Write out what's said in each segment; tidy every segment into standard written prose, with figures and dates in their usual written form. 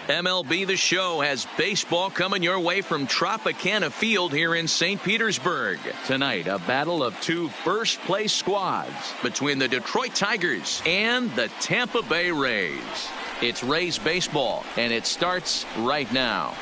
MLB The Show has baseball coming your way from Tropicana Field here in St. Petersburg. Tonight, a battle of two first-place squads between the Detroit Tigers and the Tampa Bay Rays. It's Rays baseball, and it starts right now.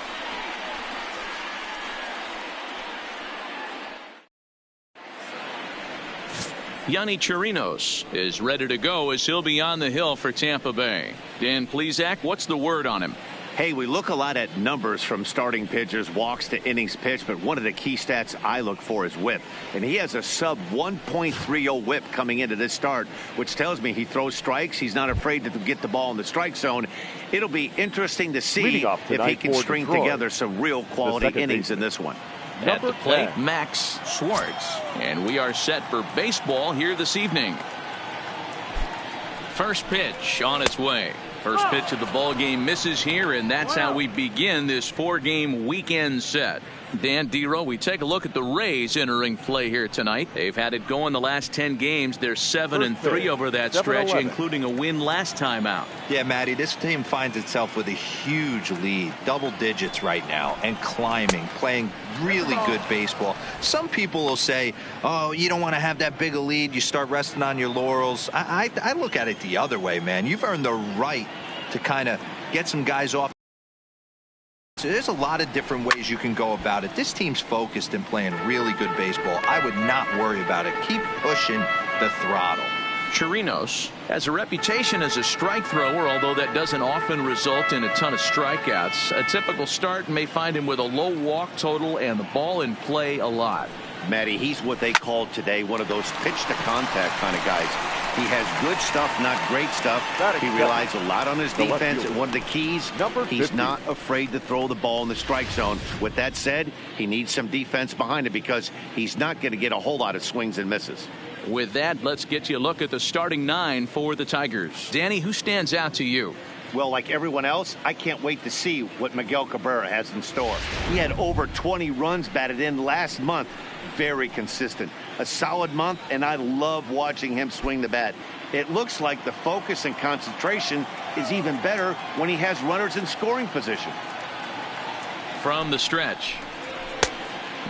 Yonny Chirinos is ready to go as he'll be on the hill for Tampa Bay. Dan Plesac, what's the word on him? Hey, we look a lot at numbers from starting pitchers, walks to innings pitched, but one of the key stats I look for is whip. And he has a sub 1.30 whip coming into this start, which tells me he throws strikes. He's not afraid to get the ball in the strike zone. It'll be interesting to see if he can string together some real quality innings in this one. At the plate, Max Schwartz. And we are set for baseball here this evening. First pitch on its way. First pitch of the ball game misses here, and that's how we begin this four-game weekend set. Dan Dero, we take a look at the Rays entering play here tonight. They've had it going the last 10 games. They're 7-3 over that stretch, including a win last time out. Yeah, Matty, this team finds itself with a huge lead, double digits right now, and climbing, playing really good baseball. Some people will say, oh, you don't want to have that big a lead. You start resting on your laurels. I look at it the other way, man. You've earned the right to kind of get some guys off. So there's a lot of different ways you can go about it. This team's focused and playing really good baseball. I would not worry about it. Keep pushing the throttle. Chirinos has a reputation as a strike thrower, although that doesn't often result in a ton of strikeouts. A typical start may find him with a low walk total and the ball in play a lot. Matty, he's what they call today one of those pitch to contact kind of guys. He has good stuff, not great stuff. He relies a lot on his defense, and one of the keys, he's not afraid to throw the ball in the strike zone. With that said, he needs some defense behind it because he's not going to get a whole lot of swings and misses. With that, let's get you a look at the starting nine for the Tigers. Danny, who stands out to you? Well, like everyone else, I can't wait to see what Miguel Cabrera has in store. He had over 20 runs batted in last month. Very consistent. A solid month, and I love watching him swing the bat. It looks like the focus and concentration is even better when he has runners in scoring position. From the stretch.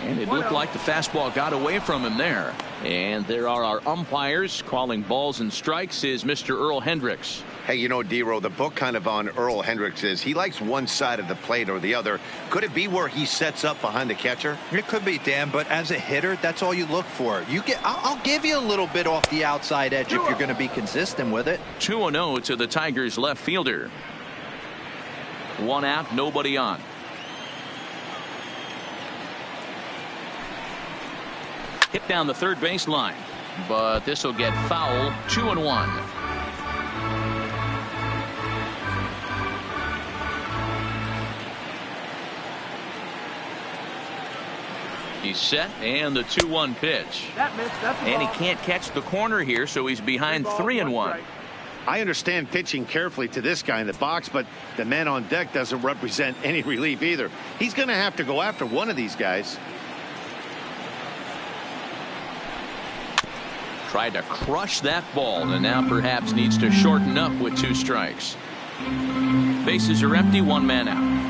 And it looked like the fastball got away from him there. And there are our umpires calling balls and strikes is Mr. Earl Hendricks. Hey, you know, Dero, the book kind of on Earl Hendricks is he likes one side of the plate or the other. Could it be where he sets up behind the catcher? It could be, Dan, but as a hitter, that's all you look for. I'll give you a little bit off the outside edge if you're going to be consistent with it. 2-0 to the Tigers left fielder. One out, nobody on. Hit down the third baseline, but this will get foul. 2-1. He's set, and the 2-1 pitch. And he can't catch the corner here, so he's behind 3-1. I understand pitching carefully to this guy in the box, but the man on deck doesn't represent any relief either. He's going to have to go after one of these guys. Tried to crush that ball, and now perhaps needs to shorten up with 2 strikes. Bases are empty, 1 man out.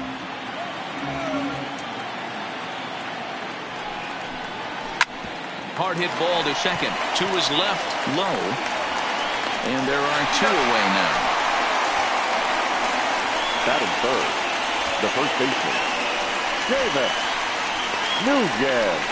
Hard hit ball to second. To his left, low. And there are 2 away now. Batting third, the first baseman, David Nunez.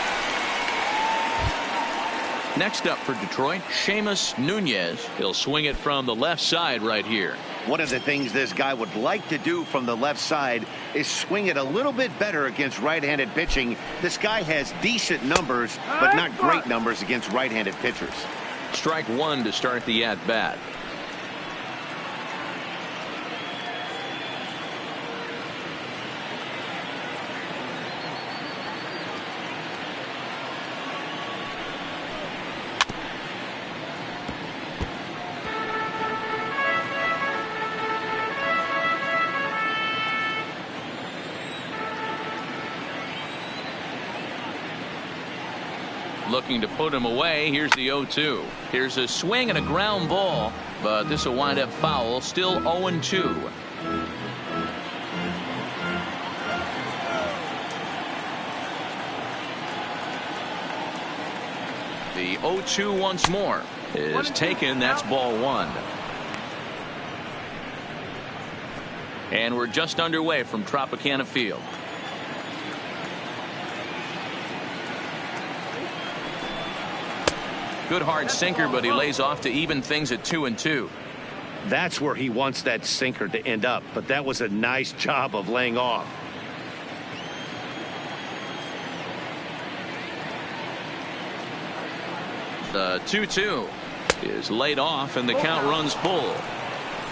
Next up for Detroit, Seamus Nunez. He'll swing it from the left side right here. One of the things this guy would like to do from the left side is swing it a little bit better against right-handed pitching. This guy has decent numbers, but not great numbers against right-handed pitchers. Strike 1 to start the at-bat. Looking to put him away. Here's the 0-2. Here's a swing and a ground ball, but this will wind up foul. Still 0-2. The 0-2 once more is taken. That's ball one. And we're just underway from Tropicana Field. Good hard sinker, but he lays off to even things at 2-2. That's where he wants that sinker to end up, but that was a nice job of laying off. The 2-2 is laid off, and the count runs full.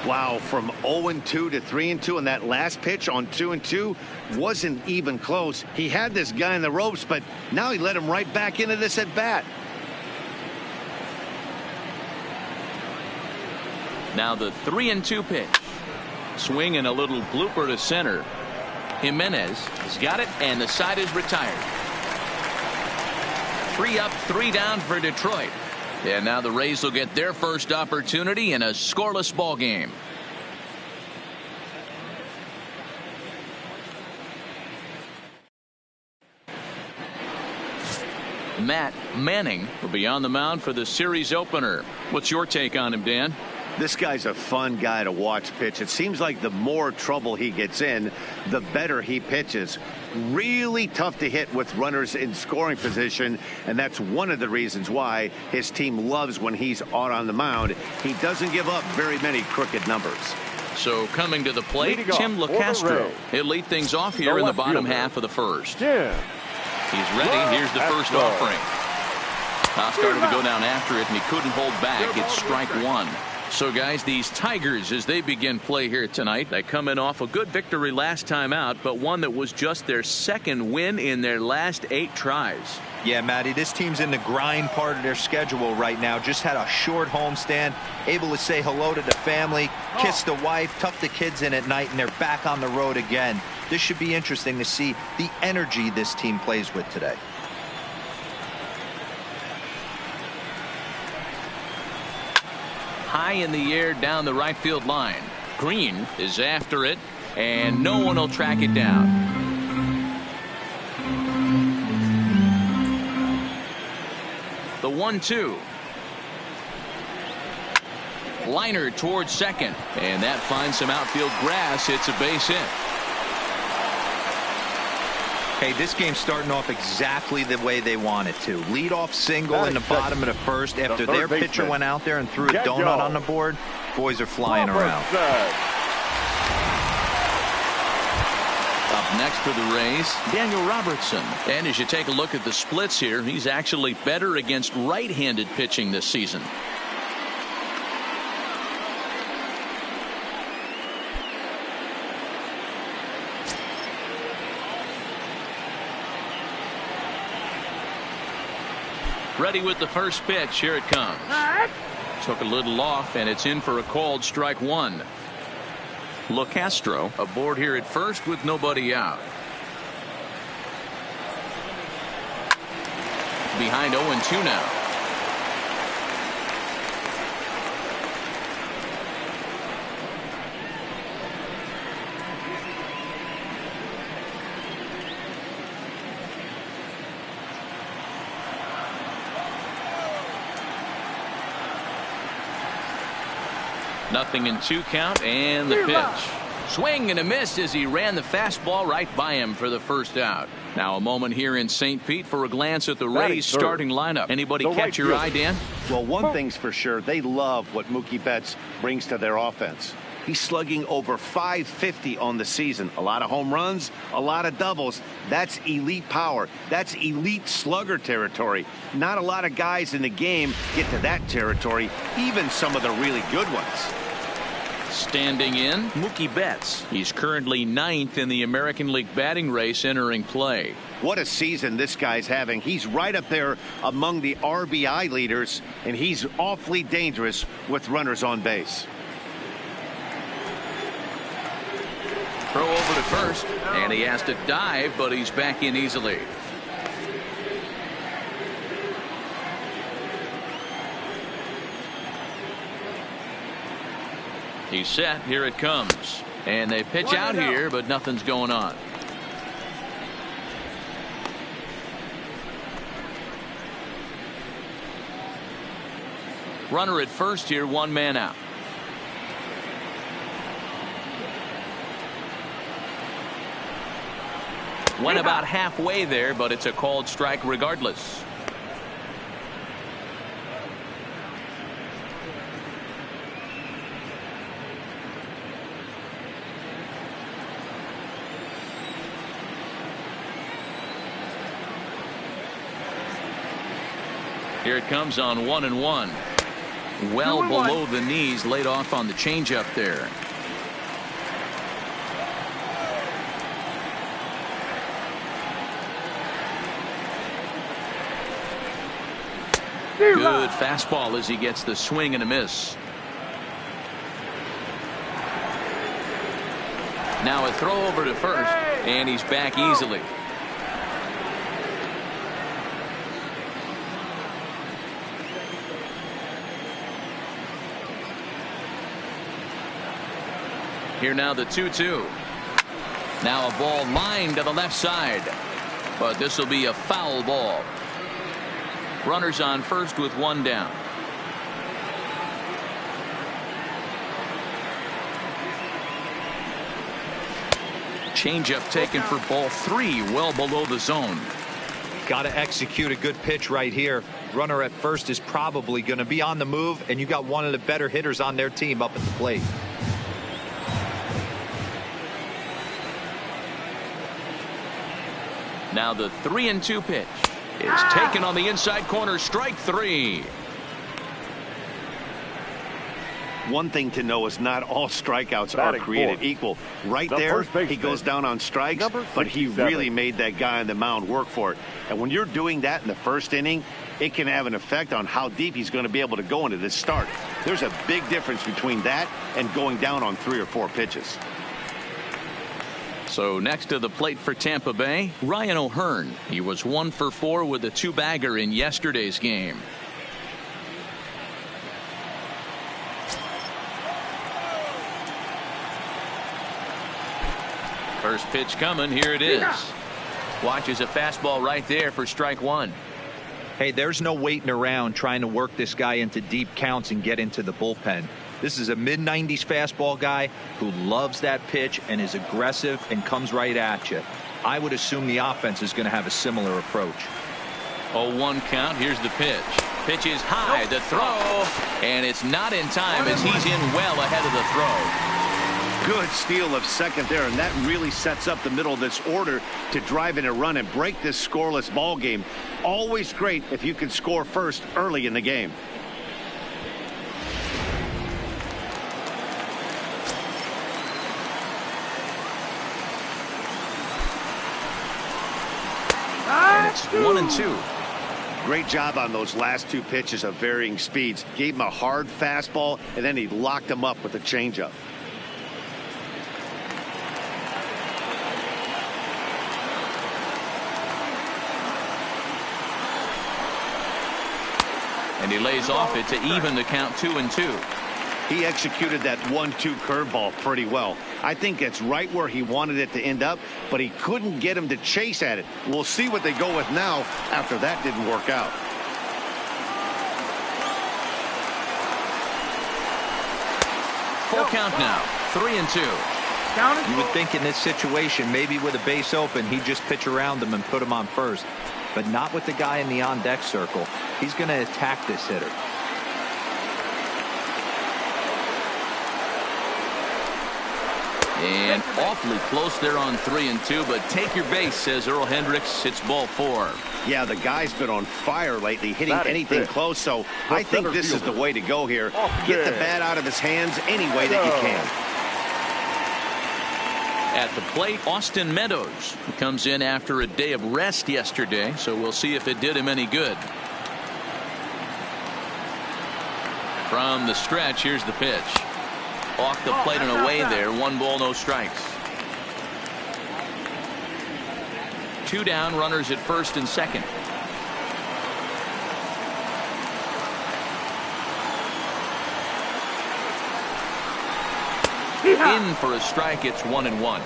Wow, from 0-2 to 3-2, and that last pitch on 2-2 wasn't even close. He had this guy in the ropes, but now he let him right back into this at bat. Now the 3-2 pitch. Swing and a little blooper to center. Jimenez has got it, and the side is retired. 3 up, 3 down for Detroit. And now the Rays will get their first opportunity in a scoreless ball game. Matt Manning will be on the mound for the series opener. What's your take on him, Dan? This guy's a fun guy to watch pitch. It seems like the more trouble he gets in, the better he pitches. Really tough to hit with runners in scoring position, and that's one of the reasons why his team loves when he's out on the mound. He doesn't give up very many crooked numbers. So coming to the plate, Tim LeCastro. He'll lead things off here in the bottom half of the first. Yeah. He's ready. Here's the first offering. Started to go down after it, and he couldn't hold back. It's strike one. So, guys, these Tigers, as they begin play here tonight, they come in off a good victory last time out, but one that was just their second win in their last 8 tries. Yeah, Matty, this team's in the grind part of their schedule right now. Just had a short homestand, able to say hello to the family, kiss the wife, tuck the kids in at night, and they're back on the road again. This should be interesting to see the energy this team plays with today. High in the air down the right field line. Green is after it, and no one will track it down. The 1-2. Liner towards second, and that finds some outfield grass. It's a base hit. Hey, this game's starting off exactly the way they want it to. Leadoff single in the bottom of the first after their pitcher went out there and threw a donut on the board. Boys are flying around. Up next for the Rays, Daniel Robertson. And as you take a look at the splits here, he's actually better against right-handed pitching this season. Ready with the first pitch. Here it comes. Took a little off, and it's in for a called strike one. LeCastro aboard here at first with nobody out. Behind 0-2 now. Nothing in 2 count, and the pitch. Swing and a miss as he ran the fastball right by him for the first out. Now a moment here in St. Pete for a glance at the Rays starting lineup. Anybody catch your eye, Dan? Well, one thing's for sure, they love what Mookie Betts brings to their offense. He's slugging over .550 on the season. A lot of home runs, a lot of doubles. That's elite power. That's elite slugger territory. Not a lot of guys in the game get to that territory, even some of the really good ones. Standing in, Mookie Betts. He's currently 9th in the American League batting race entering play. What a season this guy's having. He's right up there among the RBI leaders, and he's awfully dangerous with runners on base. Throw over to first, and he has to dive, but he's back in easily. He's set. Here it comes. And they pitch out here, but nothing's going on. Runner at first here, one man out. Went about halfway there, but it's a called strike regardless. Here it comes on 1-1. Well below the knees, laid off on the changeup there. Good fastball as he gets the swing and a miss. Now a throw over to first, and he's back easily. Here now the 2-2. Now a ball lined to the left side, but this will be a foul ball. Runners on first with one down. Changeup taken for ball 3, well below the zone. Got to execute a good pitch right here. Runner at first is probably going to be on the move, and you got one of the better hitters on their team up at the plate. Now the 3-2 pitch is taken on the inside corner, strike 3. One thing to know is not all strikeouts are created equal. Right there, he goes down on strikes, but he really made that guy on the mound work for it. And when you're doing that in the first inning, it can have an effect on how deep he's going to be able to go into this start. There's a big difference between that and going down on 3 or 4 pitches. So next to the plate for Tampa Bay, Ryan O'Hearn. He was 1 for 4 with a 2-bagger in yesterday's game. First pitch coming. Here it is. Watches a fastball right there for strike 1. Hey, there's no waiting around trying to work this guy into deep counts and get into the bullpen. This is a mid-90s fastball guy who loves that pitch and is aggressive and comes right at you. I would assume the offense is going to have a similar approach. 0-1 count. Here's the pitch. Pitch is high. The throw. And it's not in time as he's in well ahead of the throw. Good steal of second there, and that really sets up the middle of this order to drive in a run and break this scoreless ball game. Always great if you can score first early in the game. And it's 1-2. Great job on those last 2 pitches of varying speeds. Gave him a hard fastball, and then he locked him up with a changeup. And he lays off it to even the count 2-2. He executed that 1-2 curveball pretty well. I think it's right where he wanted it to end up, but he couldn't get him to chase at it. We'll see what they go with now after that didn't work out. Full count now. 3-2. You would think in this situation, maybe with a base open, he'd just pitch around him and put him on first. But not with the guy in the on-deck circle. He's going to attack this hitter. And awfully close there on 3-2, but take your base, says Earl Hendricks. It's ball 4. Yeah, the guy's been on fire lately, hitting anything close, so I think this is the way to go here. Get the bat out of his hands any way that you can. At the plate, Austin Meadows comes in after a day of rest yesterday, so we'll see if it did him any good. From the stretch, here's the pitch. Off the plate and away there. 1 ball, no strikes. 2 down, runners at first and second. In for a strike. It's 1-1.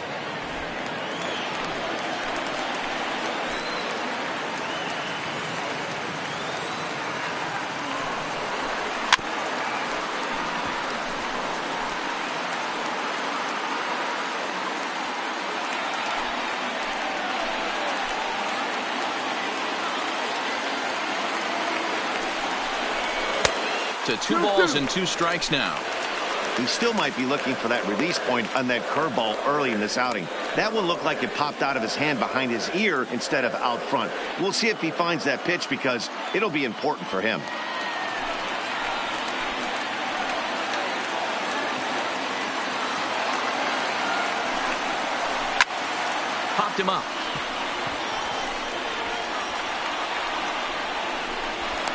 To 2 balls and 2 strikes now. He still might be looking for that release point on that curveball early in this outing. That one looked like it popped out of his hand behind his ear instead of out front. We'll see if he finds that pitch because it'll be important for him. Popped him up.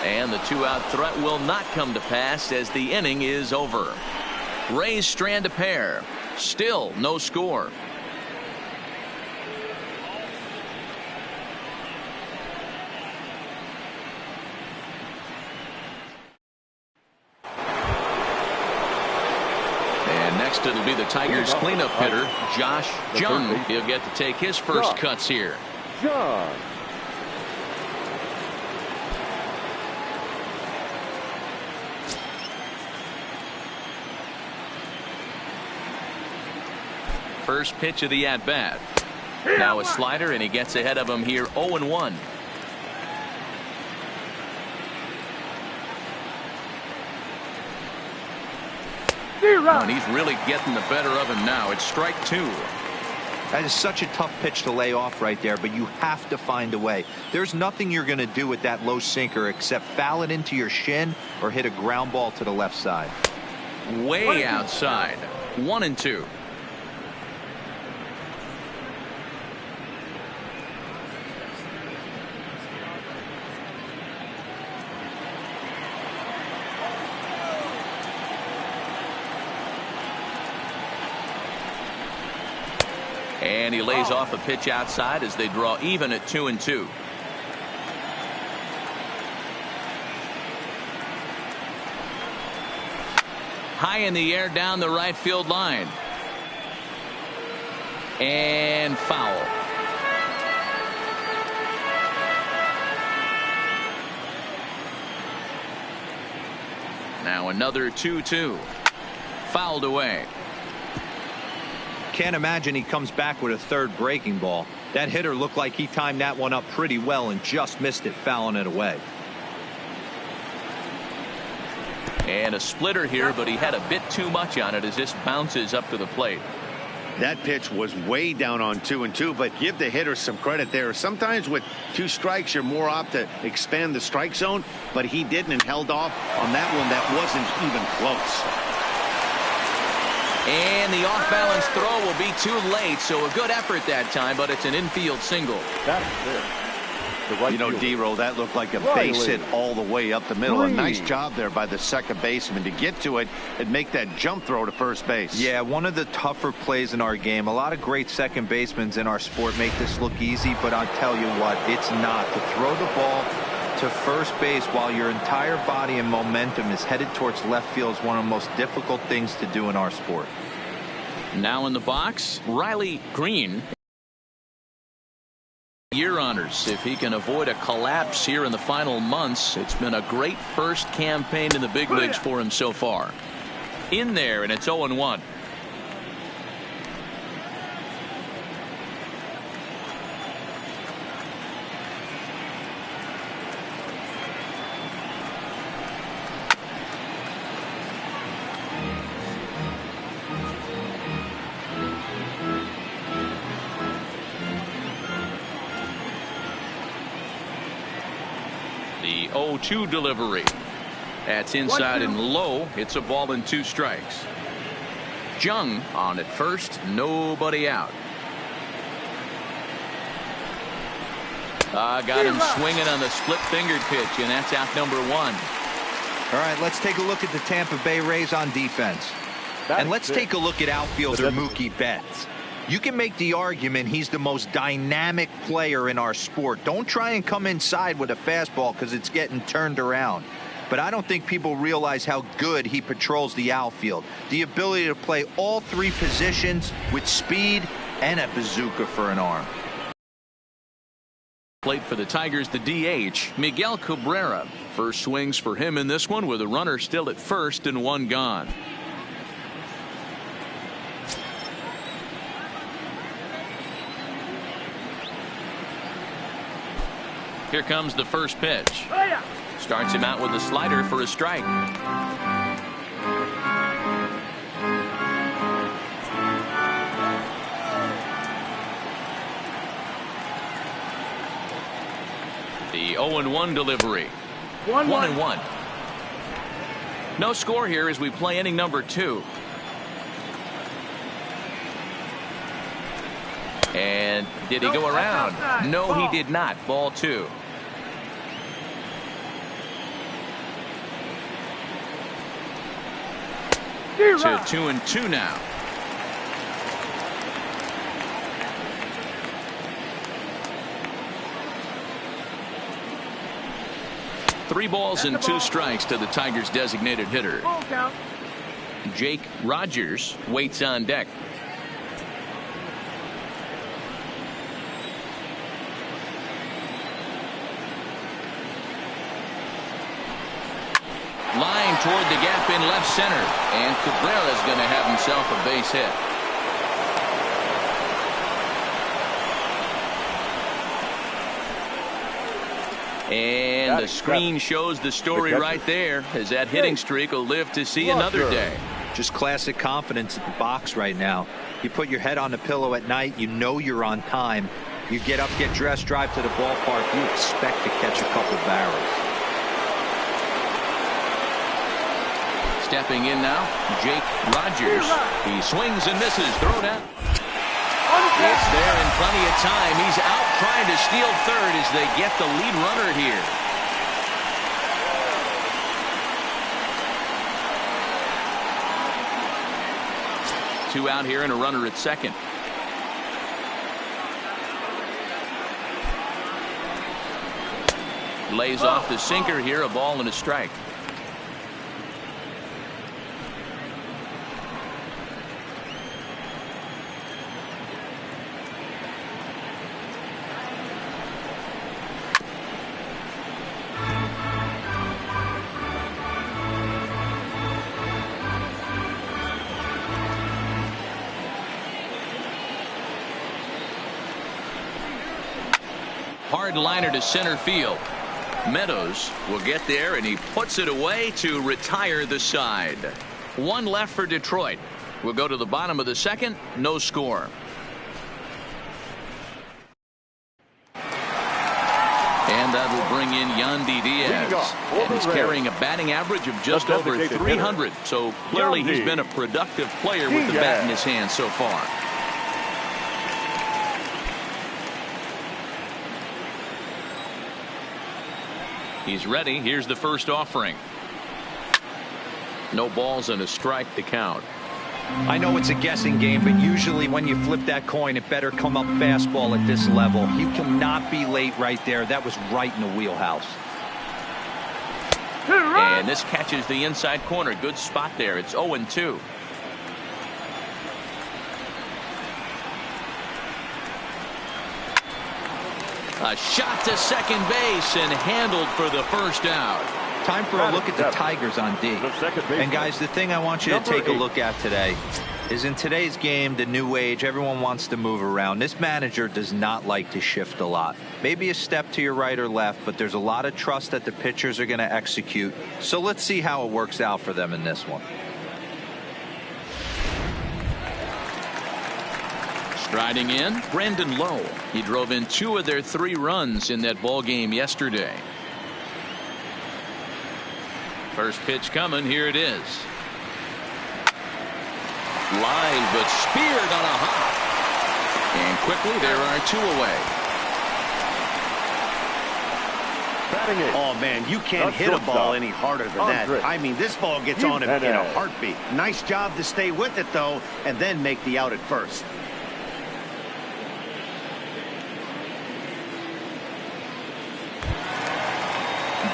And the 2-out threat will not come to pass as the inning is over. Rays strand a pair. Still no score. And next it'll be the Tigers cleanup hitter, Josh Jung. He'll get to take his first cuts here. John. First pitch of the at-bat. Now a slider, and he gets ahead of him here 0-1. And he's really getting the better of him now. It's strike 2. That is such a tough pitch to lay off right there, but you have to find a way. There's nothing you're going to do with that low sinker except foul it into your shin or hit a ground ball to the left side. Way outside. 1-2. And he lays off a pitch outside as they draw even at 2-2. High in the air down the right field line. And foul. Now another 2-2. Fouled away. Can't imagine he comes back with a third breaking ball. That hitter looked like he timed that one up pretty well and just missed it, fouling it away. And a splitter here, but he had a bit too much on it as this bounces up to the plate. That pitch was way down on 2-2, but give the hitter some credit there. Sometimes with 2 strikes, you're more apt to expand the strike zone, but he didn't and held off on that one that wasn't even close. And the off-balance throw will be too late, so a good effort that time, but it's an infield single. That's it. Right, you know, D-Roll, that looked like a base hit all the way up the middle. A nice job there by the second baseman to get to it and make that jump throw to first base. Yeah, one of the tougher plays in our game. A lot of great second basemen in our sport make this look easy, but I'll tell you what, it's not. To throw the ball to first base while your entire body and momentum is headed towards left field is one of the most difficult things to do in our sport. Now in the box, Riley Green. Year honors. If he can avoid a collapse here in the final months, it's been a great first campaign in the big leagues for him so far. In there, and it's 0-1. The 0-2 delivery. That's inside and low. It's a ball and 2 strikes. Jung on at first. Nobody out. Got him swinging on the split-fingered pitch, and that's out number 1. All right, let's take a look at the Tampa Bay Rays on defense. And let's take a look at outfielder Mookie Betts. You can make the argument he's the most dynamic player in our sport. Don't try and come inside with a fastball because it's getting turned around. But I don't think people realize how good he patrols the outfield. The ability to play all 3 positions with speed and a bazooka for an arm. Plate for the Tigers, the DH, Miguel Cabrera. First swings for him in this one with a runner still at first and 1 gone. Here comes the first pitch. Starts him out with a slider for a strike. The 0-1 delivery. 1-1. No score here as we play inning number 2. And did he go around? No, he did not. Ball 2. To 2-2 now. Three balls and 2 strikes to the Tigers' designated hitter. Jake Rogers waits on deck. Line toward the gap in left center, and Cabrera's going to have himself a base hit. And the screen shows the story right there, as that hitting streak will live to see another day. Just classic confidence at the box right now. You put your head on the pillow at night, you know you're on time. You get up, get dressed, drive to the ballpark, you expect to catch a couple barrels. Stepping in now, Jake Rogers. He swings and misses. Throw down. It's there in plenty of time. He's out trying to steal third as they get the lead runner here. Two out here and a runner at second. Lays off the sinker here, a ball and a strike. Hard liner to center field. Meadows will get there, and he puts it away to retire the side. One left for Detroit. We'll go to the bottom of the second. No score. And that will bring in Yandy Diaz. And he's carrying a batting average of just over 300. So clearly he's been a productive player with the bat in his hand so far. He's ready. Here's the first offering. No balls and a strike to count. I know it's a guessing game, but usually when you flip that coin, it better come up fastball at this level. You cannot be late right there. That was right in the wheelhouse. And this catches the inside corner. Good spot there. It's 0-2. A shot to second base and handled for the first out. Time for a look at the Tigers on D. And guys, the thing I want you to take a look at today is in today's game, the new age, everyone wants to move around. This manager does not like to shift a lot. Maybe a step to your right or left, but there's a lot of trust that the pitchers are going to execute. So let's see how it works out for them in this one. Striding in, Brandon Lowe. He drove in 2 of their 3 runs in that ball game yesterday. First pitch coming. Here it is. Live but speared on a hop. And quickly there are 2 away. Oh, man, you can't hit a ball any harder than that. I mean, this ball gets on him in a heartbeat. Nice job to stay with it, though, and then make the out at first.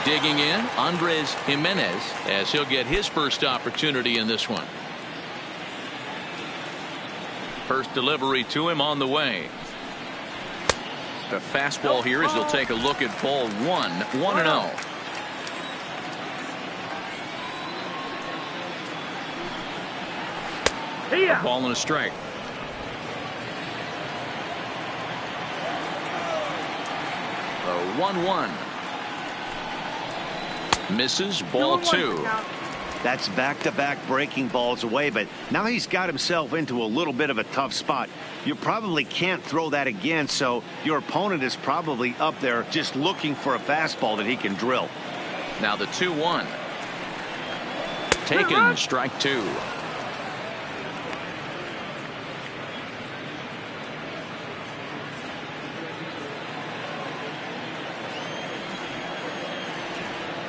Digging in, Andres Jimenez, as he'll get his first opportunity in this one. First delivery to him on the way. The fastball here as he'll take a look at ball 1, 1-0. A ball and a strike. The 1-1. Misses, ball 2. That's back-to-back breaking balls away, but now he's got himself into a little bit of a tough spot. You probably can't throw that again, so your opponent is probably up there just looking for a fastball that he can drill. Now the 2-1. Taken, strike 2.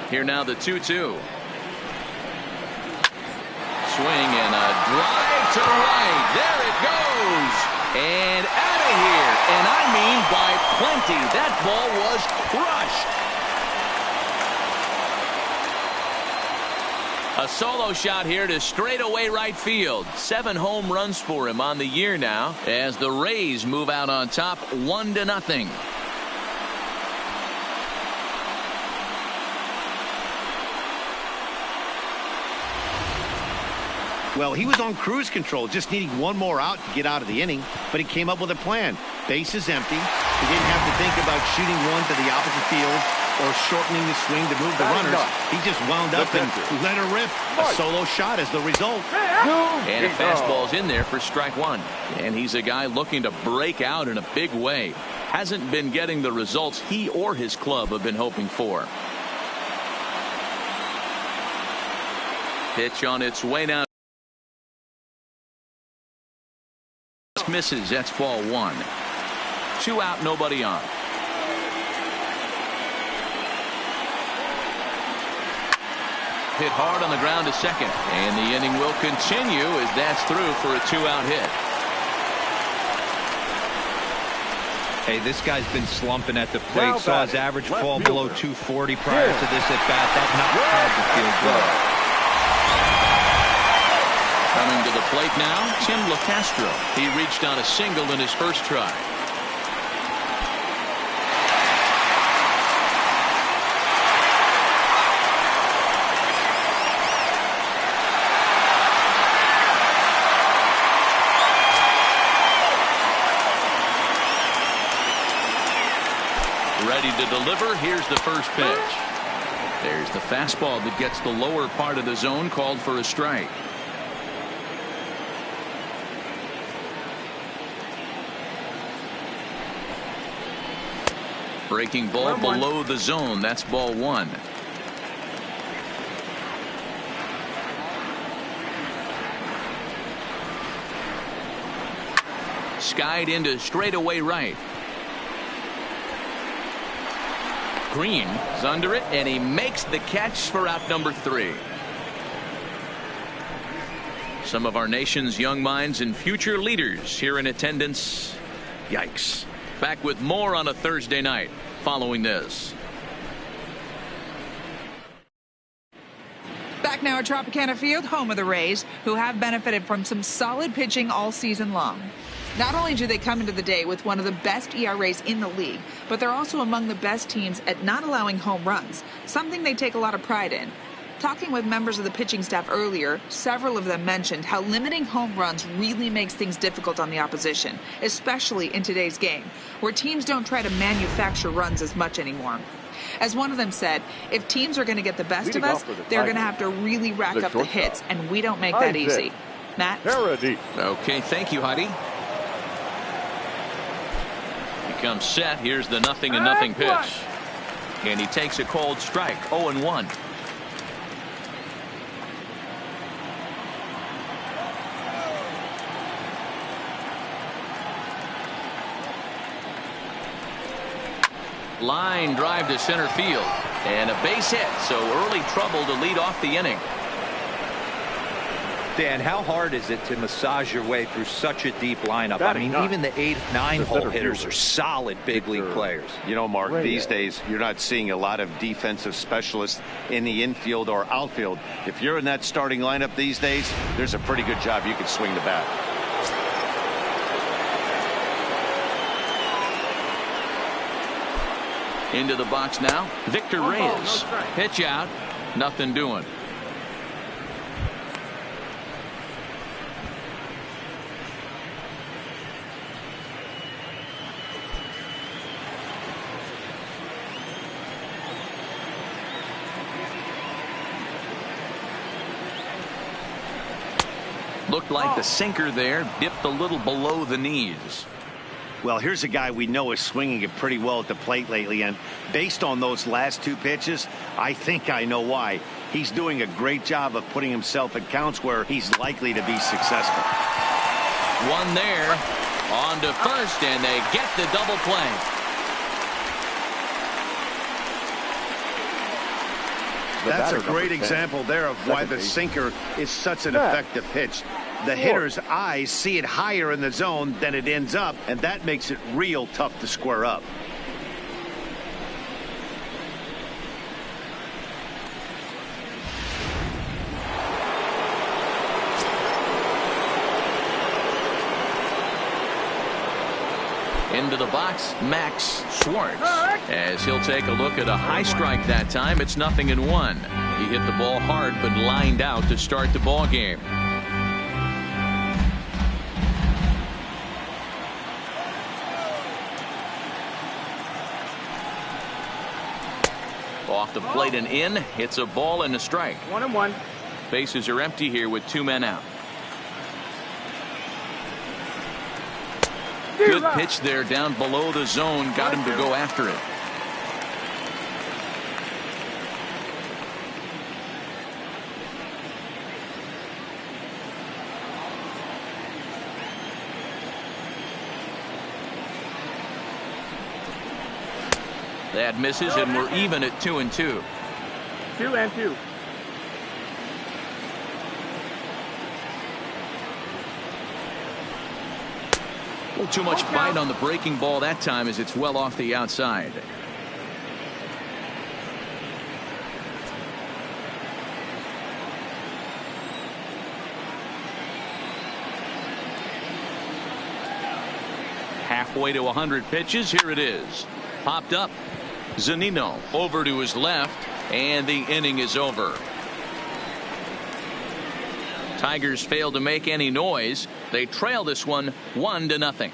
Here now the 2-2. Swing and a drive to right. There it goes. And out of here. And I mean by plenty. That ball was crushed. A solo shot here to straightaway right field. 7 home runs for him on the year now as the Rays move out on top 1-0. Well, he was on cruise control, just needing one more out to get out of the inning, but he came up with a plan. Base is empty. He didn't have to think about shooting one to the opposite field or shortening the swing to move the runners. He just wound up and let her rip. A solo shot is the result. And a fastball's in there for strike 1. And he's a guy looking to break out in a big way. Hasn't been getting the results he or his club have been hoping for. Pitch on its way now. Misses. That's ball 1. 2 out, nobody on. Hit hard on the ground to second, and the inning will continue as that's through for a 2-out hit. Hey, this guy's been slumping at the plate. Saw his average fall below 240 prior to this at bat. That knocked hard to feel good. Coming to the plate now, Tim LeCastro. He reached on a single in his first try. Ready to deliver. Here's the first pitch. There's the fastball that gets the lower part of the zone, called for a strike. Breaking ball below the zone. That's ball 1. Skied into straightaway right. Green is under it, and he makes the catch for out number 3. Some of our nation's young minds and future leaders here in attendance. Yikes. Back with more on a Thursday night following this. Back now at Tropicana Field, home of the Rays, who have benefited from some solid pitching all season long. Not only do they come into the day with one of the best ERAs in the league, but they're also among the best teams at not allowing home runs, something they take a lot of pride in. Talking with members of the pitching staff earlier, several of them mentioned how limiting home runs really makes things difficult on the opposition, especially in today's game, where teams don't try to manufacture runs as much anymore. As one of them said, if teams are going to get the best of us, they're going to have to really rack up the hits, and we don't make that easy. Matt? Okay, thank you, Heidi. He comes set. Here's the 0-0 pitch. And he takes a cold strike, 0-1. Line drive to center field, and a base hit, so early trouble to lead off the inning. Dan, how hard is it to massage your way through such a deep lineup? I mean, even the 8th, 9th-hole hitters are solid big league players. You know, Mark, these days you're not seeing a lot of defensive specialists in the infield or outfield. If you're in that starting lineup these days, there's a pretty good job you can swing the bat. Into the box now, Victor Reyes. Pitch out, nothing doing. Looked like the sinker there dipped a little below the knees. Well, here's a guy we know is swinging it pretty well at the plate lately, and based on those last two pitches, I think I know why. He's doing a great job of putting himself at counts where he's likely to be successful. One there, on to first, and they get the double play. That's a great example there of why the sinker is such an effective pitch. The hitter's eyes see it higher in the zone than it ends up, and that makes it real tough to square up. Into the box, Max Schwartz, as he'll take a look at a high strike that time. It's 0-1. He hit the ball hard but lined out to start the ball game. Off the plate and in. It's a ball and a strike. 1-1. Bases are empty here with 2 men out. Good pitch there down below the zone. Got him to go after it. That misses, and we're even at 2-2. 2-2. Too much bite on the breaking ball that time as it's well off the outside. Halfway to 100 pitches. Here it is. Popped up. Zunino over to his left, and the inning is over. Tigers failed to make any noise. They trail this one 1-0.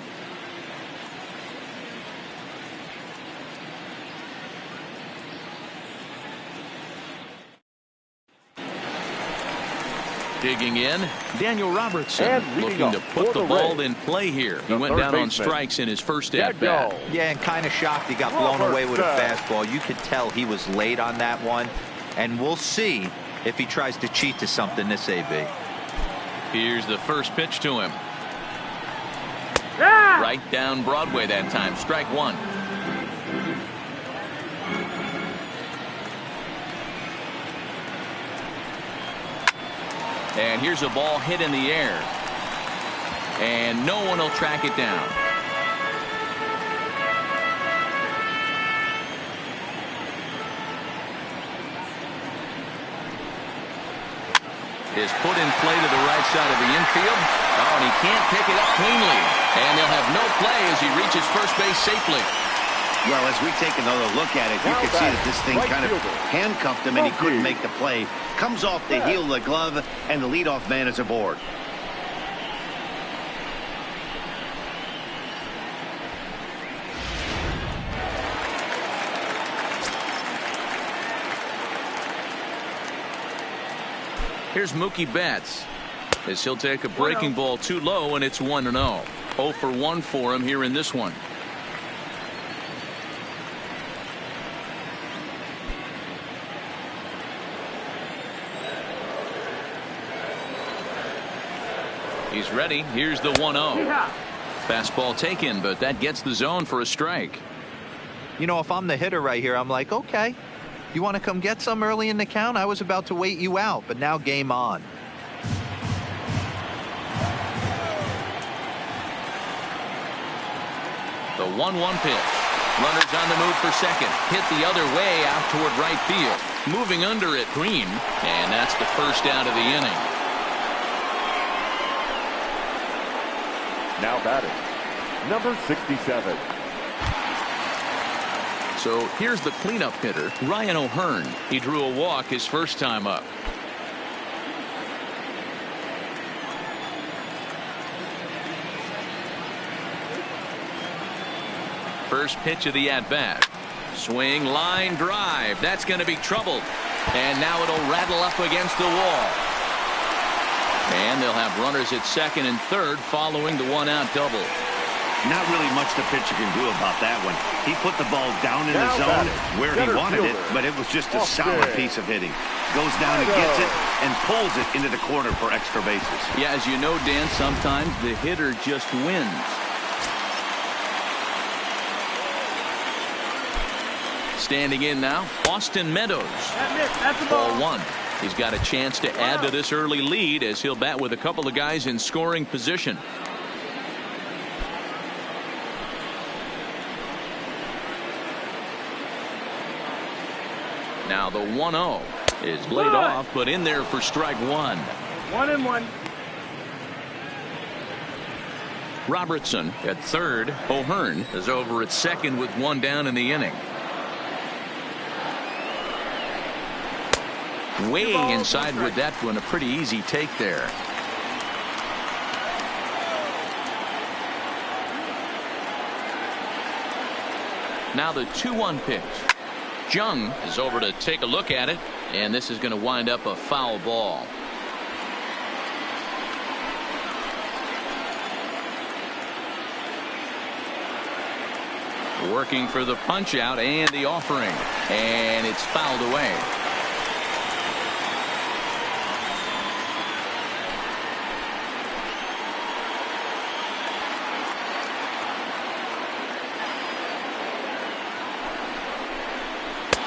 Digging in, Daniel Robertson looking to put the ball in play here. He went down on strikes in his first at bat. Yeah, and kind of shocked he got blown away with a fastball. You could tell he was late on that one, and we'll see if he tries to cheat to something this AB. Here's the first pitch to him. Right down Broadway that time. Strike one. And here's a ball hit in the air. And no one will track it down. Is put in play to the right side of the infield. Oh, and he can't pick it up cleanly. And they'll have no play as he reaches first base safely. Well, as we take another look at it, you can see that this thing kind of handcuffed him and he couldn't make the play. Comes off the heel of the glove, and the leadoff man is aboard. Here's Mookie Betts as he'll take a breaking ball too low, and it's 1-0. 0 for 1 for him here in this one. He's ready. Here's the 1-0. Fastball taken, but that gets the zone for a strike. You know, if I'm the hitter right here, I'm like, okay, you want to come get some early in the count? I was about to wait you out, but now game on. The 1-1 pitch. Runners on the move for second. Hit the other way out toward right field. Moving under it, Green. And that's the first out of the inning. Now batting, number 67. So here's the cleanup hitter, Ryan O'Hearn. He drew a walk his first time up. First pitch of the at-bat. Swing, line, drive. That's going to be trouble. And now it'll rattle up against the wall. And they'll have runners at second and third following the one-out double. Not really much the pitcher can do about that one. He put the ball down in the zone where he wanted it, but it was just a solid piece of hitting. Goes down and gets it and pulls it into the corner for extra bases. Yeah, as you know, Dan, sometimes the hitter just wins. Standing in now, Austin Meadows. That's the ball. Ball 1. He's got a chance to add to this early lead as he'll bat with a couple of guys in scoring position. Now the 1-0 is laid off, but in there for strike 1. 1-1. Robertson at third. O'Hearn is over at second with one down in the inning. Way inside with that one. A pretty easy take there. Now the 2-1 pitch. Jung is over to take a look at it, and this is going to wind up a foul ball. Working for the punch out and the offering, and it's fouled away.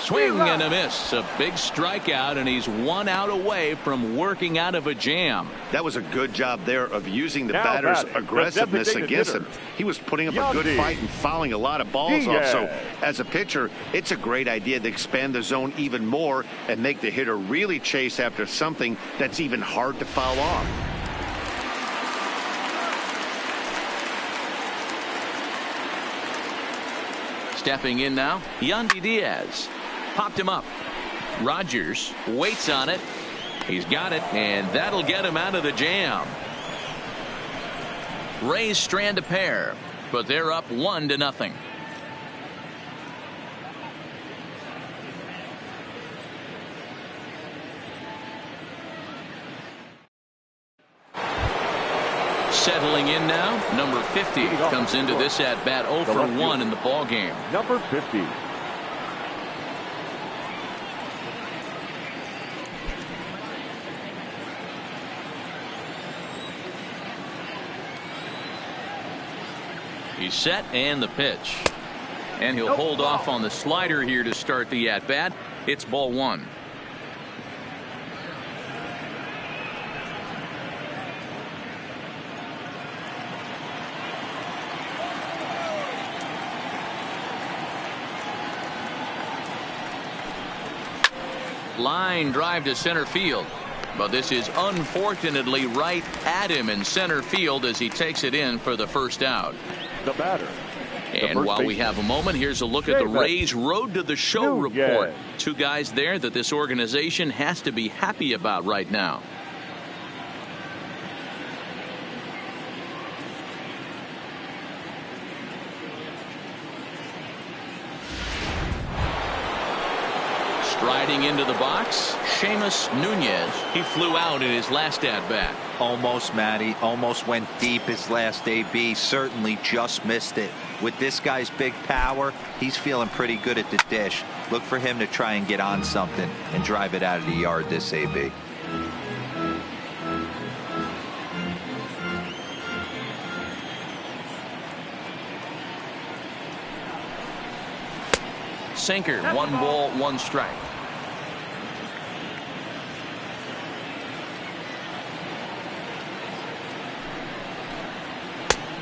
Swing and a miss. A big strikeout, and he's 1 out away from working out of a jam. That was a good job there of using the batter's aggressiveness against him. He was putting up a good fight and fouling a lot of balls off. So as a pitcher, it's a great idea to expand the zone even more and make the hitter really chase after something that's even hard to foul off. Stepping in now, Yandy Diaz. Popped him up. Rogers waits on it. He's got it, and that'll get him out of the jam. Rays strand a pair, but they're up 1-0. Settling in now, number 50 comes into this at bat 0 for 1 in the ball game. Number 50. He's set, and the pitch. And he'll hold off on the slider here to start the at bat. It's ball 1. Line drive to center field, but this is unfortunately right at him in center field as he takes it in for the first out. The batter. And while we have a moment, here's a look at the Rays Road to the Show report. Two guys there that this organization has to be happy about right now. Striding into the box, Seamus Nunez. He flew out in his last at-bat. Almost, Matty. Almost went deep his last AB. Certainly just missed it. With this guy's big power, he's feeling pretty good at the dish. Look for him to try and get on something and drive it out of the yard this AB. Sinker, 1 ball, 1 strike.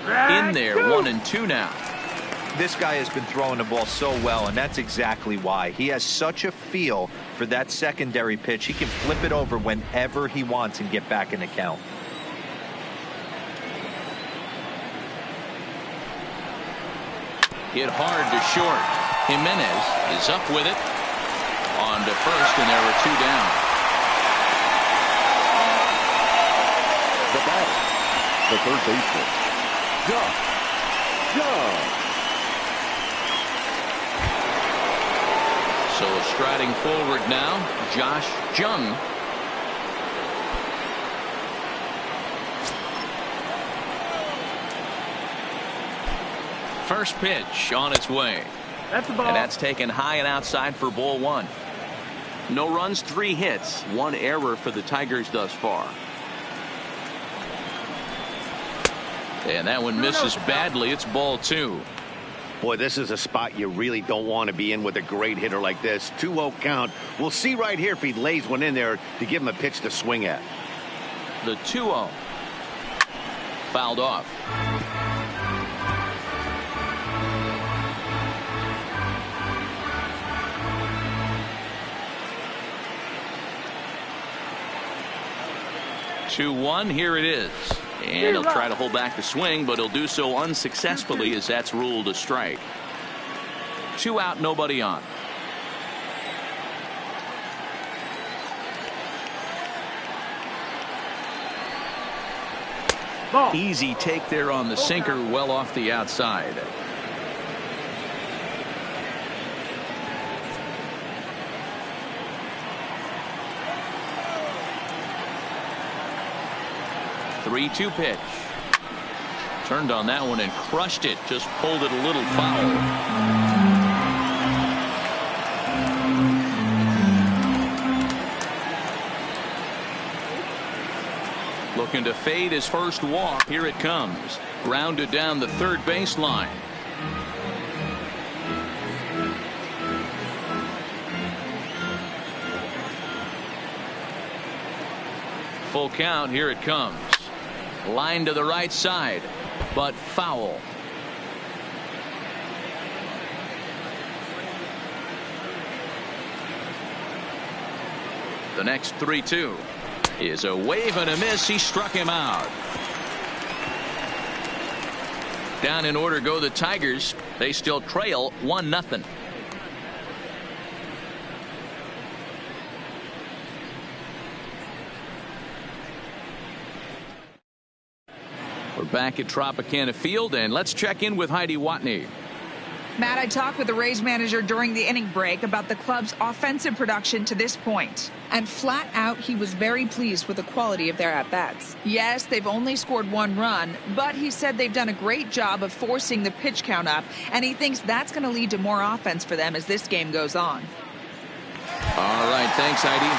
In there, 1-2 now. This guy has been throwing the ball so well, and that's exactly why. He has such a feel for that secondary pitch. He can flip it over whenever he wants and get back in the count. Hit hard to short. Jimenez is up with it. On to first, and there are 2 down. The batter, the third baseman, Josh Jung. So striding forward now, Josh Jung. First pitch on its way. That's a ball. And that's taken high and outside for ball one. No runs, 3 hits, 1 error for the Tigers thus far. And that one misses badly. It's ball 2. Boy, this is a spot you really don't want to be in with a great hitter like this. 2-0 count. We'll see right here if he lays one in there to give him a pitch to swing at. The 2-0. Fouled off. Two-one. Here it is. And he'll try to hold back the swing, but he'll do so unsuccessfully as that's ruled a strike. 2 out, nobody on. Ball. Easy take there on the sinker, well off the outside. Three-two pitch. Turned on that one and crushed it. Just pulled it a little foul. Looking to fade his first walk. Here it comes. Grounded down the third baseline. Full count. Here it comes. Line to the right side, but foul. The next 3-2 is a wave and a miss. He struck him out. Down in order go the Tigers. They still trail 1-0. We're back at Tropicana Field, and let's check in with Heidi Watney. Matt, I talked with the Rays manager during the inning break about the club's offensive production to this point. And flat out, he was very pleased with the quality of their at-bats. Yes, they've only scored 1 run, but he said they've done a great job of forcing the pitch count up, and he thinks that's going to lead to more offense for them as this game goes on. All right, thanks, Heidi.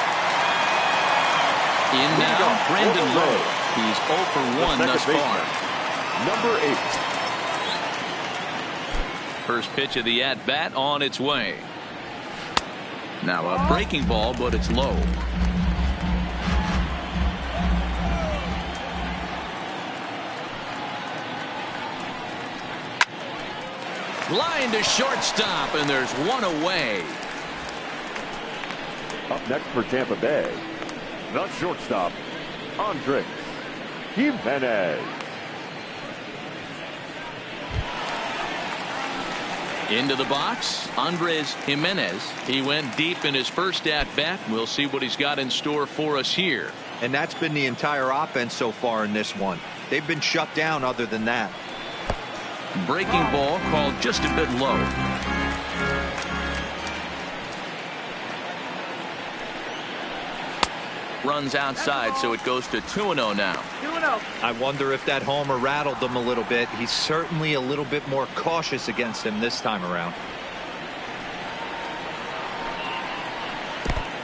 In now, Brendan Lowe. He's 0 for 1 thus far. Number 8. First pitch of the at-bat on its way. Now a breaking ball, but it's low. Line to shortstop, and there's one away. Up next for Tampa Bay, the shortstop, Andres Jimenez. Into the box, Andres Jimenez. He went deep in his first at-bat. We'll see what he's got in store for us here. And that's been the entire offense so far in this one. They've been shut down other than that. Breaking ball called just a bit low. Runs outside, so it goes to 2-0 now. 2-0. I wonder if that homer rattled him a little bit. He's certainly a little bit more cautious against him this time around.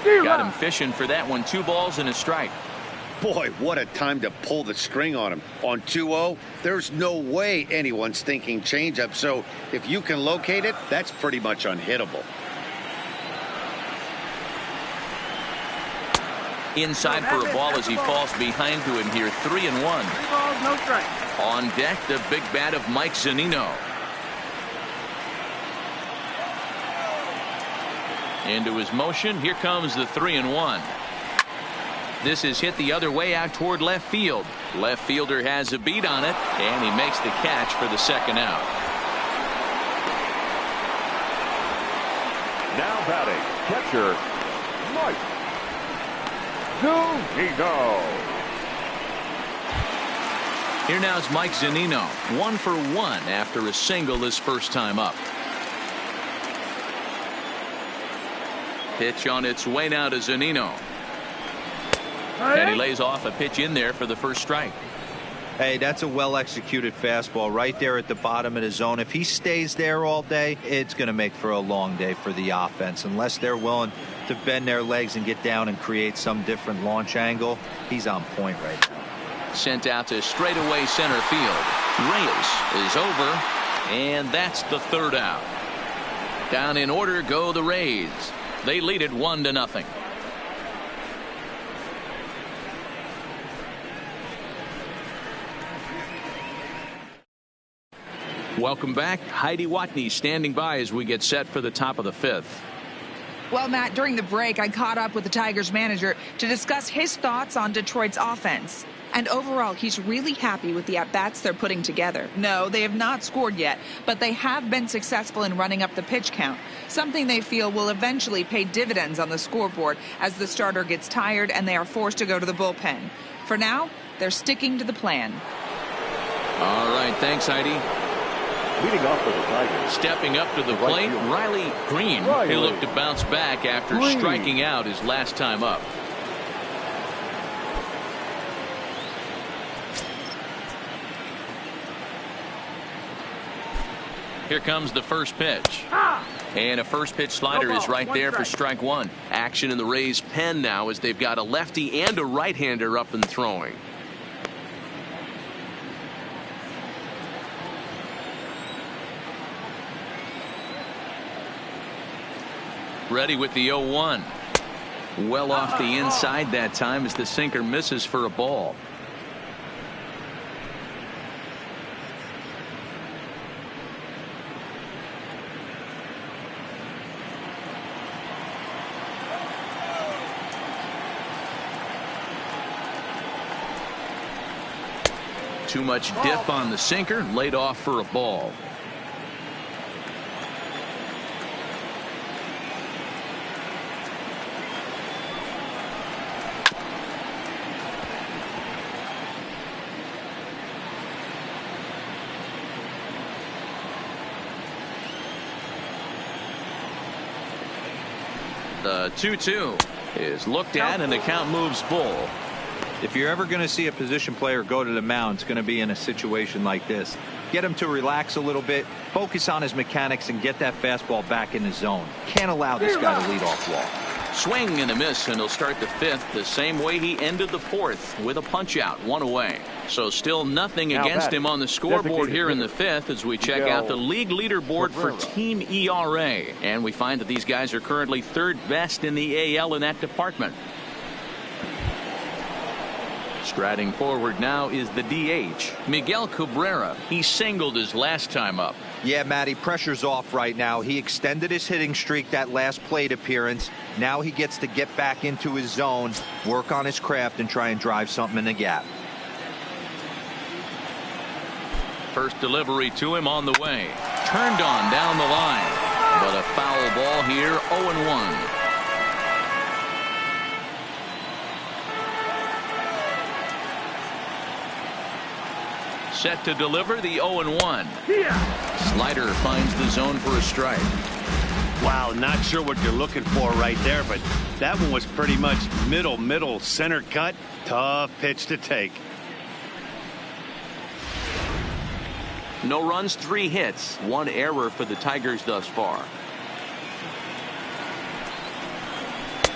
Got him fishing for that one. 2 balls and a strike. Boy, what a time to pull the string on him. On 2-0, there's no way anyone's thinking changeup. So if you can locate it, that's pretty much unhittable. Inside for a ball as he falls behind to him here. 3-1. 3 balls, no strikes. On deck, the big bat of Mike Zunino. Into his motion. Here comes the 3-1. This is hit the other way out toward left field. Left fielder has a beat on it, and he makes the catch for the second out. Now batting, catcher, Mike Zunino. Here now is Mike Zunino. 1 for 1 after a single his first time up. Pitch on its way now to Zunino. And he lays off a pitch in there for the first strike. Hey, that's a well-executed fastball right there at the bottom of the zone. If he stays there all day, it's going to make for a long day for the offense. Unless they're willing to bend their legs and get down and create some different launch angle, he's on point right now. Sent out to straightaway center field. Race is over, and that's the third out. Down in order go the Rays. They lead it 1-0. Welcome back. Heidi Watney standing by as we get set for the top of the fifth. Well, Matt, during the break, I caught up with the Tigers manager to discuss his thoughts on Detroit's offense. And overall, he's really happy with the at-bats they're putting together. No, they have not scored yet, but they have been successful in running up the pitch count, something they feel will eventually pay dividends on the scoreboard as the starter gets tired and they are forced to go to the bullpen. For now, they're sticking to the plan. All right, thanks, Heidi. Leading off for the Tigers. Stepping up to the plate, Riley Green. He'll look to bounce back after striking out his last time up. Here comes the first pitch. And a first pitch slider is right there for strike one. Action in the Rays' pen now as they've got a lefty and a right-hander up and throwing. Ready with the 0-1. Well off the inside that time as the sinker misses for a ball. Too much dip on the sinker, laid off for a ball. The 2-2 is looked at and the count moves full. If you're ever going to see a position player go to the mound, it's going to be in a situation like this. Get him to relax a little bit, focus on his mechanics, and get that fastball back in the zone. Can't allow this guy to lead off walk. Swing and a miss, and he'll start the fifth the same way he ended the fourth with a punch out, one away. So still nothing against him on the scoreboard here in the fifth as we check out the league leaderboard for team ERA. And we find that these guys are currently third best in the AL in that department. Striding forward now is the DH, Miguel Cabrera. He singled his last time up. Yeah, Matty, pressure's off right now. He extended his hitting streak that last plate appearance. Now he gets to get back into his zone, work on his craft, and try and drive something in the gap. First delivery to him on the way. Turned on down the line. But a foul ball here, 0-1. Set to deliver the 0-1. Slider finds the zone for a strike. Wow, not sure what you're looking for right there, but that one was pretty much middle center cut. Tough pitch to take. No runs, 3 hits, 1 error for the Tigers thus far.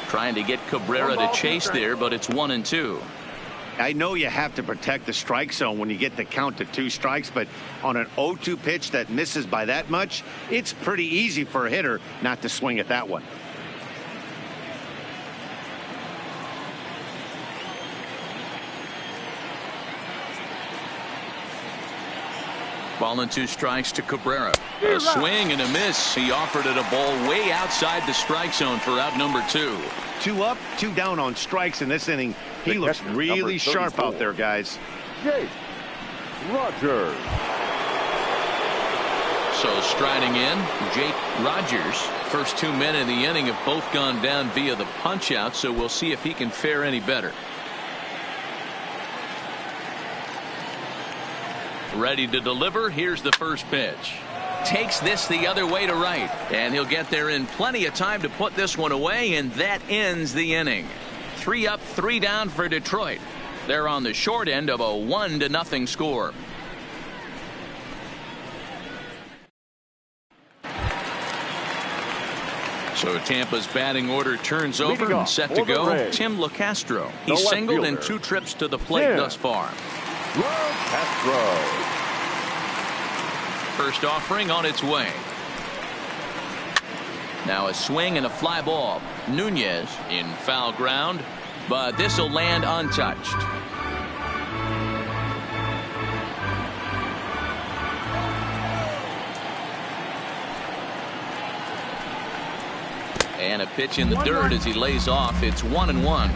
Trying to get Cabrera to chase there, but it's 1-2. I know you have to protect the strike zone when you get the count to 2 strikes, but on an 0-2 pitch that misses by that much, it's pretty easy for a hitter not to swing at that one. Ball and 2 strikes to Cabrera. A swing and a miss. He offered it a ball way outside the strike zone for out number 2. 2 up, 2 down on strikes in this inning. He looks really sharp out there, guys. Jake Rogers. So striding in, Jake Rogers. First 2 men in the inning have both gone down via the punch out, so we'll see if he can fare any better. Ready to deliver. Here's the first pitch. Takes this the other way to right, and he'll get there in plenty of time to put this one away, and that ends the inning. 3 up, 3 down for Detroit. They're on the short end of a 1-0 score. So Tampa's batting order turns over and set to go. Tim LeCastro. He's singled in 2 trips to the plate thus far. LeCastro. First offering on its way. Now a swing and a fly ball. Nunez in foul ground, but this will land untouched. And a pitch in the dirt as he lays off. It's 1-1.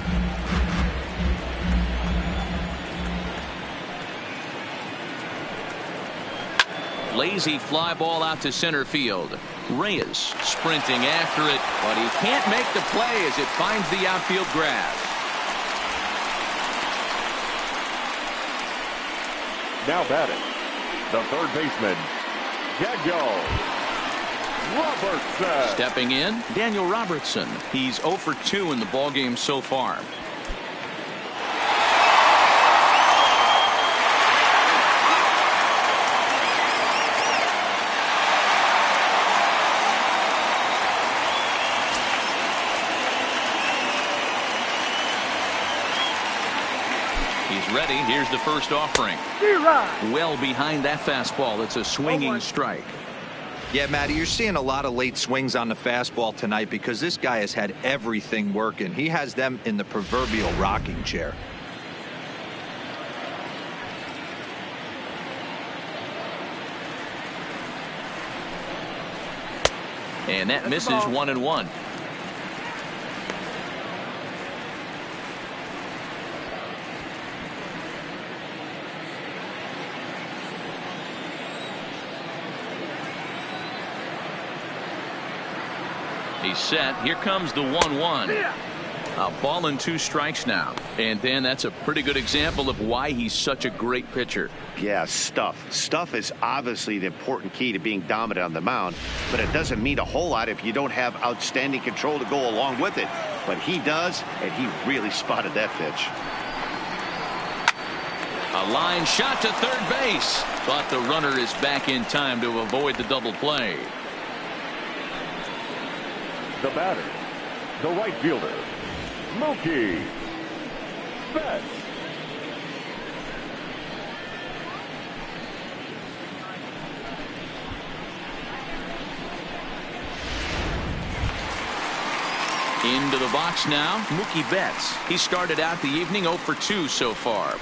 Lazy fly ball out to center field. Reyes sprinting after it, but he can't make the play as it finds the outfield grass. Now batting, the third baseman, Daniel Robertson. Stepping in, Daniel Robertson. He's 0 for 2 in the ballgame so far. He's ready. Here's the first offering. Well behind that fastball. It's a swinging strike. Yeah, Matty, you're seeing a lot of late swings on the fastball tonight because this guy has had everything working. He has them in the proverbial rocking chair. And that misses 1-1. He's set. Here comes the 1-1. A ball and 2 strikes now. And then that's a pretty good example of why he's such a great pitcher. Yeah, stuff. Stuff is obviously the important key to being dominant on the mound, but it doesn't mean a whole lot if you don't have outstanding control to go along with it. But he does, and he really spotted that pitch. A line shot to third base, but the runner is back in time to avoid the double play. The batter, the right fielder, Mookie Betts. Into the box now, Mookie Betts. He started out the evening 0 for 2 so far.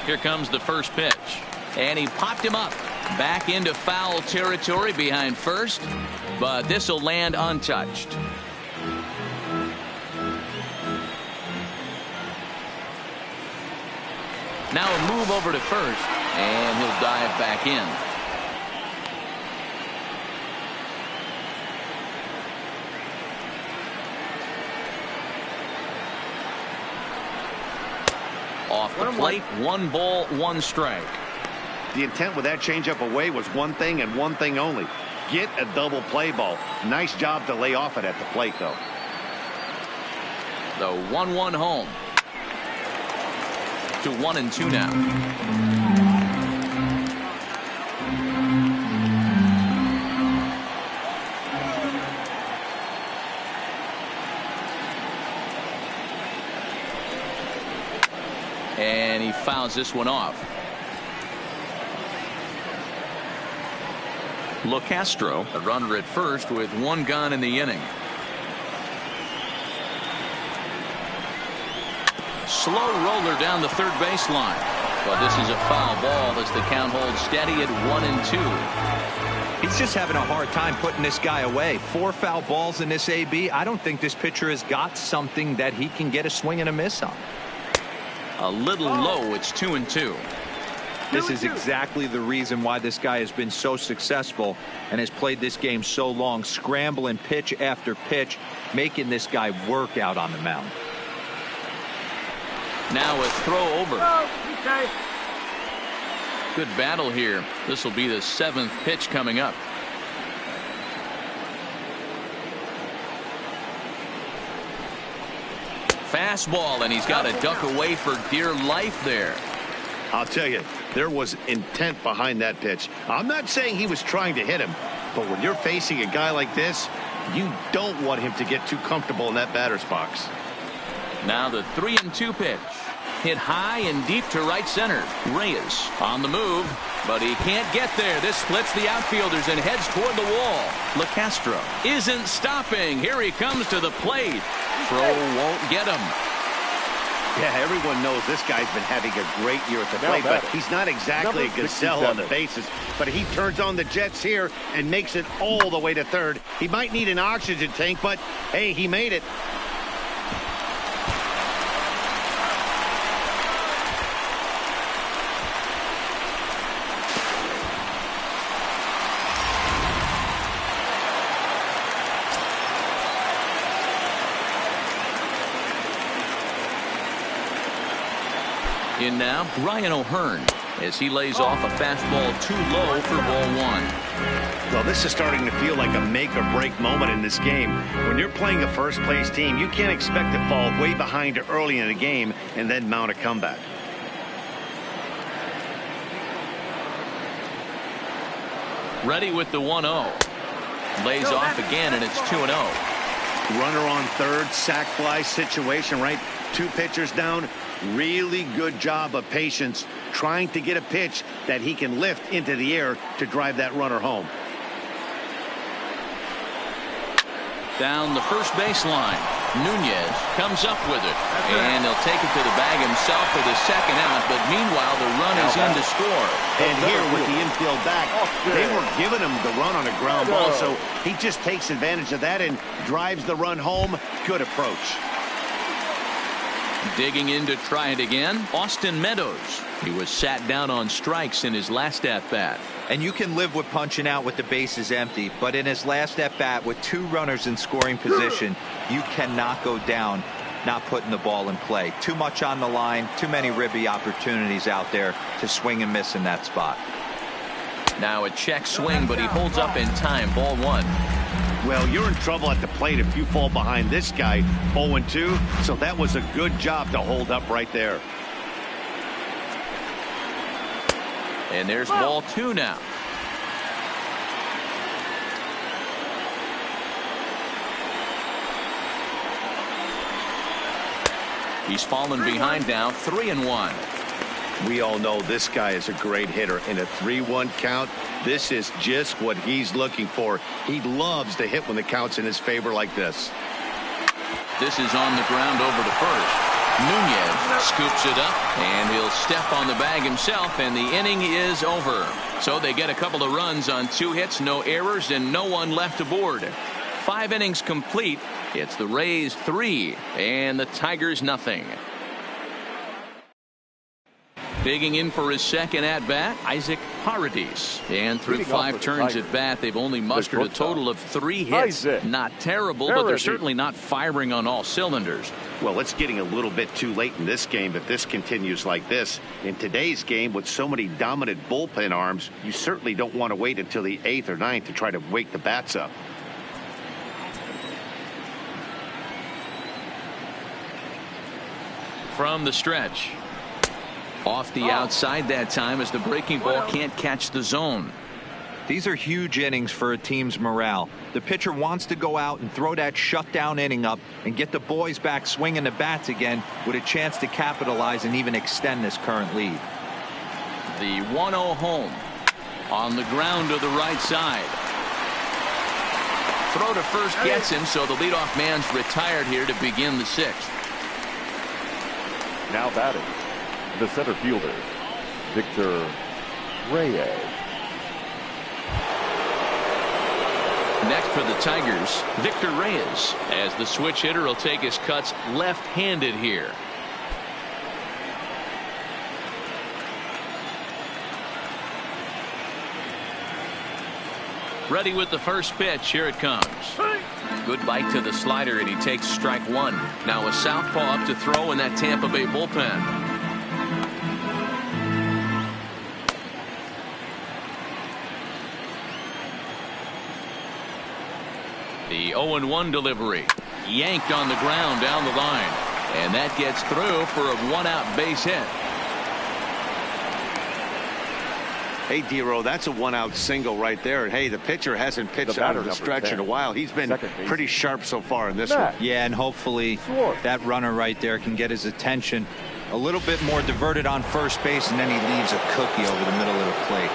Here comes the first pitch, and he popped him up back into foul territory behind first, but this will land untouched. Now a move over to first, and he'll dive back in. Off the plate, 1 ball, 1 strike. The intent with that changeup away was one thing and one thing only. Get a double play ball. Nice job to lay off it at the plate, though. The 1-1 home. To 1-2 now. And he fouls this one off. LeCastro, a runner at first with 1 gone in the inning. Slow roller down the third baseline. Well, this is a foul ball as the count holds steady at 1-2. He's just having a hard time putting this guy away. 4 foul balls in this AB. I don't think this pitcher has got something that he can get a swing and a miss on. A little low. It's 2-2. This is exactly the reason why this guy has been so successful and has played this game so long, scrambling pitch after pitch, making this guy work out on the mound. Now a throw over. Oh, okay. Good battle here. This will be the 7th pitch coming up. Fastball, and he's got to duck away for dear life there. I'll tell you, there was intent behind that pitch. I'm not saying he was trying to hit him, but when you're facing a guy like this, you don't want him to get too comfortable in that batter's box. Now the 3-2 pitch. Hit high and deep to right center. Reyes on the move, but he can't get there. This splits the outfielders and heads toward the wall. LeCastro isn't stopping. Here he comes to the plate. Throw won't get him. Yeah, everyone knows this guy's been having a great year at the plate, but he's not exactly a gazelle on the bases. But he turns on the Jets here and makes it all the way to third. He might need an oxygen tank, but hey, he made it. In now, Ryan O'Hearn, as he lays off a fastball too low for ball 1. Well, this is starting to feel like a make-or-break moment in this game. When you're playing a first-place team, you can't expect to fall way behind early in the game and then mount a comeback. Ready with the 1-0. Lays off again, and it's 2-0. Runner on third, sac fly situation, right? 2 pitchers down. Really good job of patience trying to get a pitch that he can lift into the air to drive that runner home. Down the first baseline. Nunez comes up with it, and he'll take it to the bag himself for the second out, but meanwhile the run is in to score. And here with the infield back, they were giving him the run on a ground ball, so he just takes advantage of that and drives the run home. Good approach. Digging in to try it again, Austin Meadows. He was sat down on strikes in his last at-bat. And you can live with punching out with the bases empty, but in his last at-bat with 2 runners in scoring position, you cannot go down not putting the ball in play. Too much on the line, too many ribby opportunities out there to swing and miss in that spot. Now a check swing, but he holds up in time. Ball 1. Well, you're in trouble at the plate if you fall behind this guy 0-2, so that was a good job to hold up right there. And there's ball 2 now. He's fallen behind now, 3-1. We all know this guy is a great hitter. In a 3-1 count, this is just what he's looking for. He loves to hit when the count's in his favor like this. This is on the ground over to first. Nunez scoops it up, and he'll step on the bag himself, and the inning is over. So they get a couple of runs on 2 hits, no errors, and no one left aboard. 5 innings complete. It's the Rays 3 and the Tigers nothing. Digging in for his second at-bat, Isaac Paredes. And through 5 turns at bat, they've only mustered a total of 3 hits. Not terrible, but they're certainly not firing on all cylinders. Well, it's getting a little bit too late in this game if this continues like this. In today's game, with so many dominant bullpen arms, you certainly don't want to wait until the 8th or 9th to try to wake the bats up. From the stretch. Off the outside that time as the breaking ball can't catch the zone. These are huge innings for a team's morale. The pitcher wants to go out and throw that shutdown inning up and get the boys back swinging the bats again with a chance to capitalize and even extend this current lead. The 1-0 home on the ground to the right side. Throw to first gets him, so the leadoff man's retired here to begin the 6th. Now batting, the center fielder, Victor Reyes. Next for the Tigers, Victor Reyes, as the switch hitter will take his cuts left-handed here. Ready with the first pitch. Here it comes. Good bite to the slider, and he takes strike one. Now a southpaw up to throw in that Tampa Bay bullpen. The 0-1 delivery. Yanked on the ground down the line. And that gets through for a one-out base hit. Hey, D-Row, that's a one-out single right there. Hey, the pitcher hasn't pitched out of the stretch in a while. He's been pretty sharp so far in this one. Yeah, and hopefully that runner right there can get his attention a little bit more diverted on first base, and then he leaves a cookie over the middle of the plate.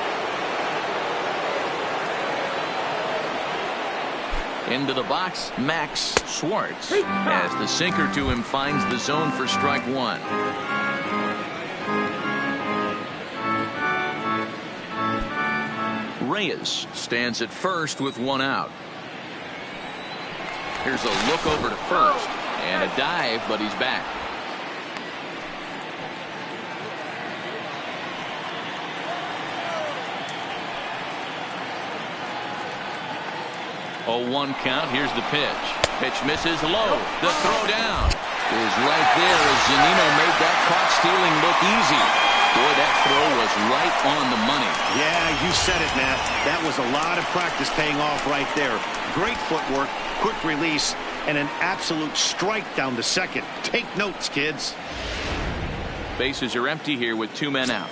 Into the box, Max Schwartz, as the sinker to him finds the zone for strike one. Reyes stands at first with one out. Here's a look over to first and a dive, but he's back. Oh, 1 count. Here's the pitch. Pitch misses low. The throw down is right there as Zunino made that caught stealing look easy. Boy, that throw was right on the money. Yeah, you said it, Matt. That was a lot of practice paying off right there. Great footwork, quick release, and an absolute strike down to second. Take notes, kids. Bases are empty here with 2 men out.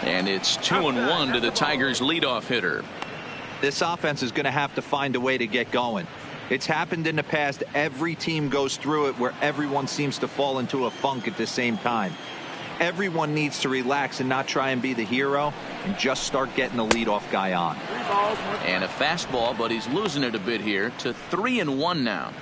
And it's 2-1 to the Tigers' leadoff hitter. This offense is going to have to find a way to get going. It's happened in the past. Every team goes through it where everyone seems to fall into a funk at the same time. Everyone needs to relax and not try and be the hero and just start getting the leadoff guy on. And a fastball, but he's losing it a bit here to 3-1 now.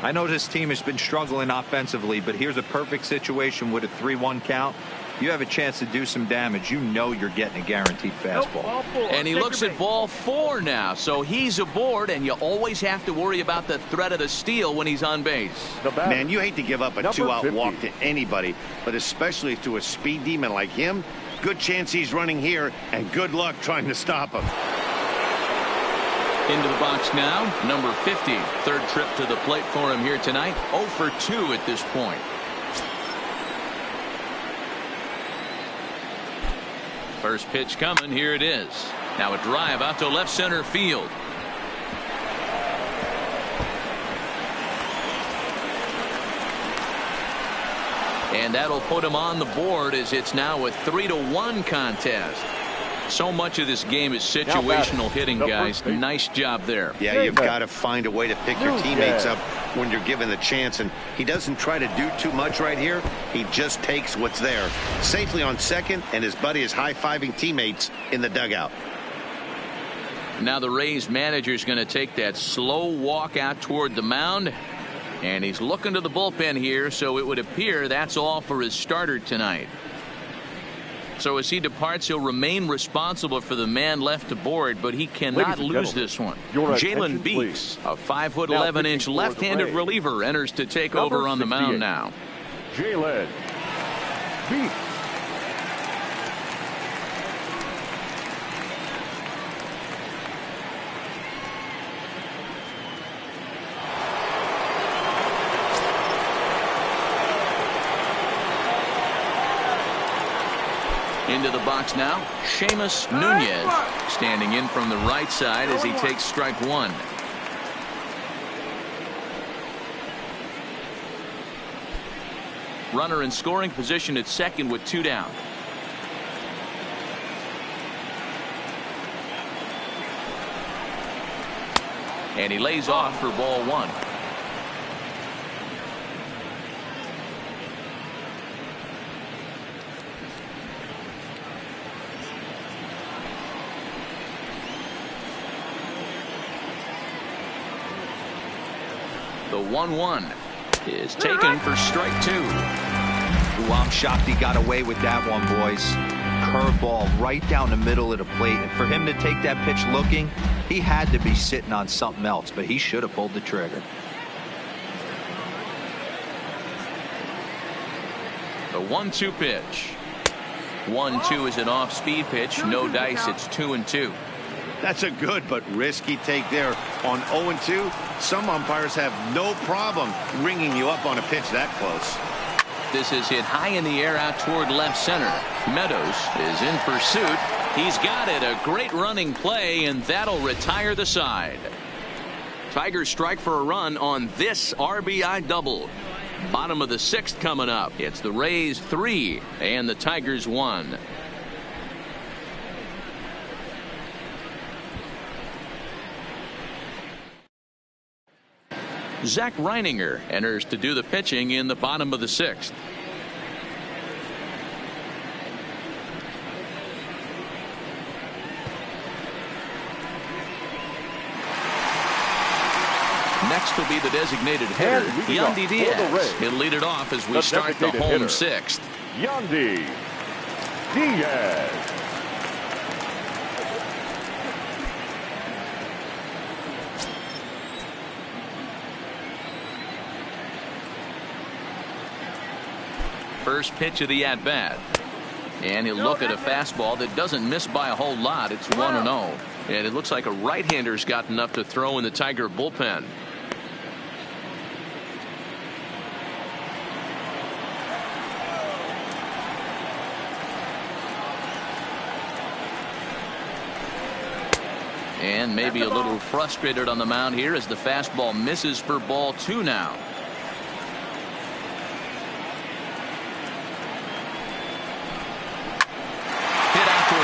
I know this team has been struggling offensively, but here's a perfect situation with a 3-1 count. You have a chance to do some damage. You know you're getting a guaranteed fastball. And he looks at ball 4 now, so he's aboard, and you always have to worry about the threat of the steal when he's on base. Man, you hate to give up a 2-out walk to anybody, but especially to a speed demon like him. Good chance he's running here, and good luck trying to stop him. Into the box now, number 50. Third trip to the plate for him here tonight. 0 for 2 at this point. First pitch coming. Here it is. Now a drive out to left center field. And that'll put him on the board as it's now a 3-1 contest. So much of this game is situational hitting, guys. Nice job there. Yeah, you've got to find a way to pick your teammates up when you're given the chance, and he doesn't try to do too much right here. He just takes what's there. Safely on second, and his buddy is high-fiving teammates in the dugout. Now the Rays manager is going to take that slow walk out toward the mound, and he's looking to the bullpen here, so it would appear that's all for his starter tonight. So as he departs, he'll remain responsible for the man left aboard, but he cannot lose this one. Jalen Beeks, a 5'11" left-handed reliever, enters to take over on the mound now. Jalen Beeks. Into the box now, Seamus Nunez standing in from the right side as he takes strike one. Runner in scoring position at second with 2 down. And he lays off for ball 1. The 1-1 is taken for strike 2. Ooh, I'm shocked he got away with that one, boys. Curveball right down the middle of the plate. And for him to take that pitch looking, he had to be sitting on something else, but he should have pulled the trigger. The 1-2 pitch. 1-2 is an off-speed pitch. No dice. It's 2-2. That's a good but risky take there on 0-2. Some umpires have no problem ringing you up on a pitch that close. This is hit high in the air out toward left center. Meadows is in pursuit. He's got it. A great running play, and that'll retire the side. Tigers strike for a run on this RBI double. Bottom of the 6th coming up. It's the Rays 3 and the Tigers 1. Zach Reininger enters to do the pitching in the bottom of the 6th. Next will be the designated hitter, Yandy Diaz. He'll lead it off as we start the home 6th. Yandy Diaz. First pitch of the at-bat. And he'll look at a fastball that doesn't miss by a whole lot. It's 1-0. And it looks like a right-hander's got enough to throw in the Tiger bullpen. And maybe a little frustrated on the mound here as the fastball misses for ball 2 now.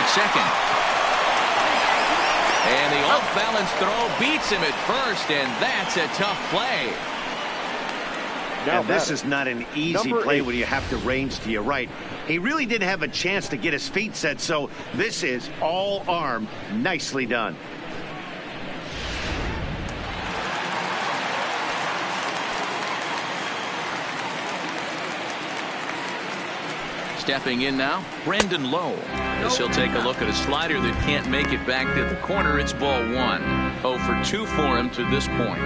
Second. And the off-balance throw beats him at first, and that's a tough play. Now this is not an easy play when you have to range to your right. He really didn't have a chance to get his feet set, so this is all arm. Nicely done. Stepping in now, Brendan Lowe. As he'll take a look at a slider that can't make it back to the corner. It's ball 1. 0 for 2 for him to this point.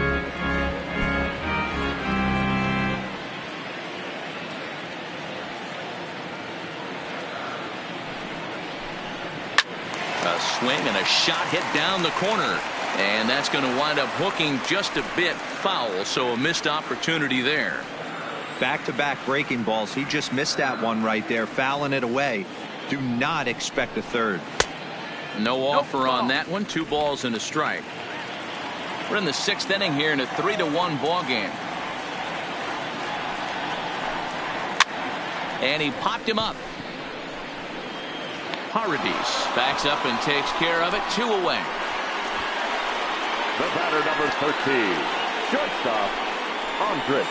A swing and a shot hit down the corner. And that's going to wind up hooking just a bit foul, so a missed opportunity there. Back-to-back breaking balls. He just missed that one right there, fouling it away. Do not expect a third. No offer on that one. 2 balls and a strike. We're in the 6th inning here in a 3-1 ball game. And he popped him up. Paradis backs up and takes care of it. 2 away. The batter, number 13, shortstop, Andres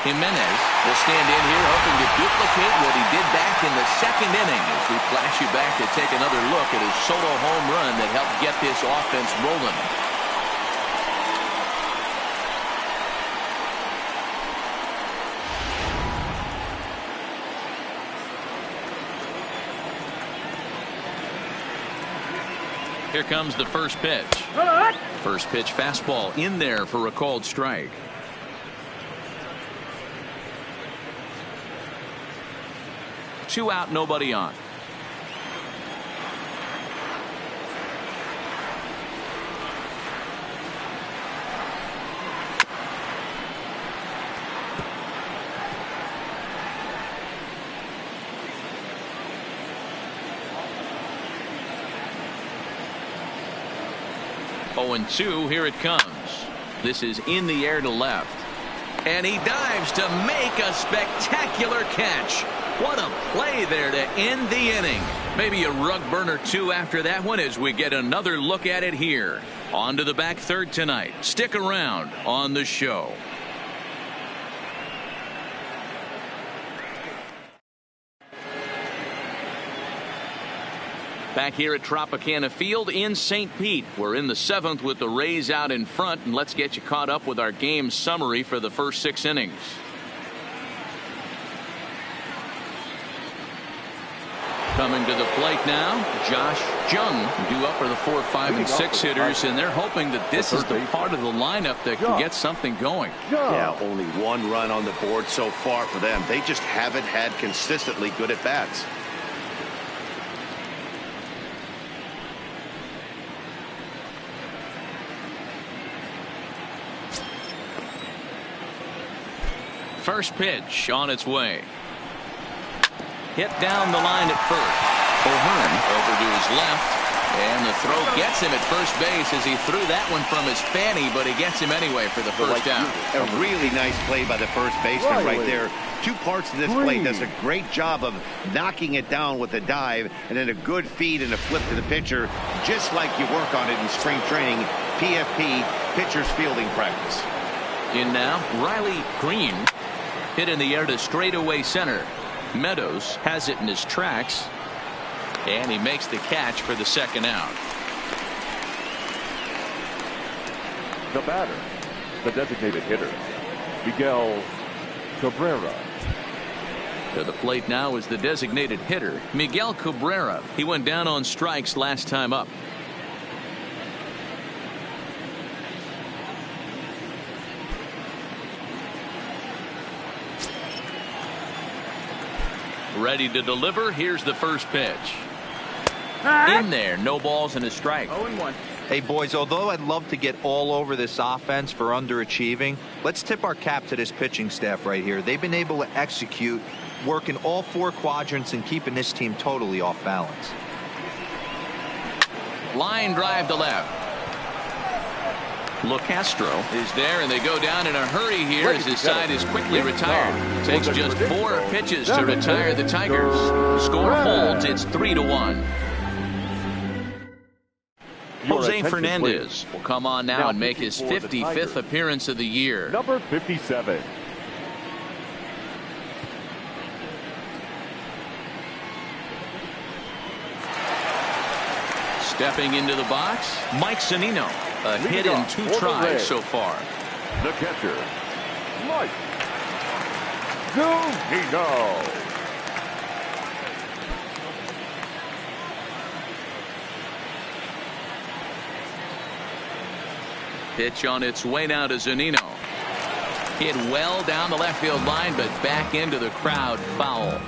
Jimenez will stand in here hoping to duplicate what he did back in the 2nd inning as we flash you back to take another look at his solo home run that helped get this offense rolling. Here comes the first pitch. First pitch fastball in there for a called strike. Two out, nobody on. Oh, and 2, here it comes. This is in the air to left. And he dives to make a spectacular catch. What a play there to end the inning. Maybe a rug burner 2 after that one as we get another look at it here. On to the back third tonight. Stick around on the show. Back here at Tropicana Field in St. Pete. We're in the 7th with the Rays out in front, and let's get you caught up with our game summary for the first 6 innings. Coming to the plate now, Josh Jung due up for the 4, 5, and 6 hitters, and they're hoping that this is the part of the lineup that can get something going. Yeah, only 1 run on the board so far for them. They just haven't had consistently good at bats. First pitch on its way. Hit down the line at first. O'Hearn over to his left. And the throw gets him at first base as he threw that one from his fanny, but he gets him anyway for the first down. A really nice play by the first baseman right there. 2 parts of this play. Does a great job of knocking it down with a dive, and then a good feed and a flip to the pitcher, just like you work on it in spring training. PFP, pitcher's fielding practice. In now, Riley Green. Hit in the air to straightaway center. Meadows has it in his tracks, and he makes the catch for the second out. The batter, the designated hitter, Miguel Cabrera. To the plate now is the designated hitter, Miguel Cabrera. He went down on strikes last time up. Ready to deliver. Here's the first pitch. In there, no balls and a strike. 0-1. Hey, boys, although I'd love to get all over this offense for underachieving, let's tip our cap to this pitching staff right here. They've been able to execute, working all 4 quadrants and keeping this team totally off balance. Line drive to left. LoCastro is there, and they go down in a hurry here as his side is quickly retired. Takes just 4 pitches to retire the Tigers. Score holds. It's 3-1. Jose Fernandez will come on now and make his 55th appearance of the year. Number 57. Stepping into the box, Mike Zunino. A hit in 2 tries so far. The catcher, Mike Zunino. Pitch on its way now to Zunino. Hit well down the left field line, but back into the crowd, foul.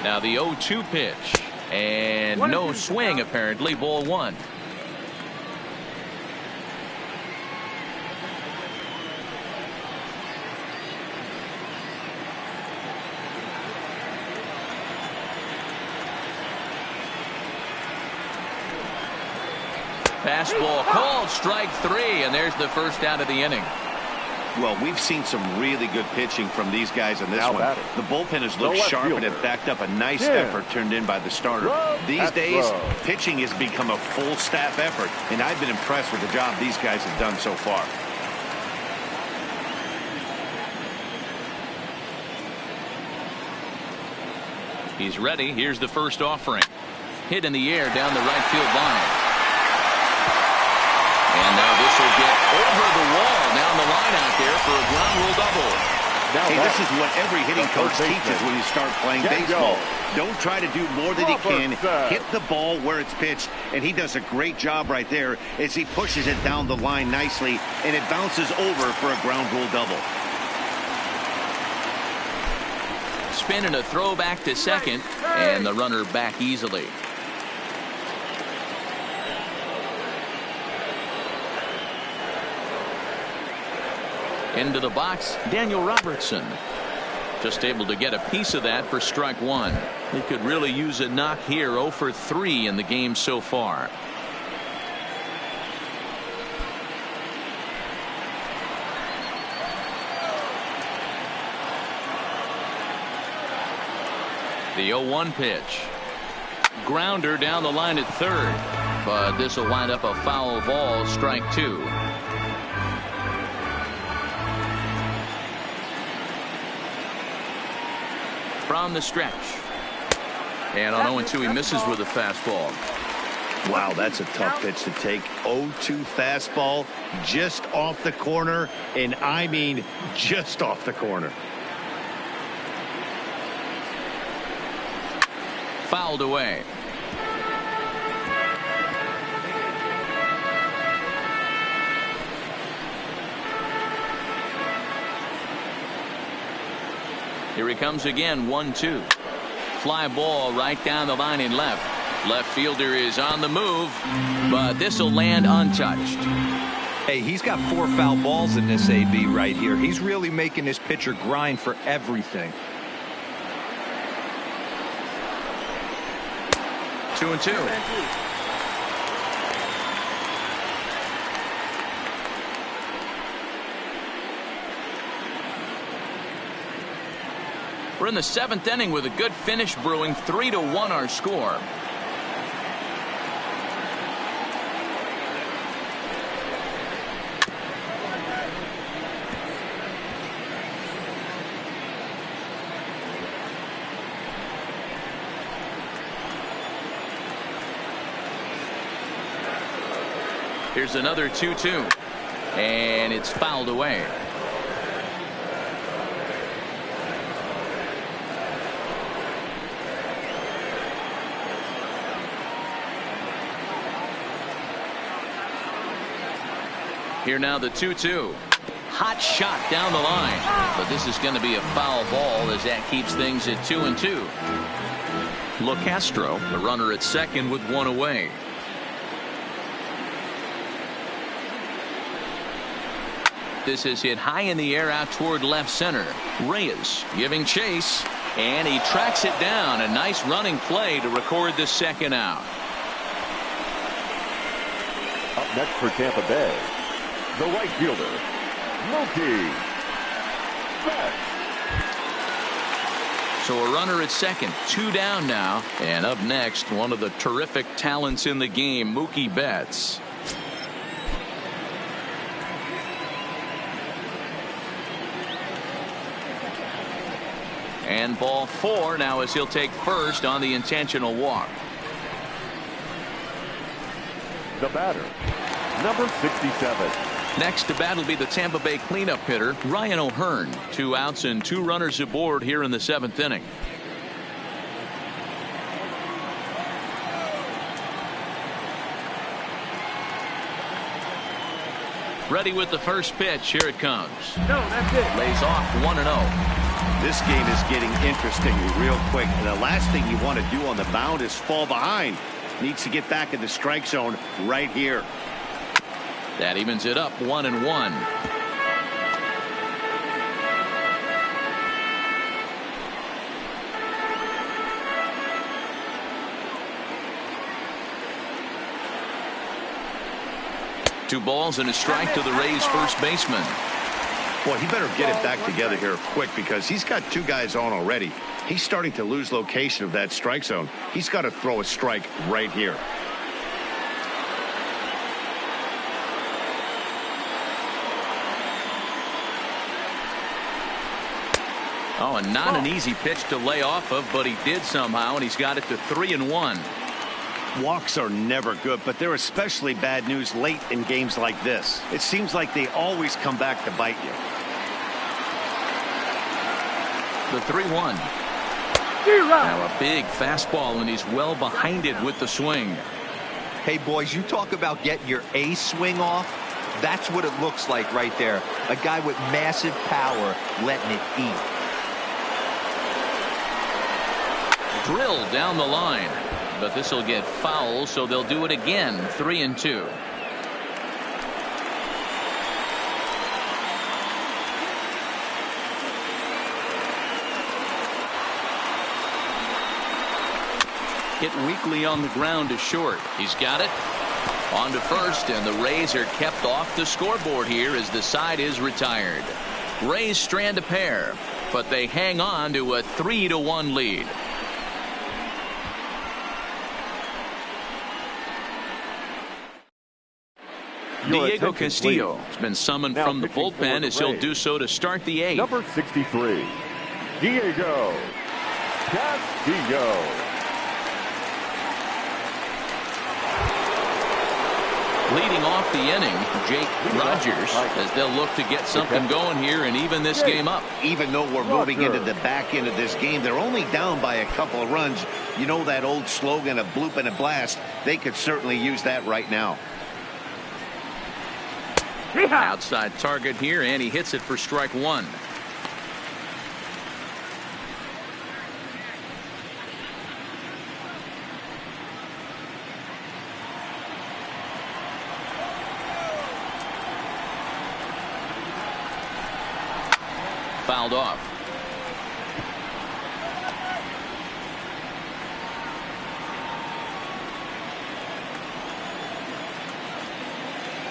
Now the 0-2 pitch, and no swing apparently. Ball 1. Fastball called, strike 3, and there's the first out of the inning. Well, we've seen some really good pitching from these guys in this one. The bullpen has looked sharp and have backed up a nice effort turned in by the starter. These days, pitching has become a full staff effort, and I've been impressed with the job these guys have done so far. He's ready. Here's the first offering. Hit in the air down the right field line. And now this will get over the wall down the line out there for a ground rule double. Hey, this is what every hitting coach teaches when you start playing baseball. Don't try to do more than he can. Hit the ball where it's pitched, and he does a great job right there as he pushes it down the line nicely, and it bounces over for a ground rule double. Spin and a throw back to second, and the runner back easily. Into the box, Daniel Robertson. Just able to get a piece of that for strike 1. He could really use a knock here. 0 for 3 in the game so far. The 0-1 pitch. Grounder down the line at third, but this will wind up a foul ball, strike 2. from the stretch. And on 0-2, he misses with a fastball. Wow, that's a tough pitch to take. 0-2 fastball just off the corner, and I mean just off the corner. Fouled away. Here he comes again, 1-2. Fly ball right down the line in left. Left fielder is on the move, but this will land untouched. Hey, he's got 4 foul balls in this AB right here. He's really making this pitcher grind for everything. 2-2. We're in the 7th inning with a good finish brewing. 3-1 our score. Here's another 2-2, and it's fouled away. Here now the 2-2. Hot shot down the line, but this is going to be a foul ball as that keeps things at 2-2. LoCastro, the runner at second with 1 away. This is hit high in the air out toward left center. Reyes giving chase, and he tracks it down. A nice running play to record the second out. Up next for Tampa Bay, the right fielder, Mookie Betts. So a runner at second, 2 down now. And up next, one of the terrific talents in the game, Mookie Betts. And ball 4 now as he'll take first on the intentional walk. The batter, number 67. Next to bat will be the Tampa Bay cleanup hitter, Ryan O'Hearn. 2 outs and 2 runners aboard here in the 7th inning. Ready with the first pitch. Here it comes. No, that's it. Lays off 1-0. This game is getting interesting real quick, and the last thing you want to do on the mound is fall behind. Needs to get back in the strike zone right here. That evens it up 1-1. Two balls and a strike to the Rays first baseman. Well, he better get it back together here quick because he's got 2 guys on already. He's starting to lose location of that strike zone. He's got to throw a strike right here. Oh, and not an easy pitch to lay off of, but he did somehow, and he's got it to 3-1. Walks are never good, but they're especially bad news late in games like this. It seems like they always come back to bite you. The 3-1. Now a big fastball, and he's well behind it with the swing. Hey, boys, you talk about getting your A swing off. That's what it looks like right there. A guy with massive power letting it eat. Drilled down the line, but this will get foul, so they'll do it again. 3-2. Hit weakly on the ground to short. He's got it. On to first, and the Rays are kept off the scoreboard here as the side is retired. Rays strand a pair, but they hang on to a 3-1 lead. Diego Castillo has been summoned from the bullpen as he'll do so to start the 8th. Number 63, Diego Castillo. Leading off the inning, Jake Rogers, as they'll look to get something going here and even this game up. Even though we're moving into the back end of this game, they're only down by a couple of runs. You know that old slogan, a bloop and a blast. They could certainly use that right now. Outside target here, and he hits it for strike one. Fouled off.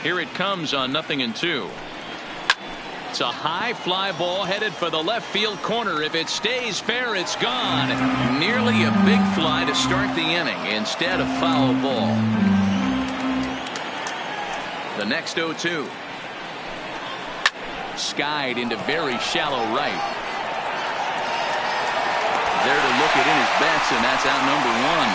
Here it comes on 0-2. It's a high fly ball headed for the left field corner. If it stays fair, it's gone. Nearly a big fly to start the inning instead of foul ball. The next 0-2. Skied into very shallow right. There to look it in his bets, and that's out number one.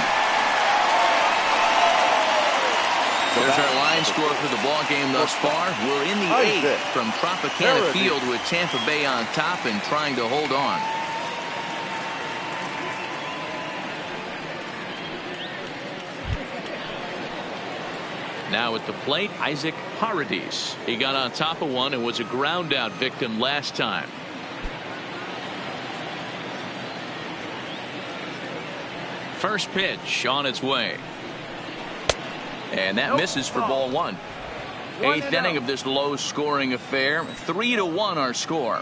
There's our line score for the ball game thus far. We're in the 8th from Tropicana Field with Tampa Bay on top and trying to hold on. Now at the plate, Isaac Paradis. He got on top of one and was a ground out victim last time. First pitch on its way. And that misses for ball one. 8th inning of this low scoring affair. 3-1 our score.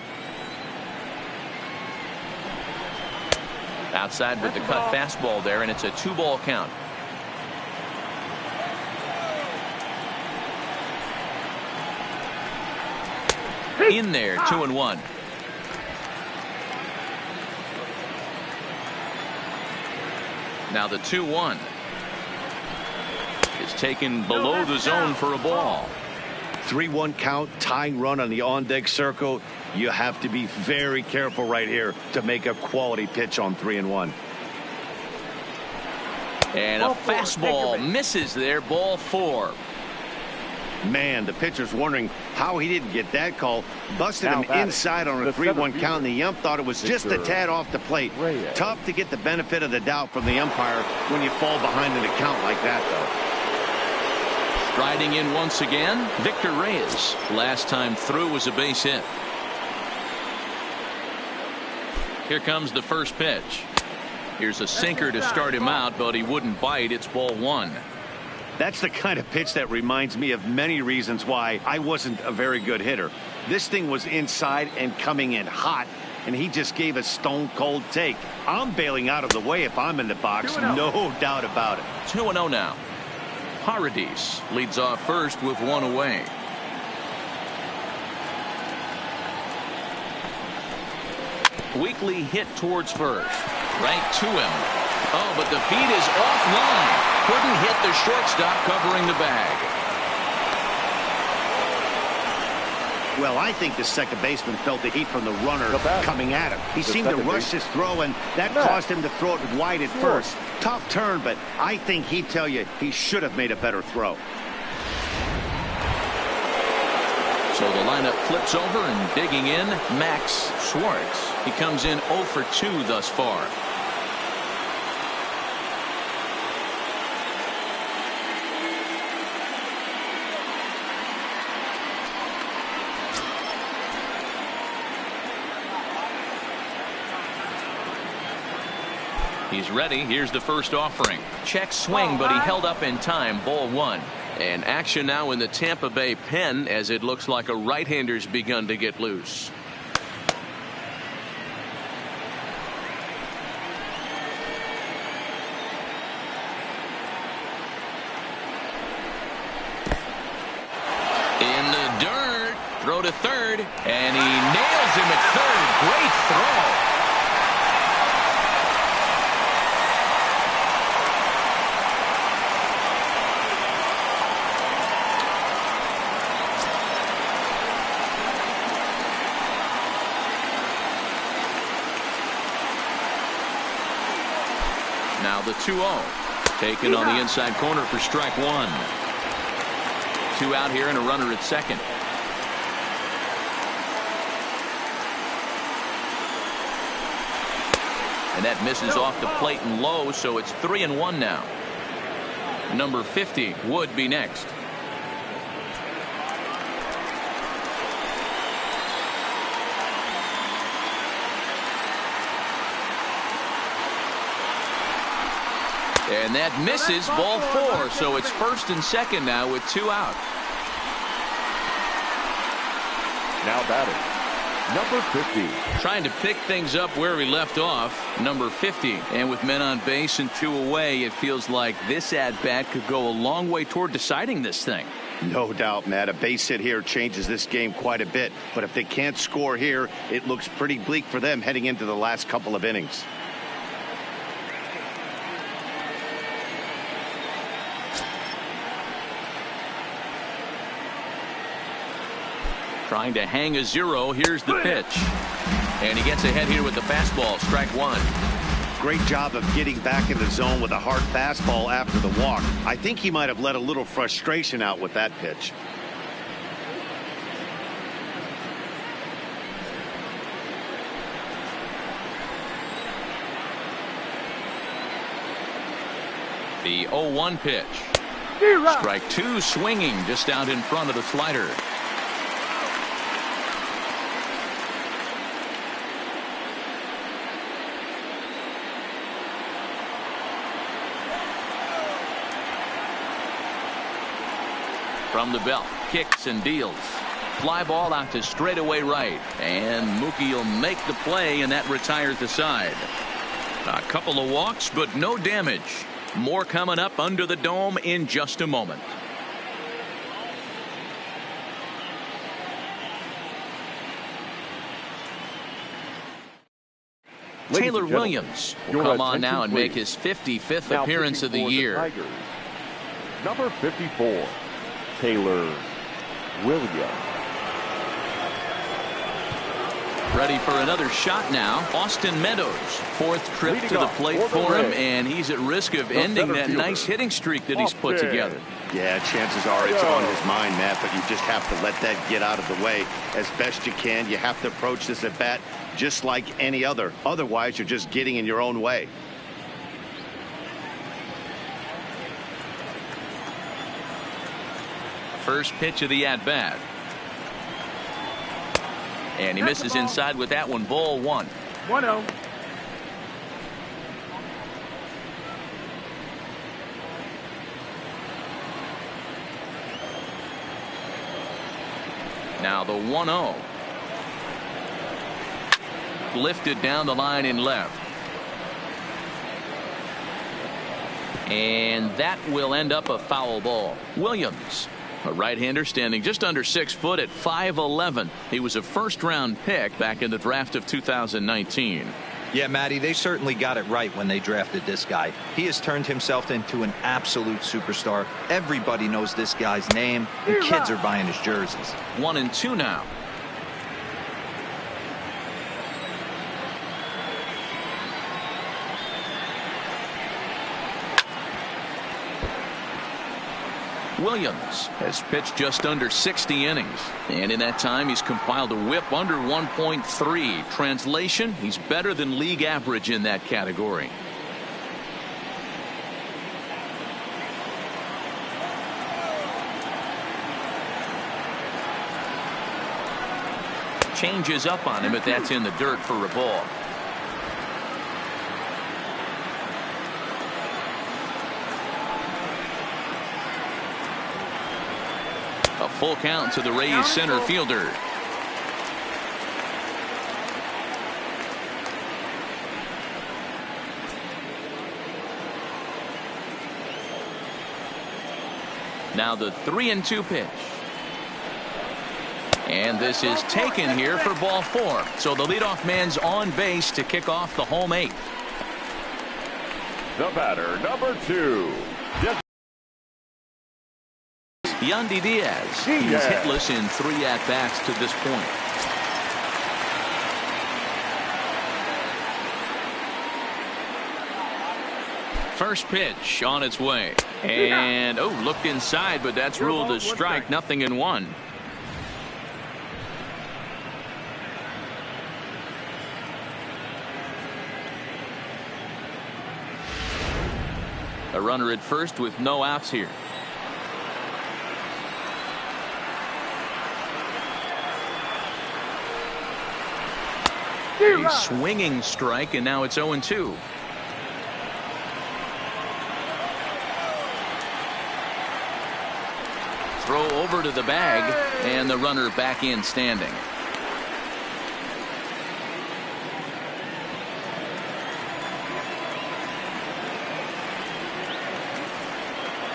Outside with the cut fastball there, and it's a 2-ball count. In there, 2-1. Now the 2-1 is taken below the zone for a ball. 3-1 count, tying run on the on-deck circle. You have to be very careful right here to make a quality pitch on 3-1. And a fastball misses there, ball 4. Man, the pitcher's wondering how he didn't get that call. Busted him inside on a 3-1 count, and the ump thought it was just a tad off the plate. Tough to get the benefit of the doubt from the umpire when you fall behind in a count like that, though. Striding in once again, Victor Reyes. Last time through was a base hit. Here comes the first pitch. Here's a sinker to start him out, but he wouldn't bite. It's ball 1. That's the kind of pitch that reminds me of many reasons why I wasn't a very good hitter. This thing was inside and coming in hot, and he just gave a stone-cold take. I'm bailing out of the way if I'm in the box, no doubt about it. 2-0 now. Paradis leads off first with one away. Weekly hit towards first. Right to him. Oh, but the feed is offline. Couldn't hit the shortstop covering the bag. Well, I think the second baseman felt the heat from the runner coming at him. He seemed to rush his throw, and that caused him to throw it wide at first. Tough turn, but I think he'd tell you he should have made a better throw. So the lineup flips over, and digging in, Max Schwartz. He comes in 0 for 2 thus far. He's ready. Here's the first offering. Check swing, but he held up in time. Ball 1. And action now in the Tampa Bay pen as it looks like a right-hander's begun to get loose. In the dirt. Throw to third. And he nails him at third. Great throw. Now the 2-0. Taken on the inside corner for strike one. 2 out here and a runner at second. And that misses off the plate and low, so it's 3-1 now. Number 50 would be next. And that misses, ball 4, so it's first and second now with 2 out. Now batting, number 50. Trying to pick things up where we left off, number 50. And with men on base and 2 away, it feels like this at-bat could go a long way toward deciding this thing. No doubt, Matt. A base hit here changes this game quite a bit. But if they can't score here, it looks pretty bleak for them heading into the last couple of innings. Trying to hang a 0. Here's the pitch. And he gets ahead here with the fastball. Strike one. Great job of getting back in the zone with a hard fastball after the walk. I think he might have let a little frustration out with that pitch. The 0-1 pitch. Strike 2 swinging just out in front of the slider. From the belt, kicks and deals. Fly ball out to straightaway right. And Mookie will make the play, and that retires the side. A couple of walks, but no damage. More coming up under the dome in just a moment. Taylor Williams will come on now and make his 55th appearance of the year. Number 54. Taylor Williams. Ready for another shot now. Austin Meadows, 4th trip to the plate for him, and he's at risk of ending that nice hitting streak that he's put together. Yeah, chances are it's on his mind, Matt, but you just have to let that get out of the way as best you can. You have to approach this at bat just like any other. Otherwise, you're just getting in your own way. First pitch of the at-bat. And he misses inside with that one. Ball 1. 1-0. Now the 1-0. Lifted down the line in left. And that will end up a foul ball. Williams, a right-hander standing just under 6 foot at 5'11". He was a first-round pick back in the draft of 2019. Yeah, Matty, they certainly got it right when they drafted this guy. He has turned himself into an absolute superstar. Everybody knows this guy's name, and kids are buying his jerseys. 1-2 now. Williams has pitched just under 60 innings, and in that time he's compiled a whip under 1.3. Translation, he's better than league average in that category. Changes up on him, but that's in the dirt for a ball. A full count to the Rays center fielder. Now the 3-2 pitch. And this is taken here for ball 4. So the leadoff man's on base to kick off the home 8th. The batter, number 2. Yandy Diaz. He's hitless in 3 at-bats to this point. First pitch on its way. And, looked inside, but that's ruled a strike. Nothing in one. A runner at first with no outs here. A swinging strike, and now it's 0-2. Throw over to the bag, and the runner back in standing.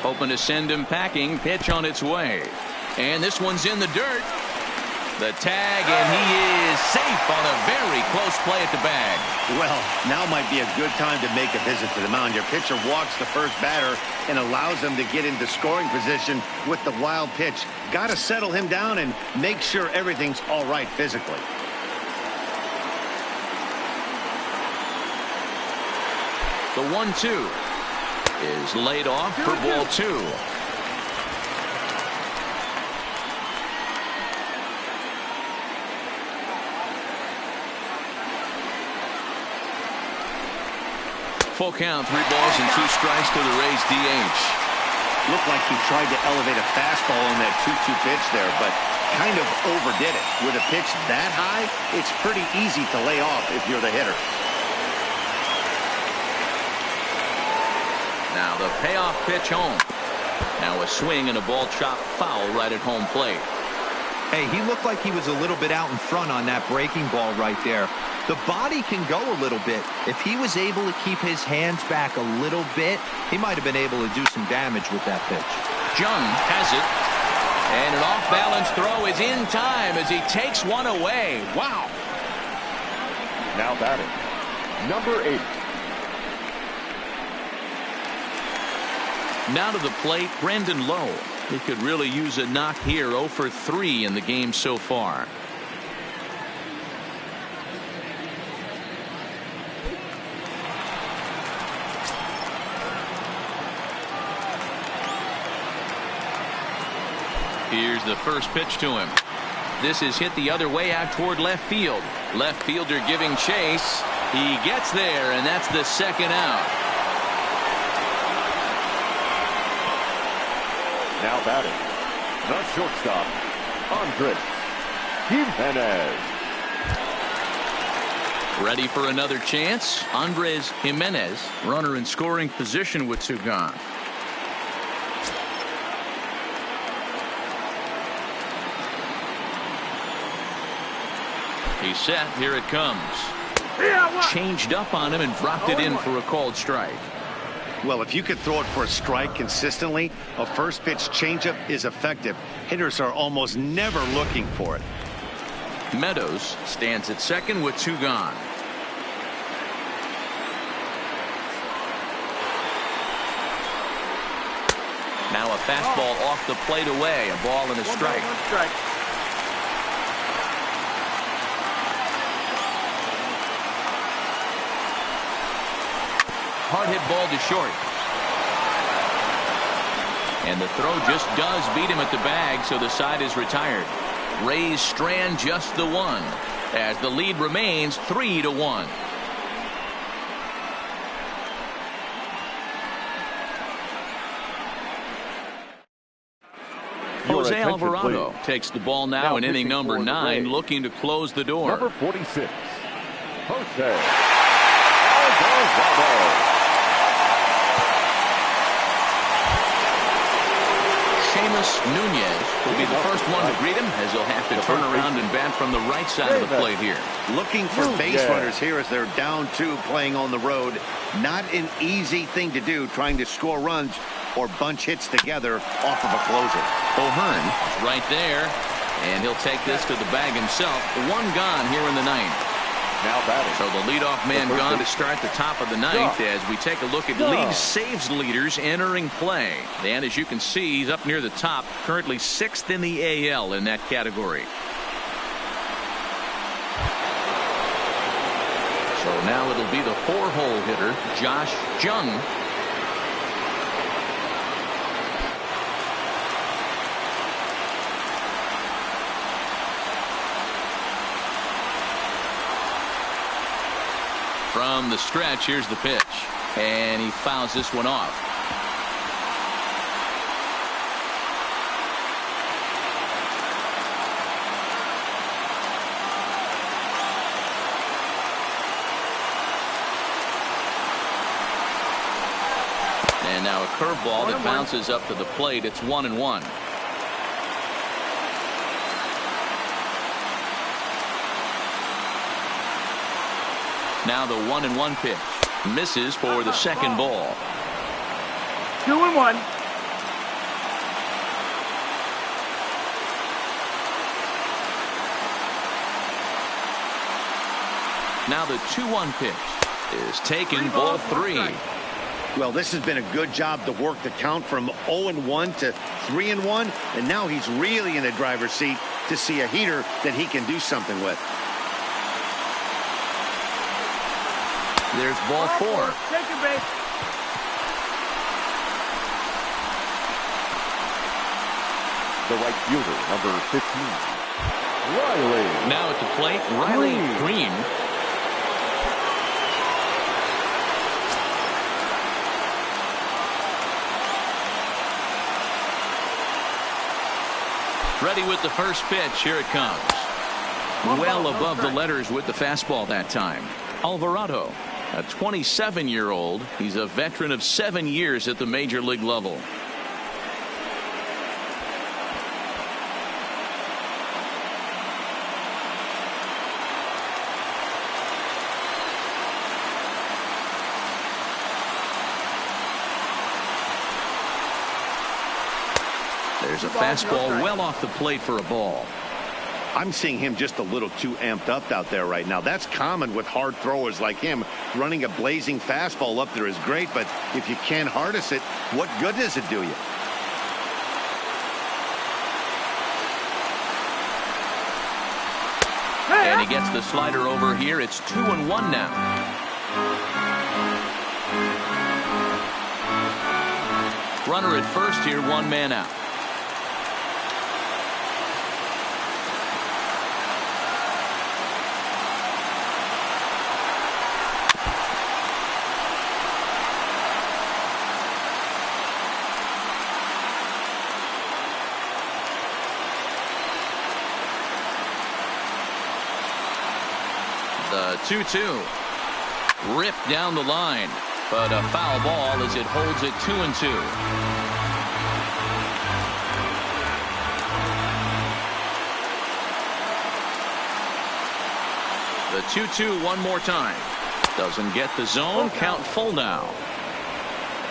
Hoping to send him packing. Pitch on its way. And this one's in the dirt. The tag, and he is safe on a very close play at the bag. Well, now might be a good time to make a visit to the mound. Your pitcher walks the first batter and allows him to get into scoring position with the wild pitch. Got to settle him down and make sure everything's all right physically. The 1-2 is laid off for ball 2. Full count, 3 balls and 2 strikes to the Rays DH. Looked like he tried to elevate a fastball on that 2-2 pitch there, but kind of overdid it. With a pitch that high, it's pretty easy to lay off if you're the hitter. Now the payoff pitch home. Now a swing and a ball chopped foul right at home plate. Hey, he looked like he was a little bit out in front on that breaking ball right there. The body can go a little bit. If he was able to keep his hands back a little bit, he might have been able to do some damage with that pitch. Jung has it. And an off-balance throw is in time as he takes one away. Wow. Now batting, number 8. Now to the plate, Brandon Lowe. He could really use a knock here. 0 for 3 in the game so far. Here's the first pitch to him. This is hit the other way out toward left field. Left fielder giving chase. He gets there, and that's the second out. Now batting, the shortstop, Andres Jimenez. Ready for another chance? Andres Jimenez, runner in scoring position with 2 gone. He's set. Here it comes. Changed up on him and dropped it in for a called strike. Well, if you could throw it for a strike consistently, a first pitch changeup is effective. Hitters are almost never looking for it. Meadows stands at second with 2 gone. Now a fastball off the plate away. A ball and a strike. Hard hit ball to short. And the throw just does beat him at the bag, so the side is retired. Rays strand just the 1 as the lead remains 3-1. Jose Alvarado takes the ball now in inning number 9, looking to close the door. Number 46, Jose Alvarado. Seamus Nunez will be the first one to greet him as he'll have to turn around and bat from the right side of the plate here. Looking for base runners here as they're down 2 playing on the road. Not an easy thing to do, trying to score runs or bunch hits together off of a closer. O'Hearn is right there, and he'll take this to the bag himself. 1 gone here in the 9th. Now batting. So the leadoff man gone to start the top of the 9th as we take a look at lead saves leaders entering play. And as you can see, he's up near the top, currently 6th in the AL in that category. So now it'll be the 4-hole hitter, Josh Jung. From the stretch, here's the pitch. And he fouls this one off. And now a curveball that bounces up to the plate. It's 1-1. Now the 1-1 pitch. Misses for the second ball. 2-1. Now the 2-1 pitch is taken, ball 3. Well, this has been a good job to work the count from 0-1 to 3-1, and now he's really in the driver's seat to see a heater that he can do something with. There's ball 4. Take your base. The right fielder, number 15, Riley. Now at the plate, Riley Green. Ready with the first pitch. Here it comes. Well above the letters with the fastball that time. Alvarado, a 27-year-old. He's a veteran of 7 years at the major league level. There's a fastball well off the plate for a ball. I'm seeing him just a little too amped up out there right now. That's common with hard throwers like him. Running a blazing fastball up there is great, but if you can't harness it, what good does it do you? And he gets the slider over here. It's 2-1 now. Runner at first here, 1 man out. The 2-2. Ripped down the line, but a foul ball as it holds it 2-2. The 2-2 one more time. Doesn't get the zone. Count full now.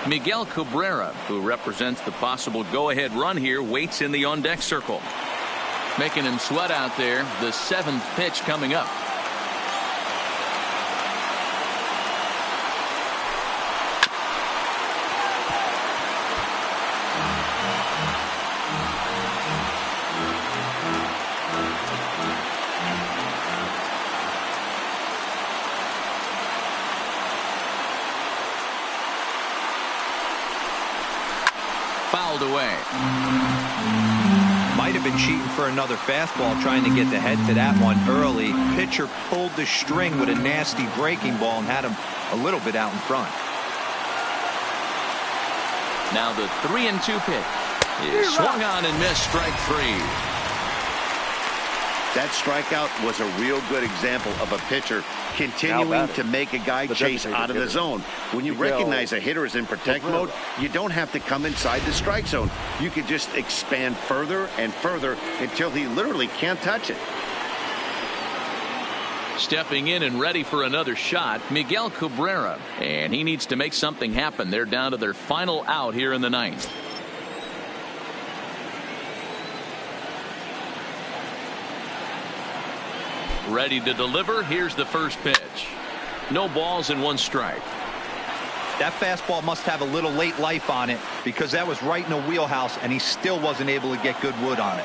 Miguel Cabrera, who represents the possible go-ahead run here, waits in the on-deck circle. Making him sweat out there. The 7th pitch coming up. Fouled away. Might have been cheating for another fastball, trying to get the head to that one early. Pitcher pulled the string with a nasty breaking ball and had him a little bit out in front. Now the 3-2 pitch is swung on and missed. Strike 3. That strikeout was a real good example of a pitcher continuing to make a guy chase out of the zone. When you recognize a hitter is in protect mode, you don't have to come inside the strike zone. You can just expand further and further until he literally can't touch it. Stepping in and ready for another shot, Miguel Cabrera. And he needs to make something happen. They're down to their final out here in the 9th. Ready to deliver. Here's the first pitch. No balls and 1 strike. That fastball must have a little late life on it, because that was right in the wheelhouse and he still wasn't able to get good wood on it.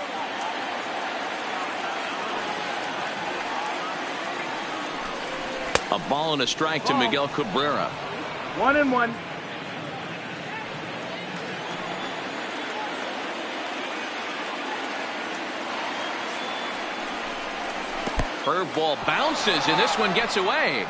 A ball and a strike to Miguel Cabrera. 1-1. Curveball bounces, and this one gets away.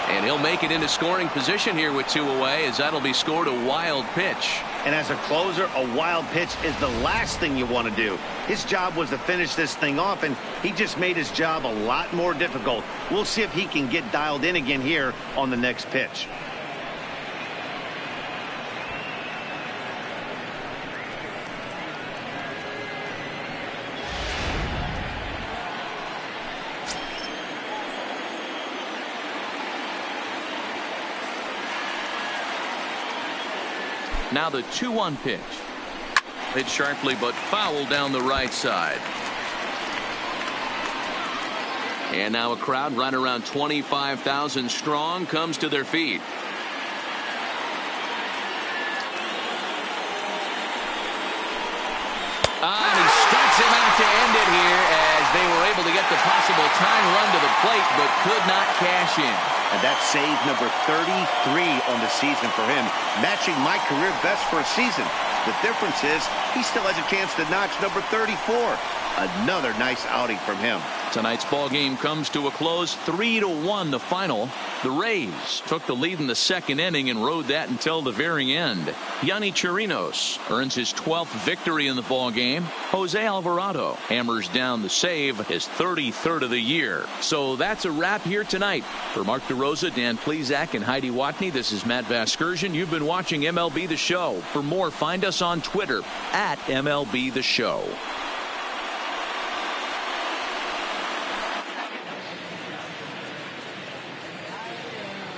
And he'll make it into scoring position here with 2 away, as that'll be scored a wild pitch. And as a closer, a wild pitch is the last thing you want to do. His job was to finish this thing off, and he just made his job a lot more difficult. We'll see if he can get dialed in again here on the next pitch. Now the 2-1 pitch. Hit sharply but foul down the right side. And now a crowd right around 25,000 strong comes to their feet. And he strikes him out to end it here, as they were able to get the possible tying run to the plate but could not cash in. And that's save number 33 on the season for him, matching my career best for a season. The difference is he still has a chance to notch number 34. Another nice outing from him. Tonight's ball game comes to a close, 3-1 the final. The Rays took the lead in the second inning and rode that until the very end. Yonny Chirinos earns his 12th victory in the ball game. Jose Alvarado hammers down the save, his 33rd of the year. So that's a wrap here tonight. For Mark DeRosa, Dan Plesac, and Heidi Watney, this is Matt Vasgersian. You've been watching MLB The Show. For more, find us on Twitter at MLB The Show.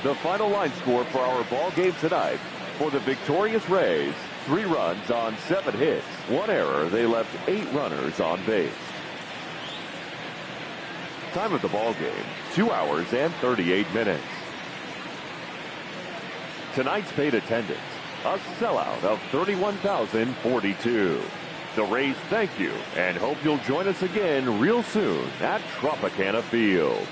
The final line score for our ball game tonight: for the victorious Rays, 3 runs on 7 hits, 1 error. They left 8 runners on base. Time of the ball game, 2 hours and 38 minutes. Tonight's paid attendance, a sellout of 31,042. The Rays thank you and hope you'll join us again real soon at Tropicana Field.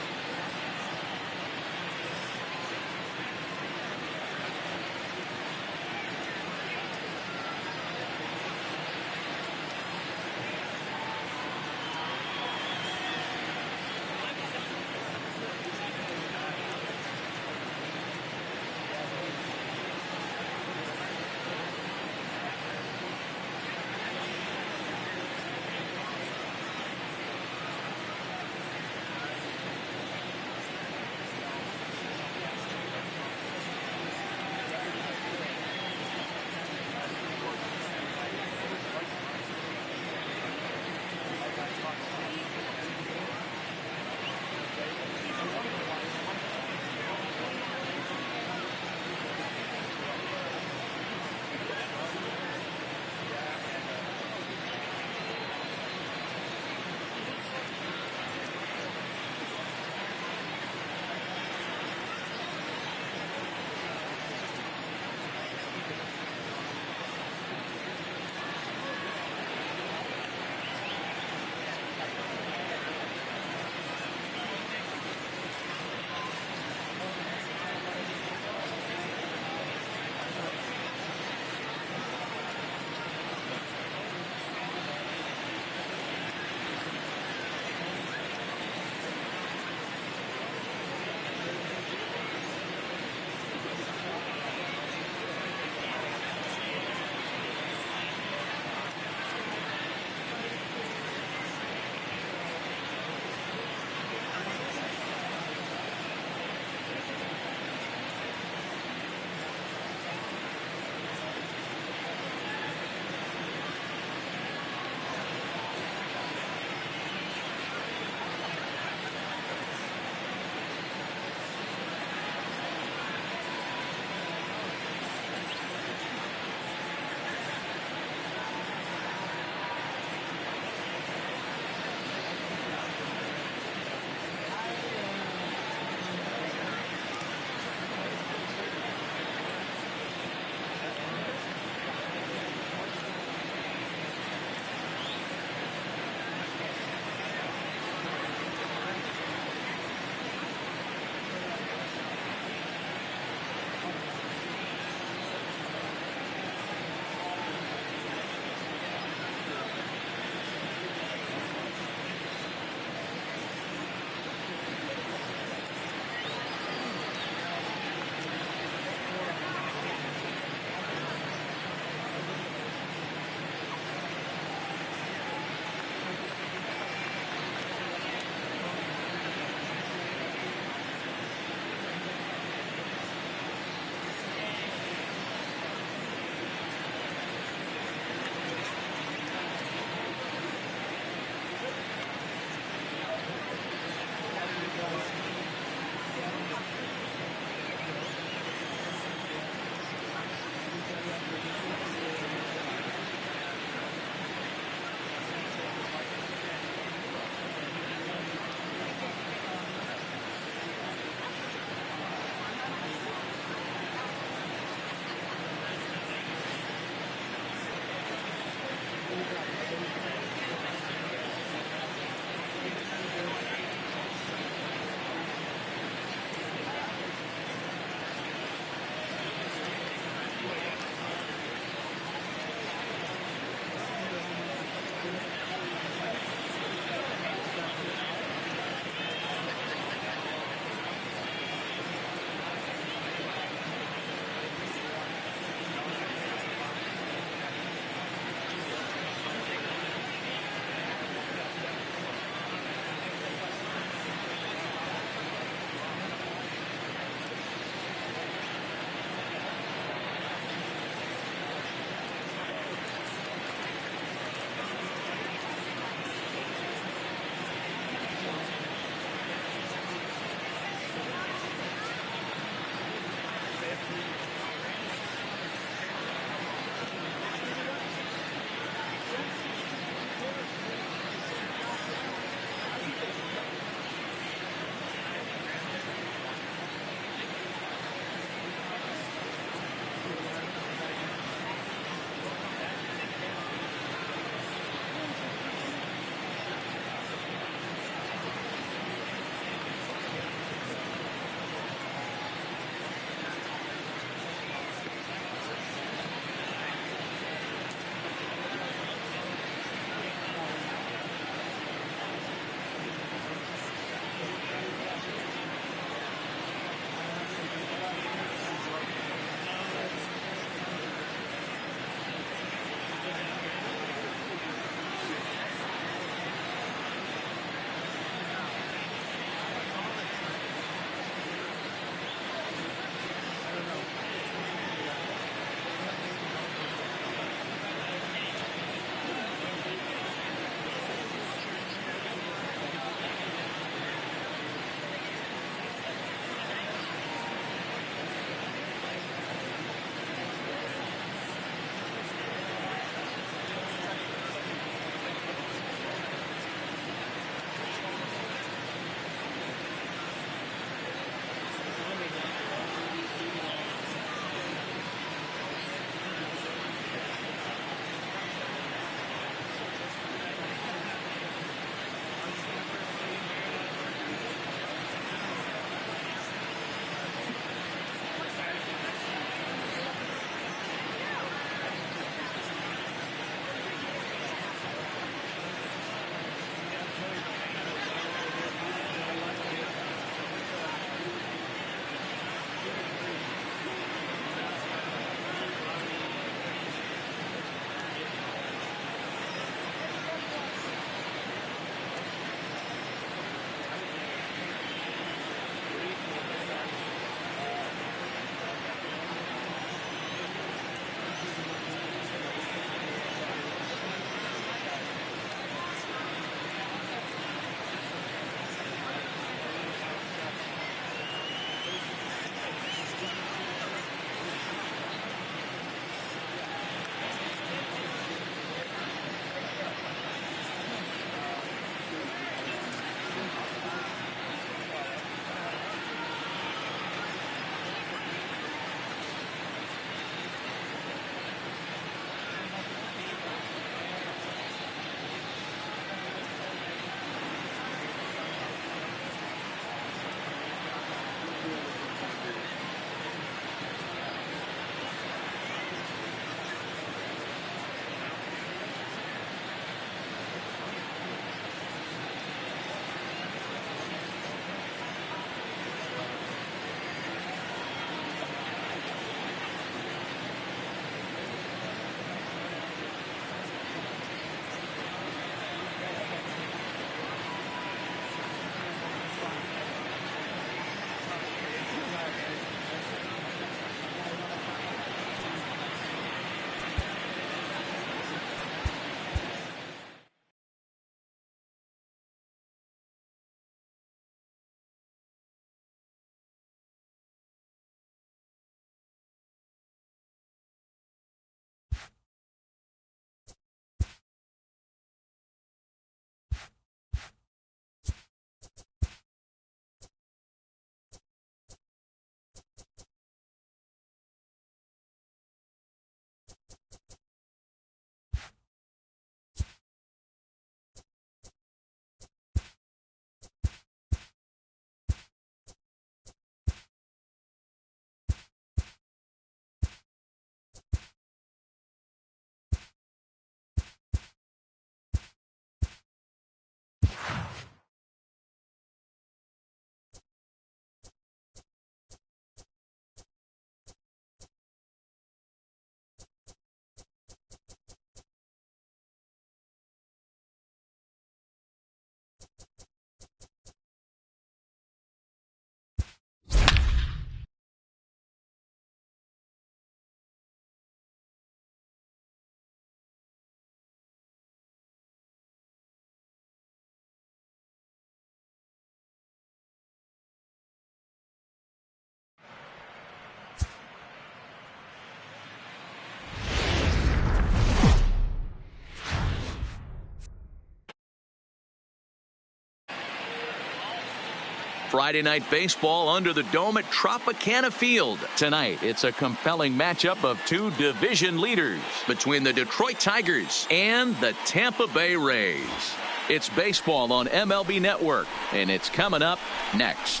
Friday night baseball under the dome at Tropicana Field. Tonight, it's a compelling matchup of two division leaders between the Detroit Tigers and the Tampa Bay Rays. It's baseball on MLB Network, and it's coming up next.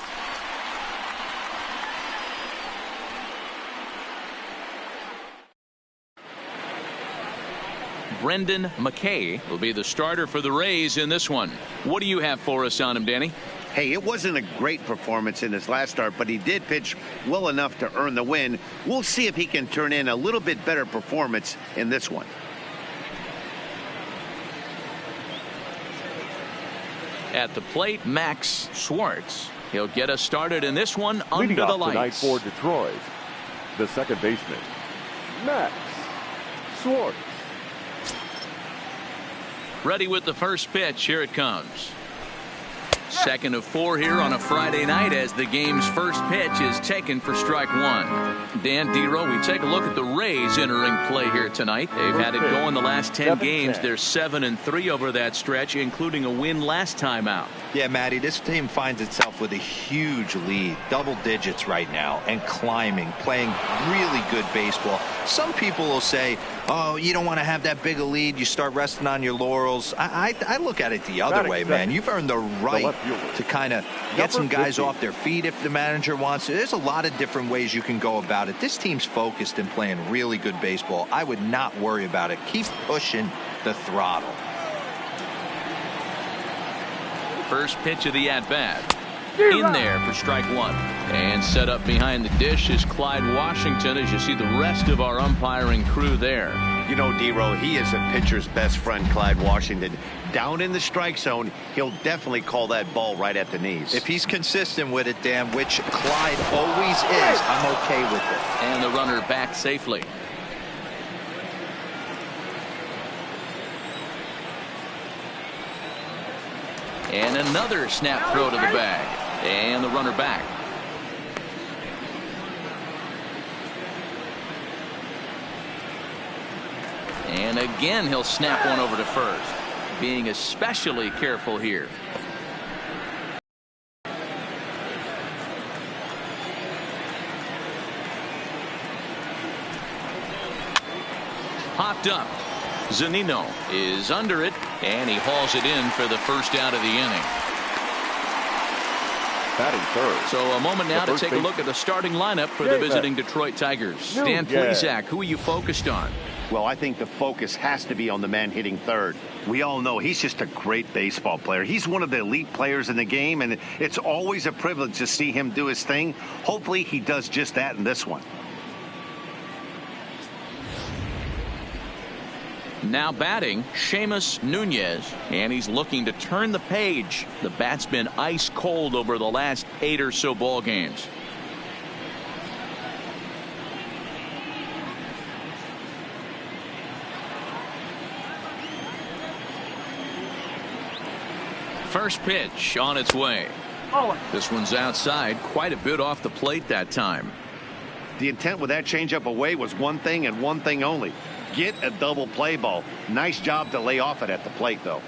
Brendan McKay will be the starter for the Rays in this one. What do you have for us on him, Danny? Hey, it wasn't a great performance in his last start, but he did pitch well enough to earn the win. We'll see if he can turn in a little bit better performance in this one. At the plate, Max Schwartz. He'll get us started in this one under Leading the off tonight lights. for Detroit, the second baseman, Max Schwartz. Ready with the first pitch. Here it comes. Second of 4 here on a Friday night as the game's first pitch is taken for strike one. Dan Dero, we take a look at the Rays entering play here tonight. They've had it going the last 10 games. They're 7-3 over that stretch, including a win last time out. Yeah, Matty, this team finds itself with a huge lead, double digits right now, and climbing, playing really good baseball. Some people will say, oh, you don't want to have that big a lead. You start resting on your laurels. I look at it the other way, man. You've earned the right to kind of get some guys off their feet if the manager wants to. There's a lot of different ways you can go about it. This team's focused and playing really good baseball. I would not worry about it. Keep pushing the throttle. First pitch of the at-bat. In there for strike one. And set up behind the dish is Clyde Washington as you see the rest of our umpiring crew there. You know, Dero, he is a pitcher's best friend, Clyde Washington. Down in the strike zone, he'll definitely call that ball right at the knees. If he's consistent with it, Dan, which Clyde always is, I'm okay with it. And the runner back safely. And another snap throw to the bag. And the runner back. And again, he'll snap one over to first. Being especially careful here. Popped up. Zunino is under it, and he hauls it in for the first out of the inning. Batting third. So a moment now to take a look at the starting lineup for the visiting Detroit Tigers. Dan Plesac, who are you focused on? Well, I think the focus has to be on the man hitting third. We all know he's just a great baseball player. He's one of the elite players in the game, and it's always a privilege to see him do his thing. Hopefully he does just that in this one. Now batting, Seamus Nunez, and he's looking to turn the page. The bat's been ice cold over the last 8 or so ball games. First pitch on its way. This one's outside, quite a bit off the plate that time. The intent with that changeup away was one thing and one thing only. Get a double play ball. Nice job to lay off it at the plate, though.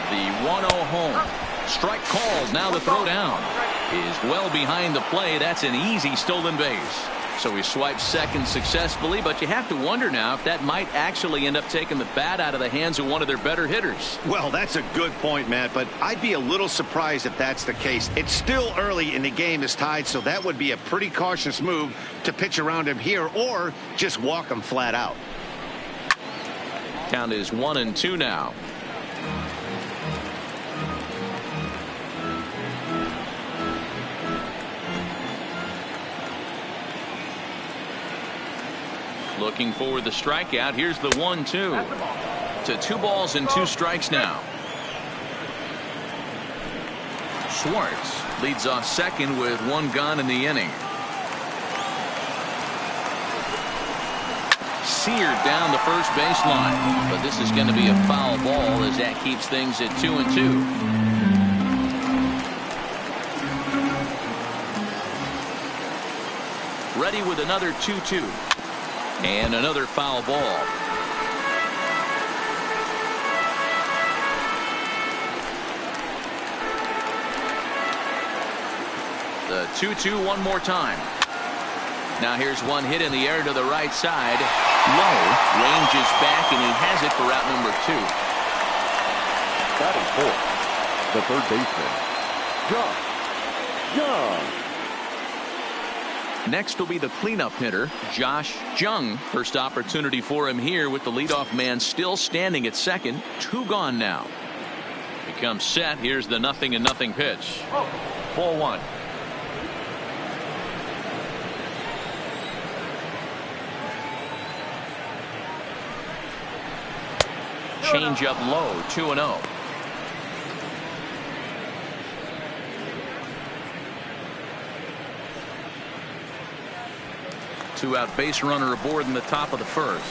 The 1-0 home. Strike called. Now the throw down is well behind the play. That's an easy stolen base. So he swipes second successfully, but you have to wonder now if that might actually end up taking the bat out of the hands of one of their better hitters. Well, that's a good point, Matt, but I'd be a little surprised if that's the case. It's still early and the game is tied, so that would be a pretty cautious move to pitch around him here or just walk him flat out. Count is 1-2 now. Looking for the strikeout. Here's the 1-2 to 2 balls and 2 strikes now. Schwartz leads off second with 1 gone in the inning. Seared down the first baseline, but this is going to be a foul ball as that keeps things at 2-2. Ready with another 2-2 and another foul ball. The 2-2 one more time. Now here's one hit in the air to the right side. Low. Ranges back, and he has it for route number 2. Batting fourth, the third baseman, Josh Jung. Next will be the cleanup hitter, Josh Jung. First opportunity for him here with the leadoff man still standing at second. 2 gone now. He comes set. Here's the 0-0 pitch. Ball 1. Change up low, 2-0. Two-out base runner aboard in the top of the first.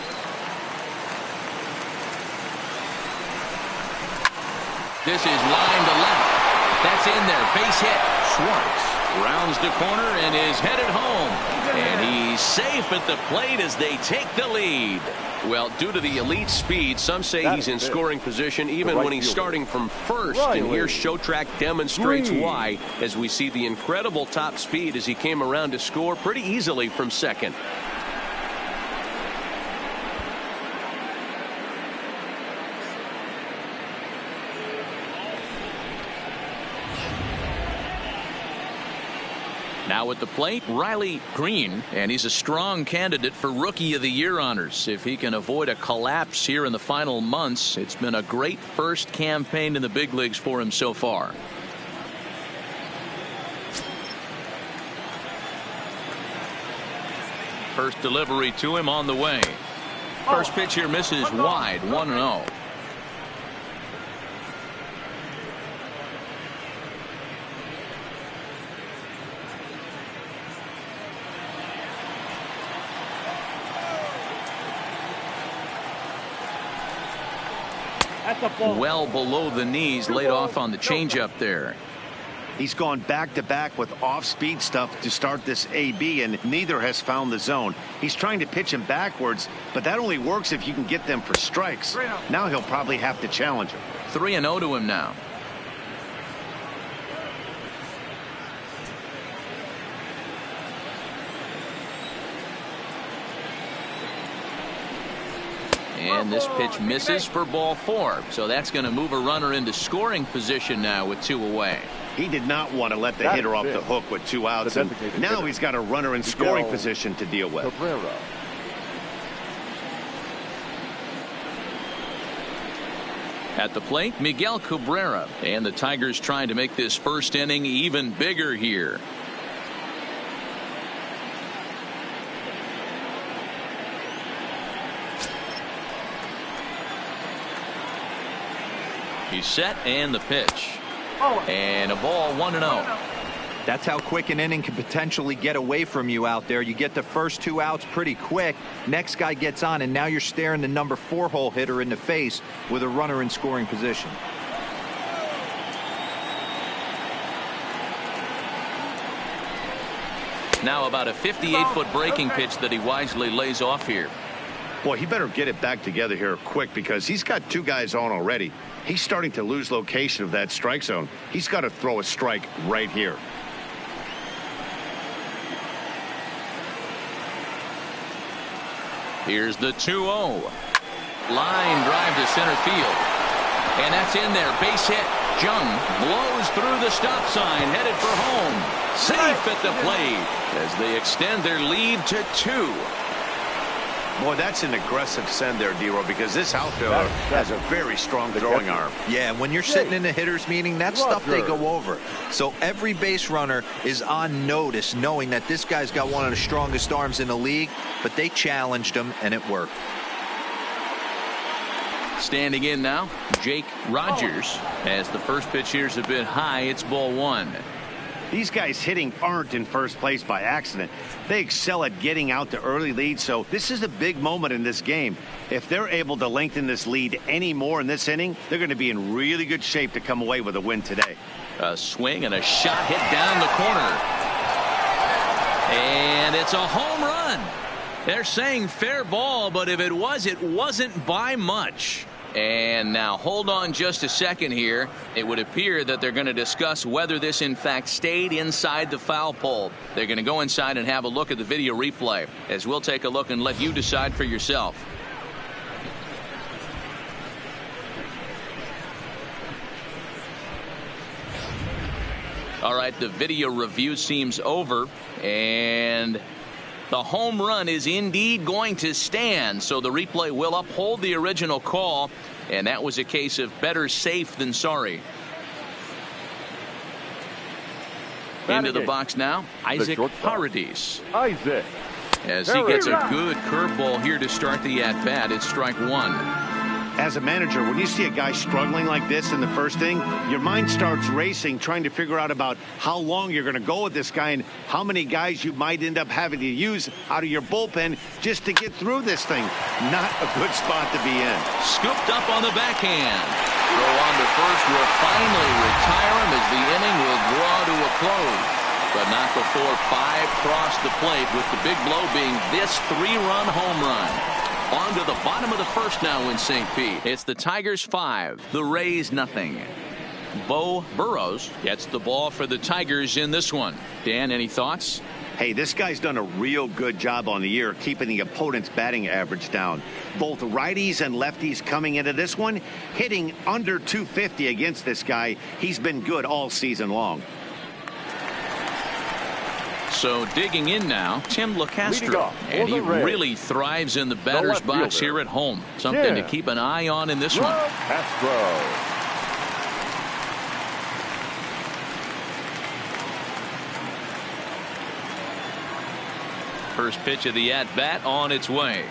This is line to left. That's in there. Base hit. Schwartz rounds the corner and is headed home. And he's safe at the plate as they take the lead. Well, due to the elite speed, some say he's in scoring position even when he's starting from first. And here Showtrack demonstrates why, as we see the incredible top speed as he came around to score pretty easily from second. Now at the plate, Riley Green, and he's a strong candidate for Rookie of the Year honors. If he can avoid a collapse here in the final months, it's been a great first campaign in the big leagues for him so far. First delivery to him on the way. First pitch here misses wide, 1-0. Well below the knees, laid off on the changeup there. He's gone back-to-back with off-speed stuff to start this AB, and neither has found the zone. He's trying to pitch him backwards, but that only works if you can get them for strikes. Now he'll probably have to challenge him. 3-0 to him now. And this pitch misses for ball 4. So that's going to move a runner into scoring position now with 2 away. He did not want to let the hitter off the hook with 2 outs. And now he's got a runner in scoring position to deal with. At the plate, Miguel Cabrera. And the Tigers trying to make this first inning even bigger here. He's set, and the pitch. And a ball, 1-0. That's how quick an inning can potentially get away from you out there. You get the first 2 outs pretty quick. Next guy gets on, and now you're staring the number 4 hole hitter in the face with a runner in scoring position. Now about a 58-foot breaking pitch that he wisely lays off here. Boy, he better get it back together here quick because he's got 2 guys on already. He's starting to lose location of that strike zone. He's got to throw a strike right here. Here's the 2-0. Line drive to center field. And that's in there. Base hit. Jung blows through the stop sign, headed for home. Safe at the plate as they extend their lead to 2. Boy, that's an aggressive send there, D-Row, because this outfielder has a very strong throwing arm. Yeah, when you're sitting in a hitter's meeting, that's stuff they go over. So every base runner is on notice, knowing that this guy's got one of the strongest arms in the league, but they challenged him, and it worked. Standing in now, Jake Rogers. As the first pitch here's a bit high, it's ball 1. These guys hitting aren't in first place by accident. They excel at getting out to early leads, so this is a big moment in this game. If they're able to lengthen this lead any more in this inning, they're going to be in really good shape to come away with a win today. A swing and a shot hit down the corner. And it's a home run. They're saying fair ball, but if it was, it wasn't by much. And now hold on just a second here. It would appear that they're going to discuss whether this in fact stayed inside the foul pole. They're going to go inside and have a look at the video replay, as we'll take a look and let you decide for yourself. All right, the video review seems over, and the home run is indeed going to stand, so the replay will uphold the original call, and that was a case of better safe than sorry. Into the box now, Isaac Paradis. Isaac. As he gets a good curveball here to start the at-bat, it's strike one. As a manager, when you see a guy struggling like this in the first inning, your mind starts racing, trying to figure out about how long you're going to go with this guy and how many guys you might end up having to use out of your bullpen just to get through this thing. Not a good spot to be in. Scooped up on the backhand. Throw on to first will finally retire him as the inning will draw to a close. But not before 5 cross the plate, with the big blow being this 3-run home run. On to the bottom of the first now in St. Pete. It's the Tigers 5, the Rays nothing. Bo Burrows gets the ball for the Tigers in this one. Dan, any thoughts? Hey, this guy's done a real good job on the year keeping the opponent's batting average down. Both righties and lefties coming into this one, hitting under 250 against this guy. He's been good all season long. So digging in now, Tim LeCastro, and he really thrives in the batter's box here at home. Something to keep an eye on in this one. Castro. First pitch of the at-bat on its way.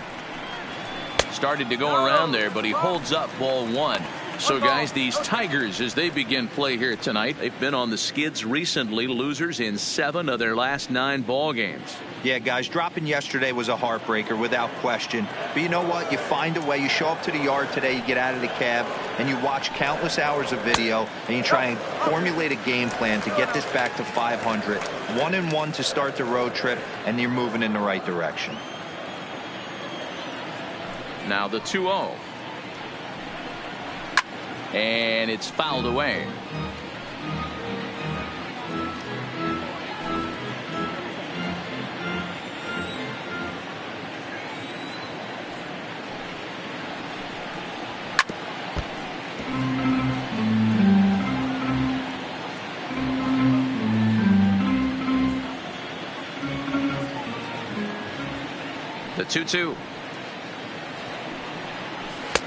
Started to go around there, but he holds up ball one. So, guys, these Tigers, as they begin play here tonight, they've been on the skids recently, losers in 7 of their last 9 ball games. Yeah, guys, dropping yesterday was a heartbreaker without question. But you know what? You find a way. You show up to the yard today, you get out of the cab, and you watch countless hours of video, and you try and formulate a game plan to get this back to 500. 1-1 to start the road trip, and you're moving in the right direction. Now the 2-0. And it's fouled away. The 2-2.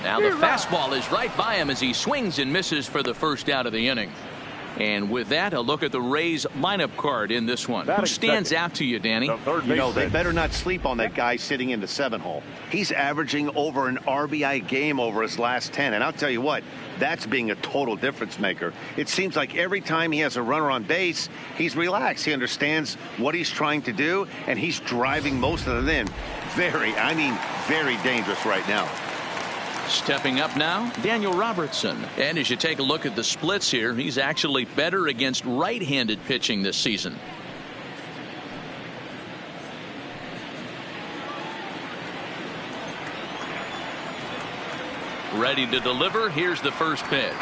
Now the fastball is right by him as he swings and misses for the first out of the inning. And with that, a look at the Rays lineup card in this one. Who stands out to you, Danny? You know, they better not sleep on that guy sitting in the 7-hole. He's averaging over an RBI game over his last 10. And I'll tell you what, that's being a total difference maker. It seems like every time he has a runner on base, he's relaxed. He understands what he's trying to do, and he's driving most of it in. Very dangerous right now. Stepping up now, Daniel Robertson. And as you take a look at the splits here, he's actually better against right-handed pitching this season. Ready to deliver. Here's the first pitch.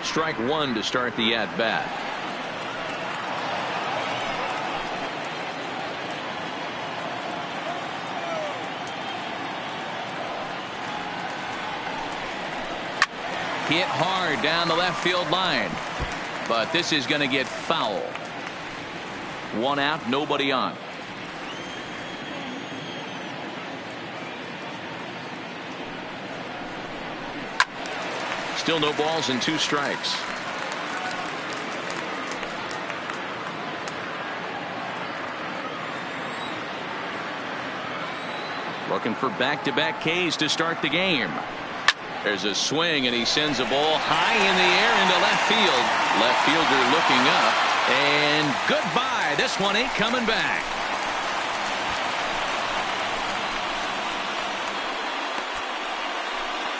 Strike one to start the at-bat. Hit hard down the left field line, but this is going to get foul. 1 out, nobody on. Still no balls and 2 strikes. Looking for back-to-back Ks to start the game. There's a swing, and he sends a ball high in the air into left field. Left fielder looking up, and goodbye. This one ain't coming back.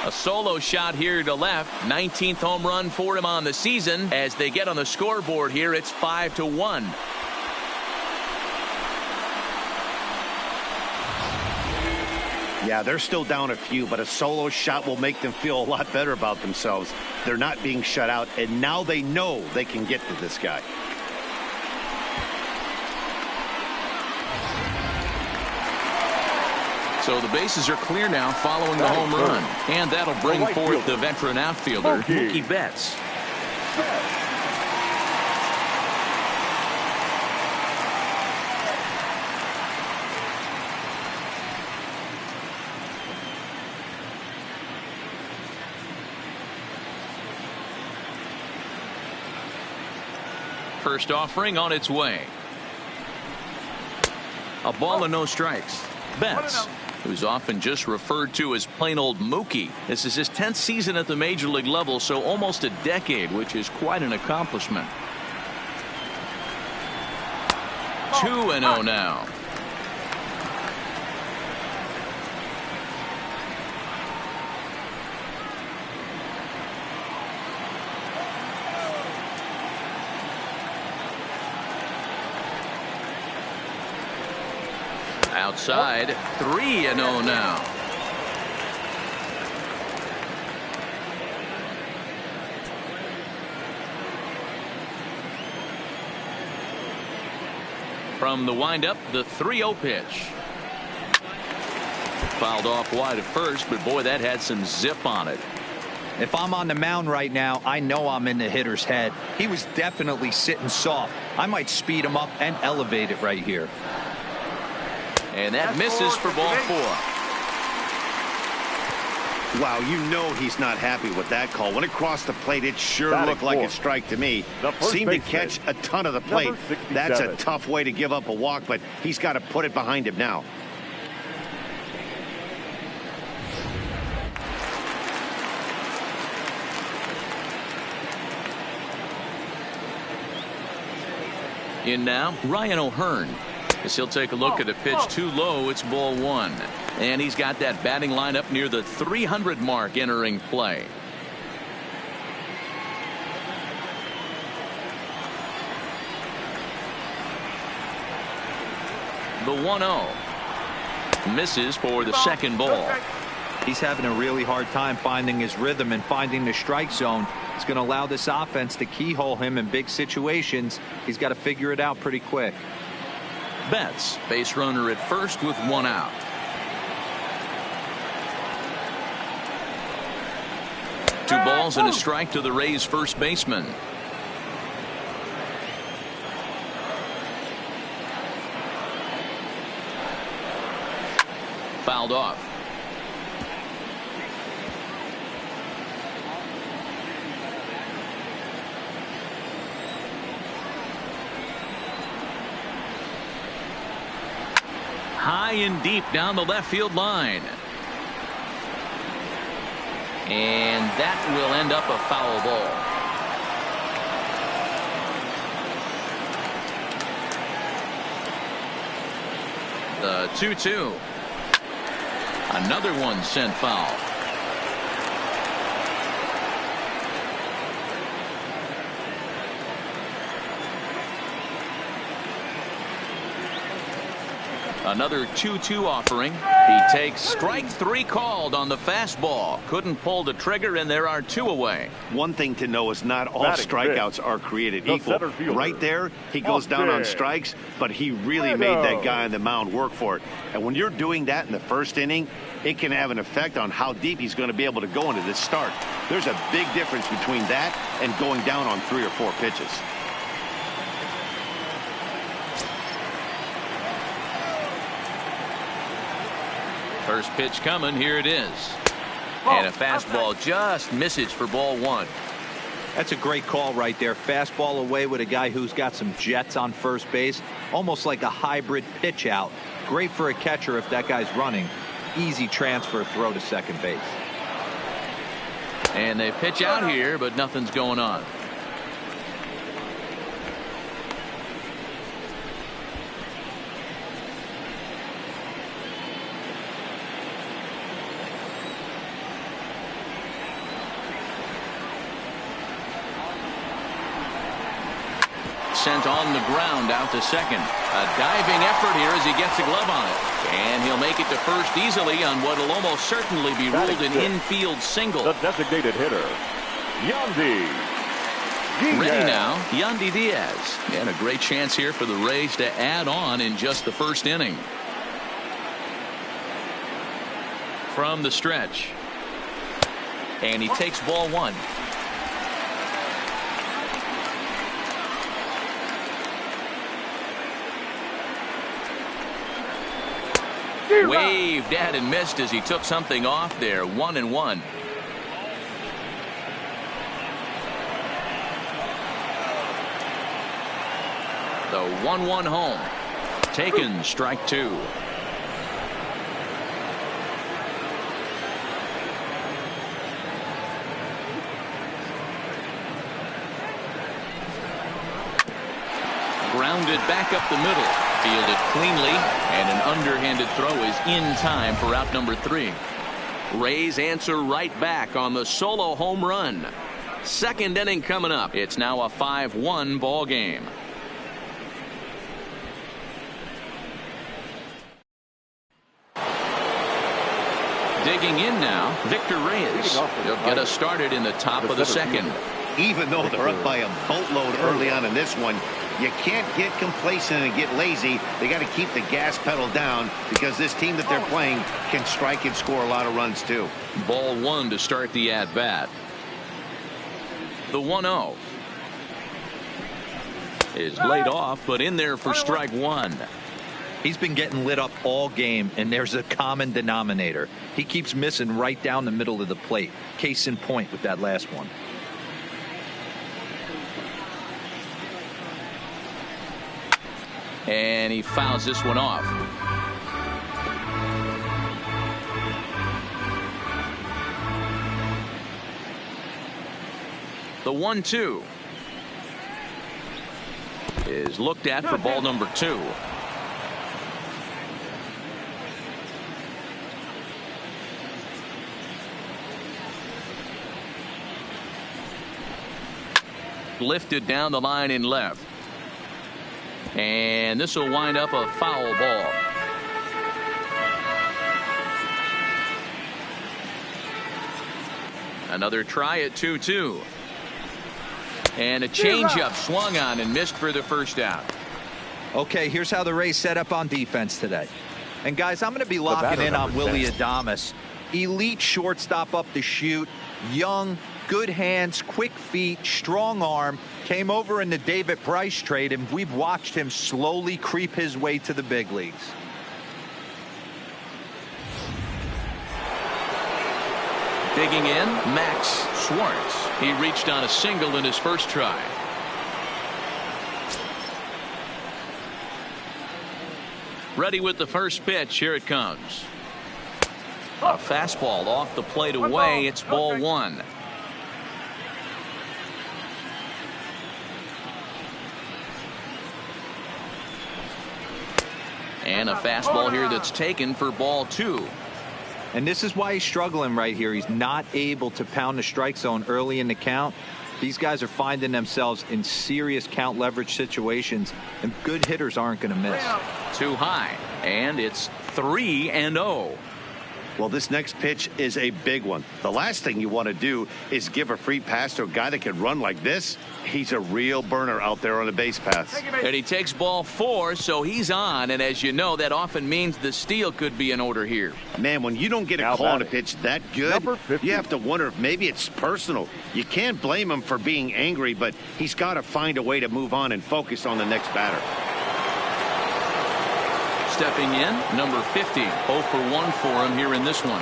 A solo shot here to left. 19th home run for him on the season. As they get on the scoreboard here, it's 5-1. Yeah, they're still down a few, but a solo shot will make them feel a lot better about themselves. They're not being shut out, and now they know they can get to this guy. So the bases are clear now following the home run. And that'll bring forth the veteran outfielder, Mookie Betts. First offering on its way. A ball and no strikes. Betts, who's often just referred to as plain old Mookie. This is his 10th season at the major league level, so almost a decade, which is quite an accomplishment. 2-0 now. Outside, 3-0 now. From the windup, the 3-0 pitch. Fouled off wide at first, but boy, that had some zip on it. If I'm on the mound right now, I know I'm in the hitter's head. He was definitely sitting soft. I might speed him up and elevate it right here. And that misses for ball 4. Wow, you know he's not happy with that call. When it crossed the plate, it sure looked like a strike to me. Seemed to catch a ton of the plate. That's a tough way to give up a walk, but he's got to put it behind him now. In now, Ryan O'Hearn. As he'll take a look at a pitch too low, it's ball 1. And he's got that batting lineup near the 300 mark entering play. The 1-0. Misses for the second ball. He's having a really hard time finding his rhythm and finding the strike zone. It's going to allow this offense to keyhole him in big situations. He's got to figure it out pretty quick. Betts, base runner at first with 1 out. Two balls and a strike to the Rays first baseman. Fouled off. High and deep down the left field line. And that will end up a foul ball. The 2-2. Another one sent foul. Another 2-2 offering. He takes strike 3 called on the fastball. Couldn't pull the trigger, and there are 2 away. One thing to know is not all strikeouts are created equal. Right there, he goes down on strikes, but he really made that guy on the mound work for it. And when you're doing that in the first inning, it can have an effect on how deep he's going to be able to go into this start. There's a big difference between that and going down on 3 or 4 pitches. First pitch coming. Here it is. And a fastball just misses for ball 1. That's a great call right there. Fastball away with a guy who's got some jets on first base. Almost like a hybrid pitch out. Great for a catcher if that guy's running. Easy transfer throw to second base. And they pitch out here, but nothing's going on. Sent on the ground out to second. A diving effort here as he gets a glove on it. And he'll he'll make it to first easily on what will almost certainly be ruled an infield single. The designated hitter, Yandy Diaz. Ready now, Yandy Diaz. And a great chance here for the Rays to add on in just the first inning. From the stretch. And he takes ball one. Waved at and missed as he took something off there. 1-1. The 1-1 home. Taken, strike two. Grounded back up the middle. Fielded cleanly, and an underhanded throw is in time for out number 3. Rays answer right back on the solo home run. Second inning coming up. It's now a 5-1 ball game. Digging in now, Victor Reyes. He'll get us started in the top of the second. Even though they're up by a boatload early on in this one, you can't get complacent and get lazy. They got to keep the gas pedal down because this team that they're playing can strike and score a lot of runs too. Ball one to start the at-bat. The 1-0 is laid off, but in there for strike one. He's been getting lit up all game, and there's a common denominator. He keeps missing right down the middle of the plate. Case in point with that last one. And he fouls this one off. The 1-2 is looked at for ball number 2. Lifted down the line in left. And this will wind up a foul ball. Another try at 2-2. And a changeup swung on and missed for the first out. Okay, here's how the Rays set up on defense today. And guys, I'm going to be locking in on Willie Adames. Elite shortstop up the chute. Young, good hands, quick feet, strong arm. Came over in the David Price trade, and we've watched him slowly creep his way to the big leagues. Digging in, Max Schwartz. He reached on a single in his first try. Ready with the first pitch. Here it comes. A fastball off the plate away. It's ball one. And a fastball here that's taken for ball two. And this is why he's struggling right here. He's not able to pound the strike zone early in the count. These guys are finding themselves in serious count leverage situations, and good hitters aren't going to miss. Too high, and it's 3-0. Well, this next pitch is a big one. The last thing you want to do is give a free pass to a guy that can run like this. He's a real burner out there on the base paths. And he takes ball 4, so he's on. And as you know, that often means the steal could be in order here. Man, when you don't get a call on a pitch that good, you have to wonder if maybe it's personal. You can't blame him for being angry, but he's got to find a way to move on and focus on the next batter. Stepping in, number 50. 0 for 1 for him here in this one.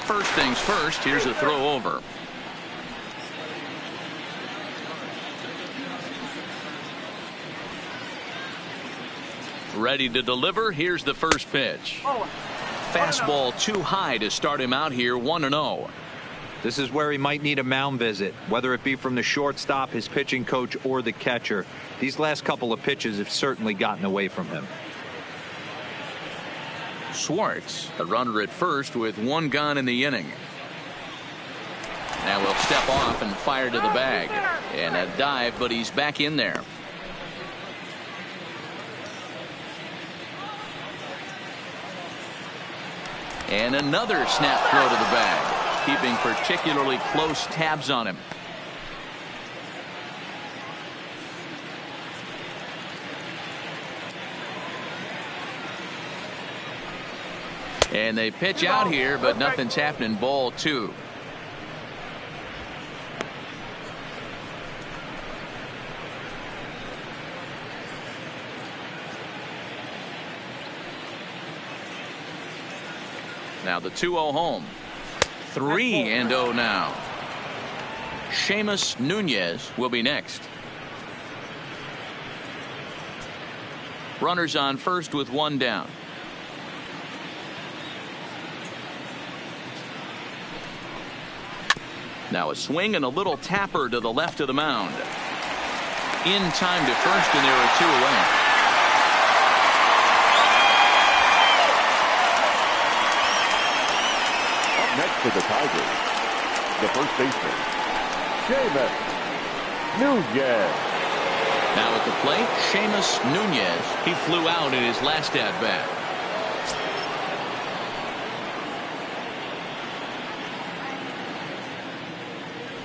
First things first, here's a throw over. Ready to deliver. Here's the first pitch. Fastball too high to start him out here. 1-0. This is where he might need a mound visit, whether it be from the shortstop, his pitching coach, or the catcher. These last couple of pitches have certainly gotten away from him. Schwartz, a runner at first with 1 gone in the inning. Now we'll step off and fire to the bag. And a dive, but he's back in there. And another snap throw to the bag, keeping particularly close tabs on him. And they pitch out here, but nothing's happening. Ball 2. Now the 2-0 home. 3-0 now. Seamus Nunez will be next. Runners on first with 1 down. Now a swing and a little tapper to the left of the mound. In time to first, and there are 2 away. Next for the Tigers, the first baseman, Seamus Nunez. Now at the plate, Seamus Nunez. He flew out in his last at-bat.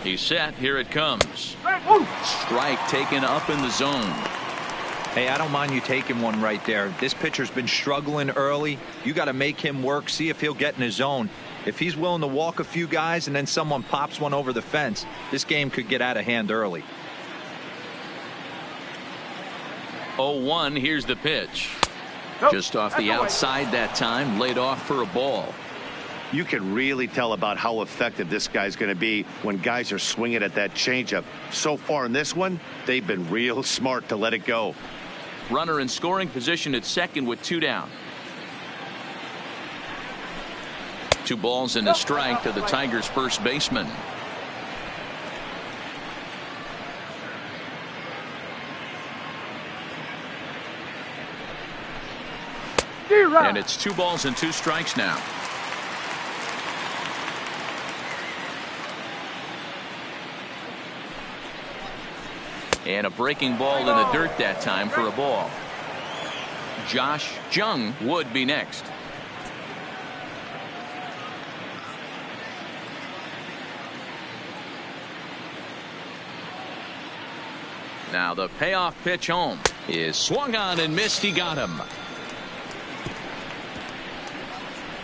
He's set. Here it comes. Strike taken up in the zone. Hey, I don't mind you taking one right there. This pitcher's been struggling early. You got to make him work, see if he'll get in his zone. If he's willing to walk a few guys and then someone pops one over the fence, this game could get out of hand early. 0-1. Here's the pitch. Just off the outside that time, laid off for a ball. You can really tell about how effective this guy's going to be when guys are swinging at that changeup. So far in this one, they've been real smart to let it go. Runner in scoring position at second with 2 down. 2 balls and a strike to the Tigers' first baseman. And it's 2 balls and 2 strikes now. And a breaking ball in the dirt that time for a ball. Josh Jung would be next. Now the payoff pitch home is swung on and missed. He got him.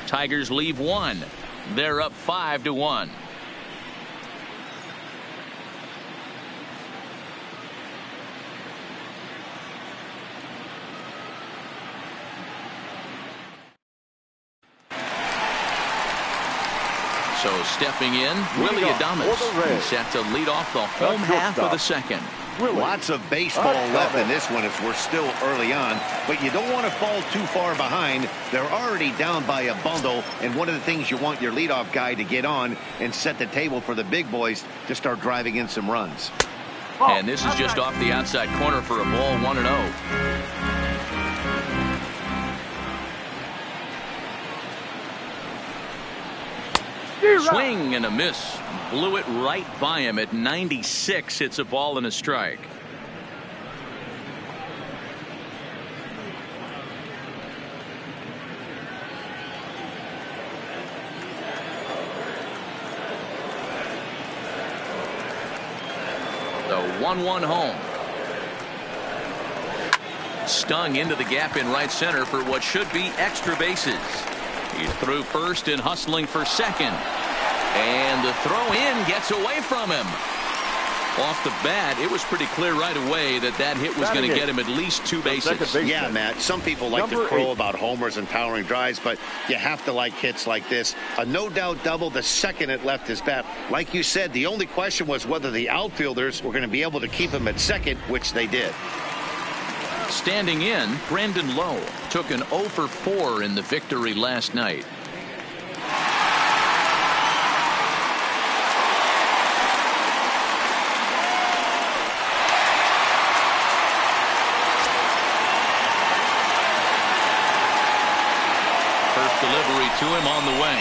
Tigers leave 1. They're up 5-1. So stepping in, Willie Adames. He's set to lead off the home half of the second. Lots of baseball left in this one as we're still early on, but you don't want to fall too far behind. They're already down by a bundle, and one of the things you want your leadoff guy to get on and set the table for the big boys to start driving in some runs. And this is just off the outside corner for a ball. 1-0. Swing and a miss. Blew it right by him at 96. It's a ball and a strike. The 1-1 home. Stung into the gap in right center for what should be extra bases. He's through first and hustling for second. And the throw in gets away from him. Off the bat, it was pretty clear right away that that hit was going to get him at least 2 bases. Yeah, Matt, some people like to crow about homers and towering drives, but you have to like hits like this. A no-doubt double the second it left his bat. Like you said, the only question was whether the outfielders were going to be able to keep him at second, which they did. Standing in, Brandon Lowe took an 0 for 4 in the victory last night. First delivery to him on the way.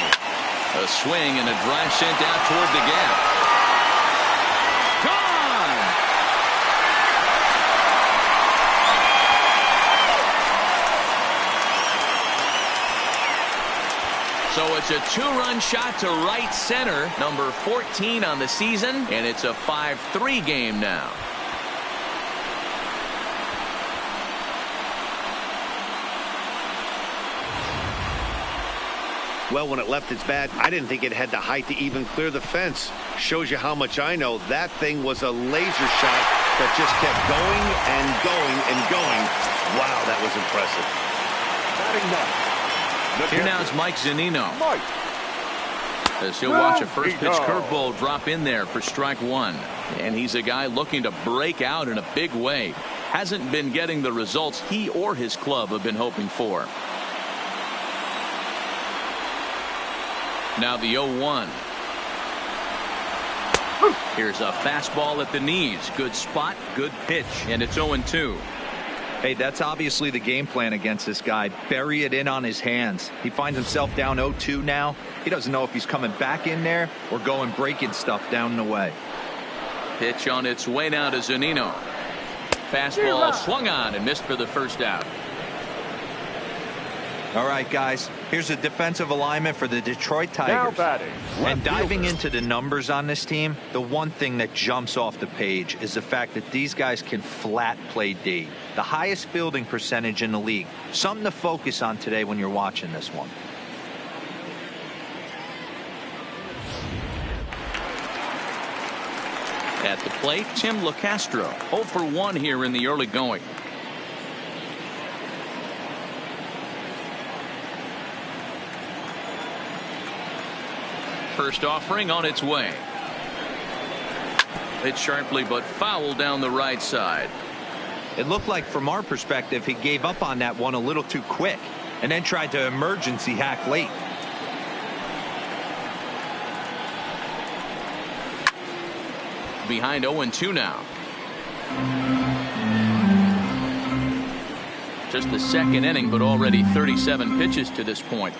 A swing and a drive sent out toward the gap. Gone! It's a two-run shot to right center, number 14 on the season, and it's a 5-3 game now. Well, when it left its bat, I didn't think it had the height to even clear the fence. Shows you how much I know. That thing was a laser shot that just kept going and going and going. Wow, that was impressive. Here now is Mike Zunino. As he'll watch a first pitch curveball drop in there for strike one. And he's a guy looking to break out in a big way. Hasn't been getting the results he or his club have been hoping for. Now the 0-1. Here's a fastball at the knees. Good spot, good pitch, and it's 0-2. Hey, that's obviously the game plan against this guy. Bury it in on his hands. He finds himself down 0-2 now. He doesn't know if he's coming back in there or going breaking stuff down the way. Pitch on its way now to Zunino. Fastball swung on and missed for the first out. All right, guys, here's a defensive alignment for the Detroit Tigers. Now batting, and diving into the numbers on this team, the one thing that jumps off the page is the fact that these guys can flat play D. The highest fielding percentage in the league. Something to focus on today when you're watching this one. At the plate, Tim LeCastro, 0 for 1 here in the early going. First offering on its way. Hit sharply but foul down the right side. It looked like from our perspective he gave up on that one a little too quick and then tried to emergency hack late. Behind 0-2 now. Just the second inning, but already 37 pitches to this point.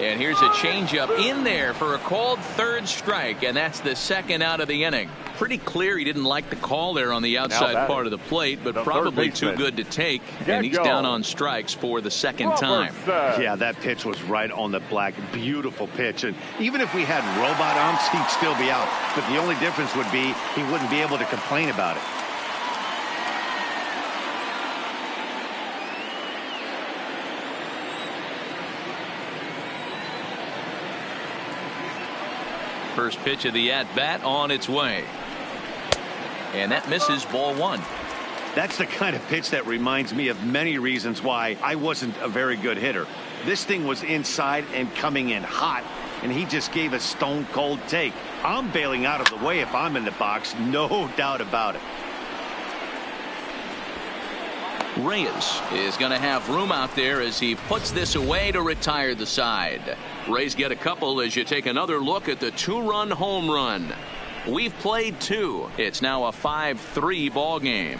And here's a changeup in there for a called third strike, and that's the second out of the inning. Pretty clear he didn't like the call there on the outside part of the plate, but probably too good to take, and he's down on strikes for the second time. Yeah, that pitch was right on the black. Beautiful pitch, and even if we had robot umps, he'd still be out. But the only difference would be he wouldn't be able to complain about it. First pitch of the at-bat on its way. And that misses, ball one. That's the kind of pitch that reminds me of many reasons why I wasn't a very good hitter. This thing was inside and coming in hot, and he just gave a stone-cold take. I'm bailing out of the way if I'm in the box, no doubt about it. Reyes is going to have room out there as he puts this away to retire the side. Rays get a couple as you take another look at the two-run home run. We've played two. It's now a 5-3 ball game.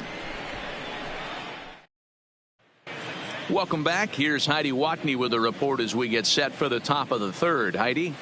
Welcome back. Here's Heidi Watney with a report as we get set for the top of the third. Heidi?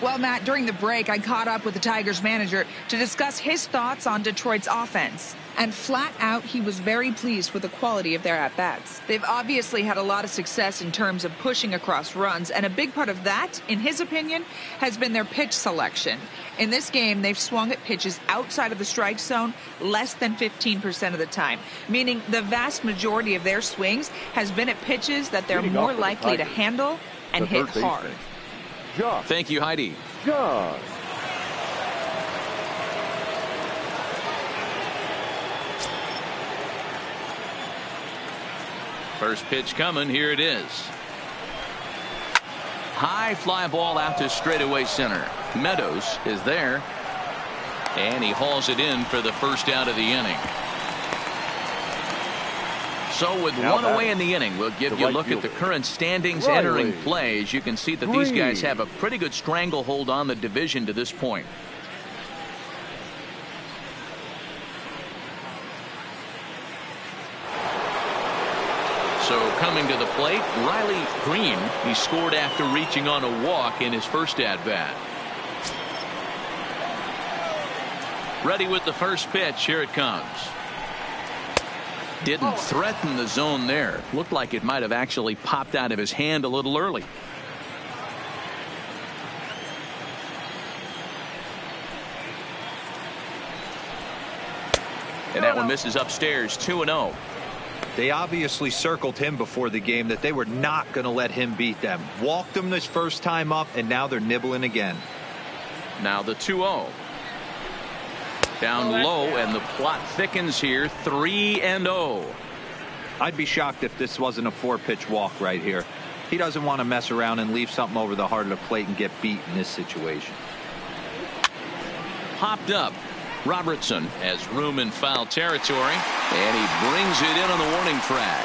Well, Matt, during the break, I caught up with the Tigers manager to discuss his thoughts on Detroit's offense. And flat out, he was very pleased with the quality of their at-bats. They've obviously had a lot of success in terms of pushing across runs, and a big part of that, in his opinion, has been their pitch selection. In this game, they've swung at pitches outside of the strike zone less than 15% of the time, meaning the vast majority of their swings has been at pitches that they're more likely to handle and hit hard. Thank you, Heidi. First pitch coming. Here it is. High fly ball out to straightaway center. Meadows is there, and he hauls it in for the first out of the inning. So with one away in the inning, we'll give you a look at the current standings entering play. As you can see that these guys have a pretty good stranglehold on the division to this point. So coming to the plate, Riley Green. He scored after reaching on a walk in his first at-bat. Ready with the first pitch. Here it comes. Didn't threaten the zone there. Looked like it might have actually popped out of his hand a little early. And that one misses upstairs, 2-0. They obviously circled him before the game that they were not going to let him beat them. Walked him this first time up, and now they're nibbling again. Now the 2-0. Down low, and the plot thickens here, 3-0. I'd be shocked if this wasn't a 4-pitch walk right here. He doesn't want to mess around and leave something over the heart of the plate and get beat in this situation. Popped up. Robertson has room in foul territory, and he brings it in on the warning track.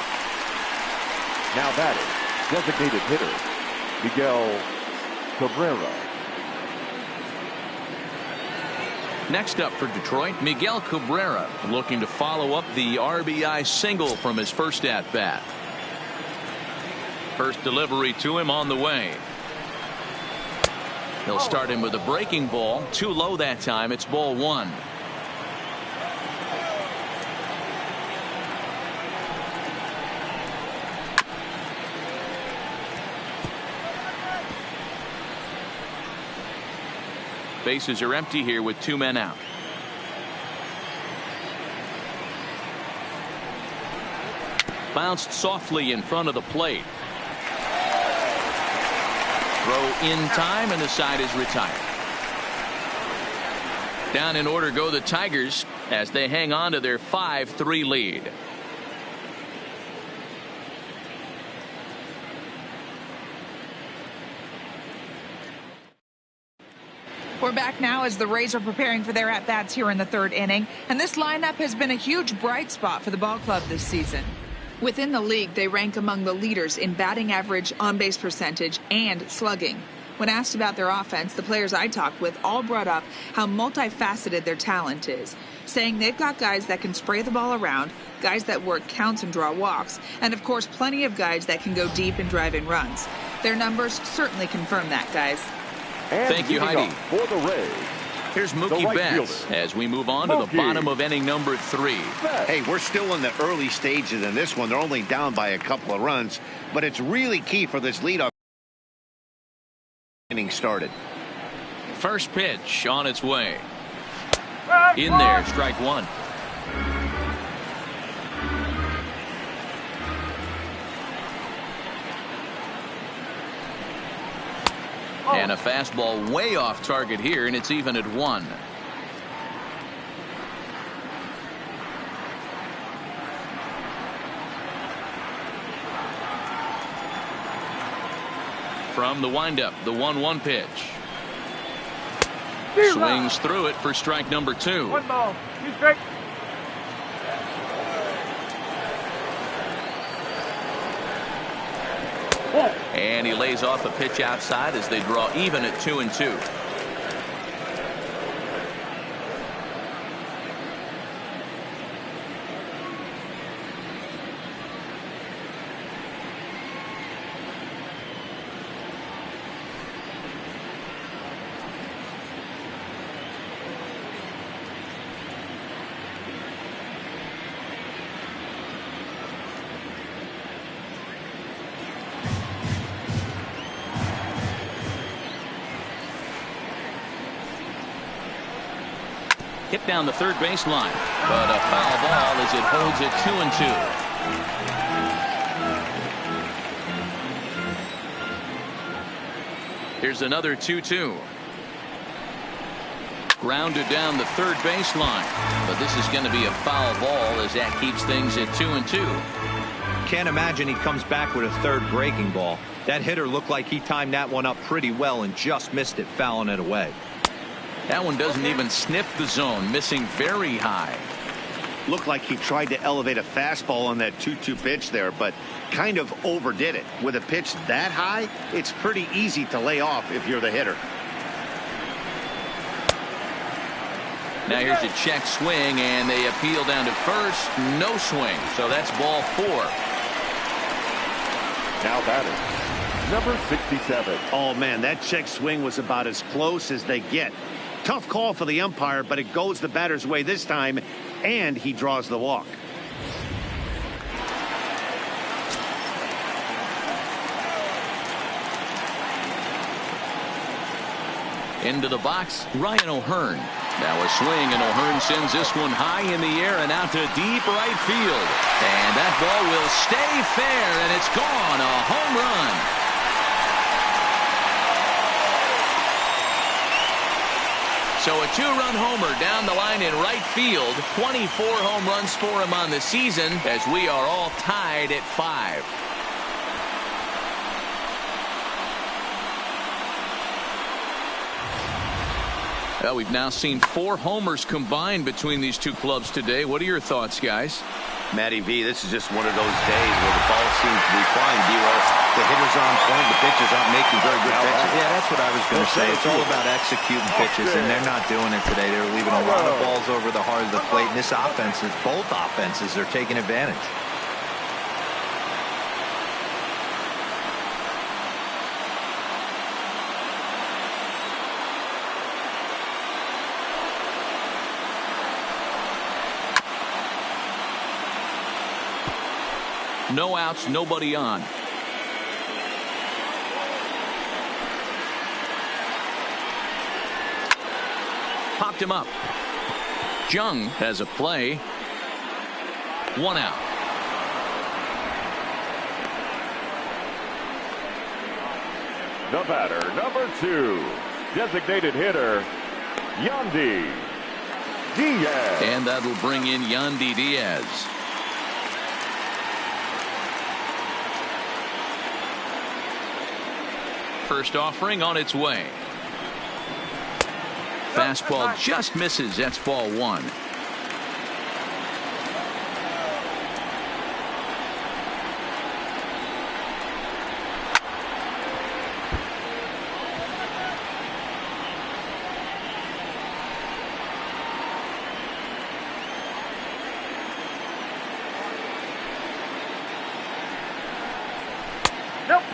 Now batting, designated hitter, Miguel Cabrera. Next up for Detroit, Miguel Cabrera, looking to follow up the RBI single from his first at-bat. First delivery to him on the way. He'll start him with a breaking ball. Too low that time. It's ball 1. Bases are empty here with 2 men out. Bounced softly in front of the plate. Throw in time, and the side is retired. Down in order go the Tigers as they hang on to their 5-3 lead. We're back now as the Rays are preparing for their at-bats here in the 3rd inning, and this lineup has been a huge bright spot for the ball club this season. Within the league, they rank among the leaders in batting average, on-base percentage, and slugging. When asked about their offense, the players I talked with all brought up how multifaceted their talent is, saying they've got guys that can spray the ball around, guys that work counts and draw walks, and of course plenty of guys that can go deep and drive in runs. Their numbers certainly confirm that, guys. And thank you, Heidi. For the Rays, here's Mookie Betts as we move on to the bottom of inning number 3. Hey, we're still in the early stages in this one. They're only down by a couple of runs, but it's really key for this leadoff inning started. First pitch on its way. In there, strike 1. And a fastball way off target here, and it's even at 1. From the windup, the 1-1 pitch. Swings through it for strike number 2. 1 ball, 2 strikes. And he lays off a pitch outside as they draw even at 2-2. Hit down the third baseline, but a foul ball as it holds it 2-2. Here's another 2-2. Grounded down the third baseline, but this is going to be a foul ball as that keeps things at 2-2. Can't imagine he comes back with a third breaking ball. That hitter looked like he timed that one up pretty well and just missed it, fouling it away. That one doesn't even sniff the zone, missing very high. Looked like he tried to elevate a fastball on that 2-2 pitch there, but kind of overdid it. With a pitch that high, it's pretty easy to lay off if you're the hitter. Now here's a check swing, and they appeal down to first. No swing, so that's ball 4. Now batting, number 67. Oh, man, that check swing was about as close as they get. Tough call for the umpire, but it goes the batter's way this time, and he draws the walk. Into the box, Ryan O'Hearn. Now a swing, and O'Hearn sends this one high in the air and out to deep right field. And that ball will stay fair, and it's gone. A home run. So a two-run homer down the line in right field. 24 home runs for him on the season, as we are all tied at 5. Well, we've now seen 4 homers combined between these two clubs today. What are your thoughts, guys? Matty V, this is just one of those days where the ball seems to be flying. The hitters are on point, the pitchers aren't making very good pitches. Yeah, that's what I was going to say. It's all about executing pitches, and they're not doing it today. They're leaving a lot of balls over the heart of the plate, and this offense, both offenses, are taking advantage. No outs, nobody on. Popped him up. Jung has a play. 1 out. The batter, number 2, designated hitter, Yandy Diaz. And that'll bring in Yandy Diaz. First offering on its way. Fastball just misses. That's ball 1.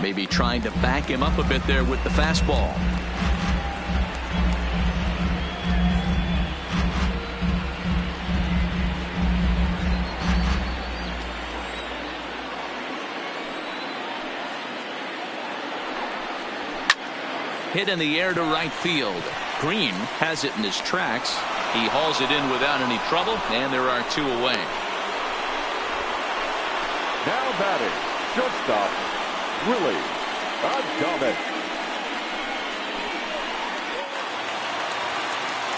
Maybe trying to back him up a bit there with the fastball. Hit in the air to right field. Green has it in his tracks. He hauls it in without any trouble, and there are 2 away. Now batting, shortstop, Willie Adames.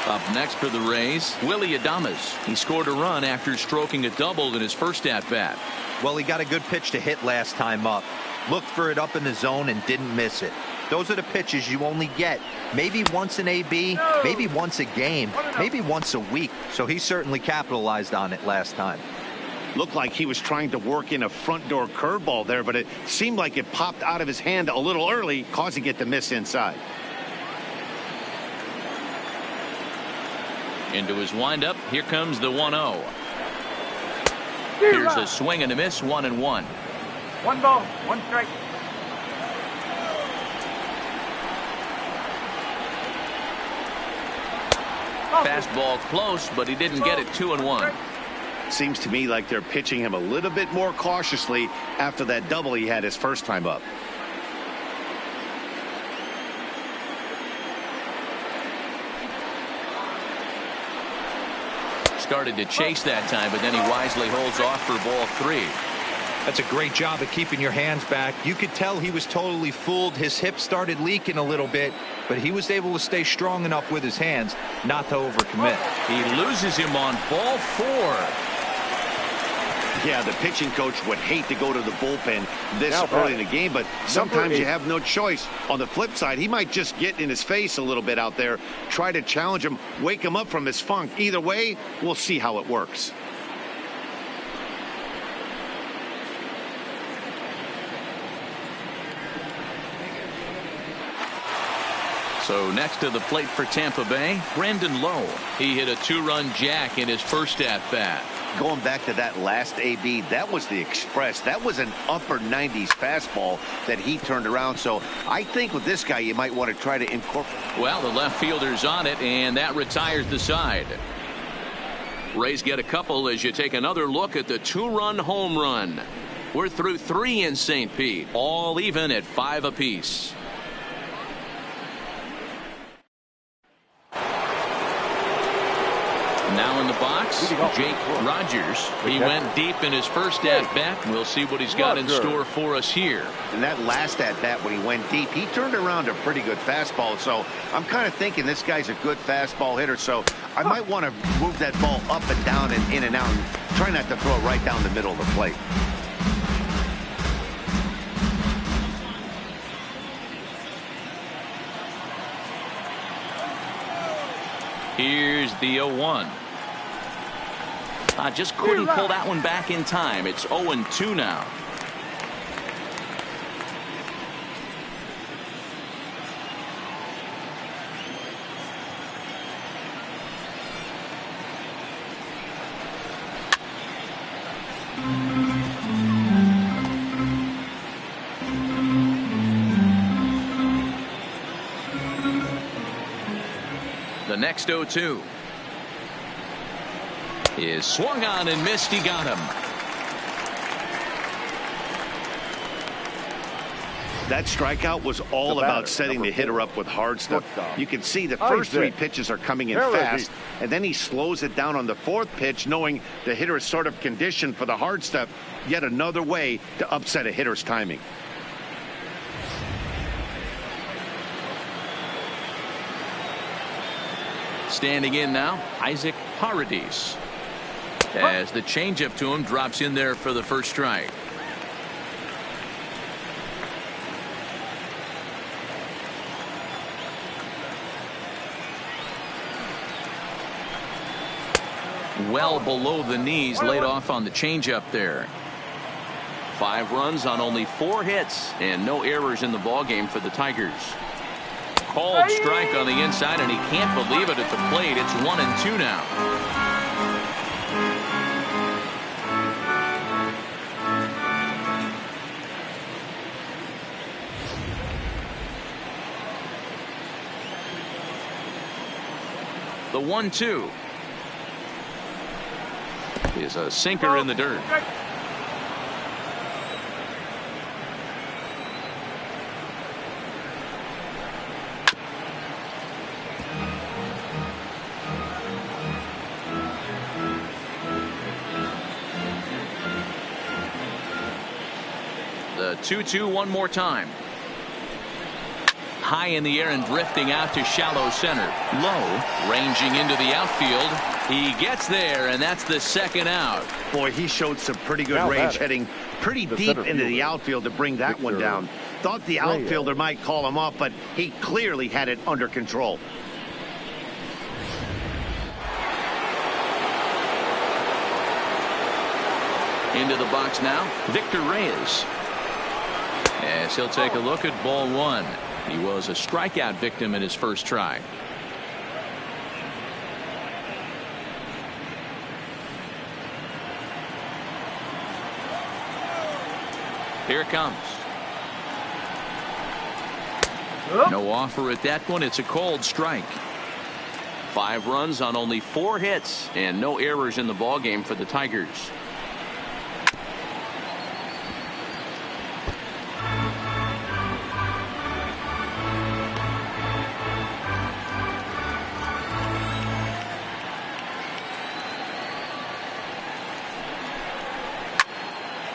Up next for the Rays, Willie Adames. He scored a run after stroking a double in his first at-bat. Well, he got a good pitch to hit last time up. Looked for it up in the zone and didn't miss it. Those are the pitches you only get maybe once an AB, maybe once a game, maybe once a week. So he certainly capitalized on it last time. Looked like he was trying to work in a front door curveball there, but it seemed like it popped out of his hand a little early, causing it to miss inside. Into his windup. Here comes the 1-0. Here's a swing and a miss. 1-1. 1 ball, 1 strike. Fastball close, but he didn't get it. 2-1. Seems to me like they're pitching him a little bit more cautiously after that double he had his first time up. Started to chase that time, but then he wisely holds off for ball 3. That's a great job of keeping your hands back. You could tell he was totally fooled. His hip started leaking a little bit, but he was able to stay strong enough with his hands not to overcommit. He loses him on ball 4. Yeah, the pitching coach would hate to go to the bullpen this early in the game, but sometimes you have no choice. On the flip side, he might just get in his face a little bit out there, try to challenge him, wake him up from his funk. Either way, we'll see how it works. So next to the plate for Tampa Bay, Brandon Lowe. He hit a 2-run jack in his first at-bat. Going back to that last AB, that was the express. That was an upper 90s fastball that he turned around. So I think with this guy, you might want to try to incorporate. Well, the left fielder's on it, and that retires the side. Rays get a couple as you take another look at the 2-run home run. We're through 3 in St. Pete, all even at 5 apiece. Now in the box, Jake Rogers. He went deep in his first at-bat. We'll see what he's got in store for us here. And that last at-bat when he went deep, he turned around a pretty good fastball. So I'm kind of thinking this guy's a good fastball hitter. So I might want to move that ball up and down and in and out and try not to throw it right down the middle of the plate. Here's the 0-1. Just couldn't pull that one back in time. It's 0-2 now. The next 0-2 is swung on and missed. He got him. That strikeout was all about setting the hitter up with hard stuff. You can see the first three pitches are coming in fast, and then he slows it down on the fourth pitch, knowing the hitter is sort of conditioned for the hard stuff. Yet another way to upset a hitter's timing. Standing in now, Isaac Paradis. As the changeup to him drops in there for the first strike. Well below the knees, laid off on the changeup there. 5 runs on only 4 hits and no errors in the ballgame for the Tigers. Called strike on the inside, and he can't believe it at the plate. It's 1-2 now. The 1-2 is a sinker in the dirt. The 2-2 one more time. High in the air and drifting out to shallow center. Low, ranging into the outfield. He gets there, and that's the second out. Boy, he showed some pretty good range, heading pretty deep into the outfield to bring that one down. Thought the outfielder might call him off, but he clearly had it under control. Into the box now, Victor Reyes. As he'll take a look at ball 1. He was a strikeout victim in his first try. Here it comes. No offer at that one. It's a called strike. 5 runs on only 4 hits and no errors in the ballgame for the Tigers.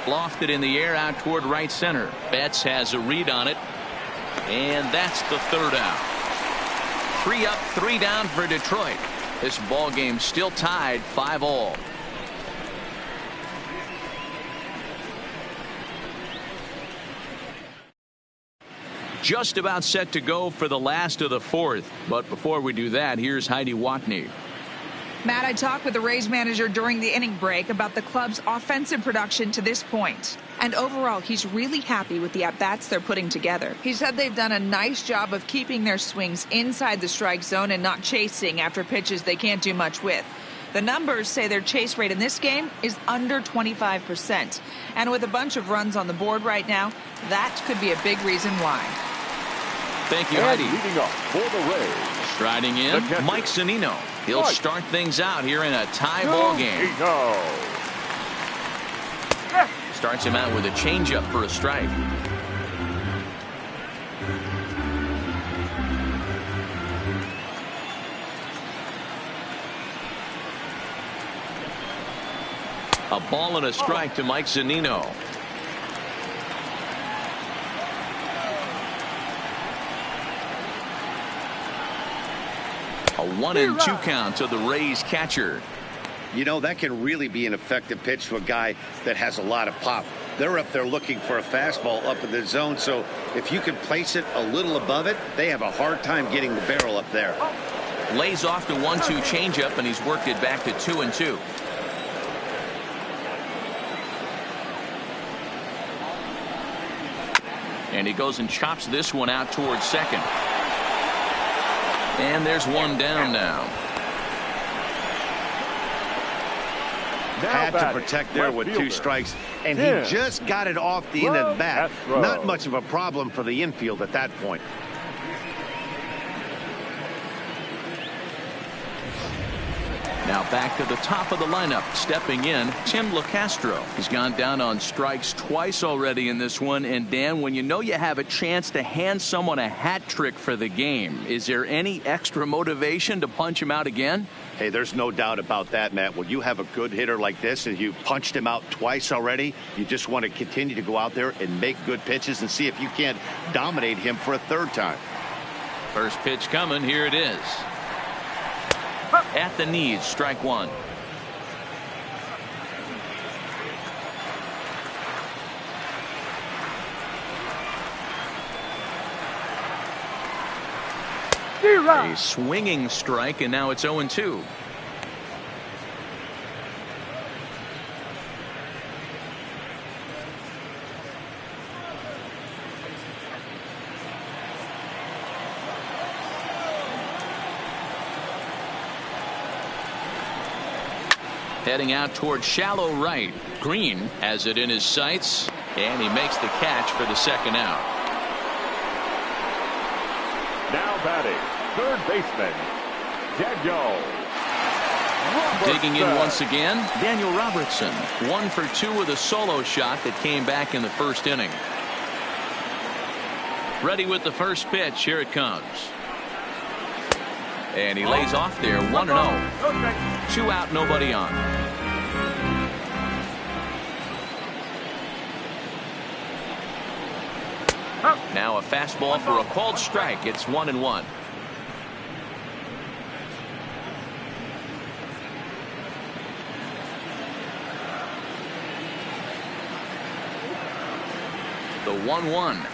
Lofted in the air out toward right center. Betts has a read on it, and that's the third out. 3 up, 3 down for Detroit. This ball game still tied 5-all. Just about set to go for the last of the 4th, but before we do that, here's Heidi Watney. Matt, I talked with the Rays manager during the inning break about the club's offensive production to this point. And overall, he's really happy with the at-bats they're putting together. He said they've done a nice job of keeping their swings inside the strike zone and not chasing after pitches they can't do much with. The numbers say their chase rate in this game is under 25%. And with a bunch of runs on the board right now, that could be a big reason why. Thank you, Heidi. Leading up for the Rays. Striding in, Mike Zunino. He'll start things out here in a tie ball game. Starts him out with a changeup for a strike. A ball and a strike to Mike Zunino. A 1-2 count to the Rays catcher. You know, that can really be an effective pitch to a guy that has a lot of pop. They're up there looking for a fastball up in the zone, so if you can place it a little above it, they have a hard time getting the barrel up there. Lays off the 1-2 changeup, and he's worked it back to 2-2. And he goes and chops this one out towards second. And there's one down now. Had to protect there with 2 strikes, and he just got it off the end of the bat. Not much of a problem for the infield at that point. Now back to the top of the lineup. Stepping in, Tim LeCastro. He's gone down on strikes twice already in this one. And Dan, when you know you have a chance to hand someone a hat trick for the game, is there any extra motivation to punch him out again? Hey, there's no doubt about that, Matt. When you have a good hitter like this and you punched him out twice already, you just want to continue to go out there and make good pitches and see if you can't dominate him for a third time. First pitch coming. Here it is. At the knees, strike one. A swinging strike, and now it's 0-2. Heading out towards shallow right. Green has it in his sights, and he makes the catch for the second out. Now batting, third baseman, Daniel Robertson. Digging in once again, Daniel Robertson. 1 for 2 with a solo shot that came back in the first inning. Ready with the first pitch. Here it comes. And he lays off there, 1-0. 2 out, nobody on. Now a fastball for a called strike. It's 1-1. The 1-1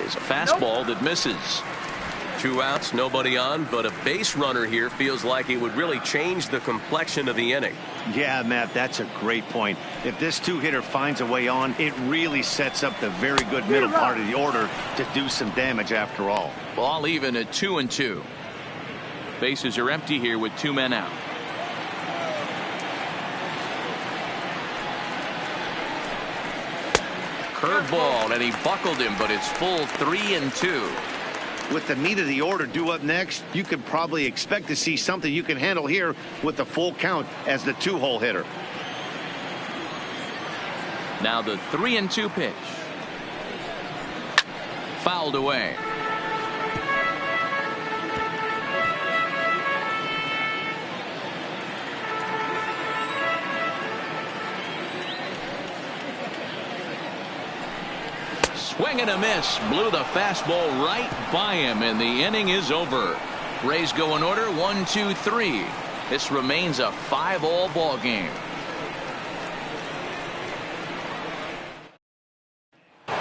is a fastball that misses. 2 outs, nobody on, but a base runner here feels like it would really change the complexion of the inning. Yeah, Matt, that's a great point. If this 2-hitter finds a way on, it really sets up the very good middle part of the order to do some damage after all. Ball even at 2-2. Bases are empty here with 2 men out. Curveball, and he buckled him, but it's full 3-2. With the meat of the order due up next, you could probably expect to see something you can handle here with the full count as the 2-hole hitter. Now the 3-2 pitch. Fouled away. Swing and a miss. Blew the fastball right by him, and the inning is over. Rays go in order 1-2-3. This remains a 5-all ball game. So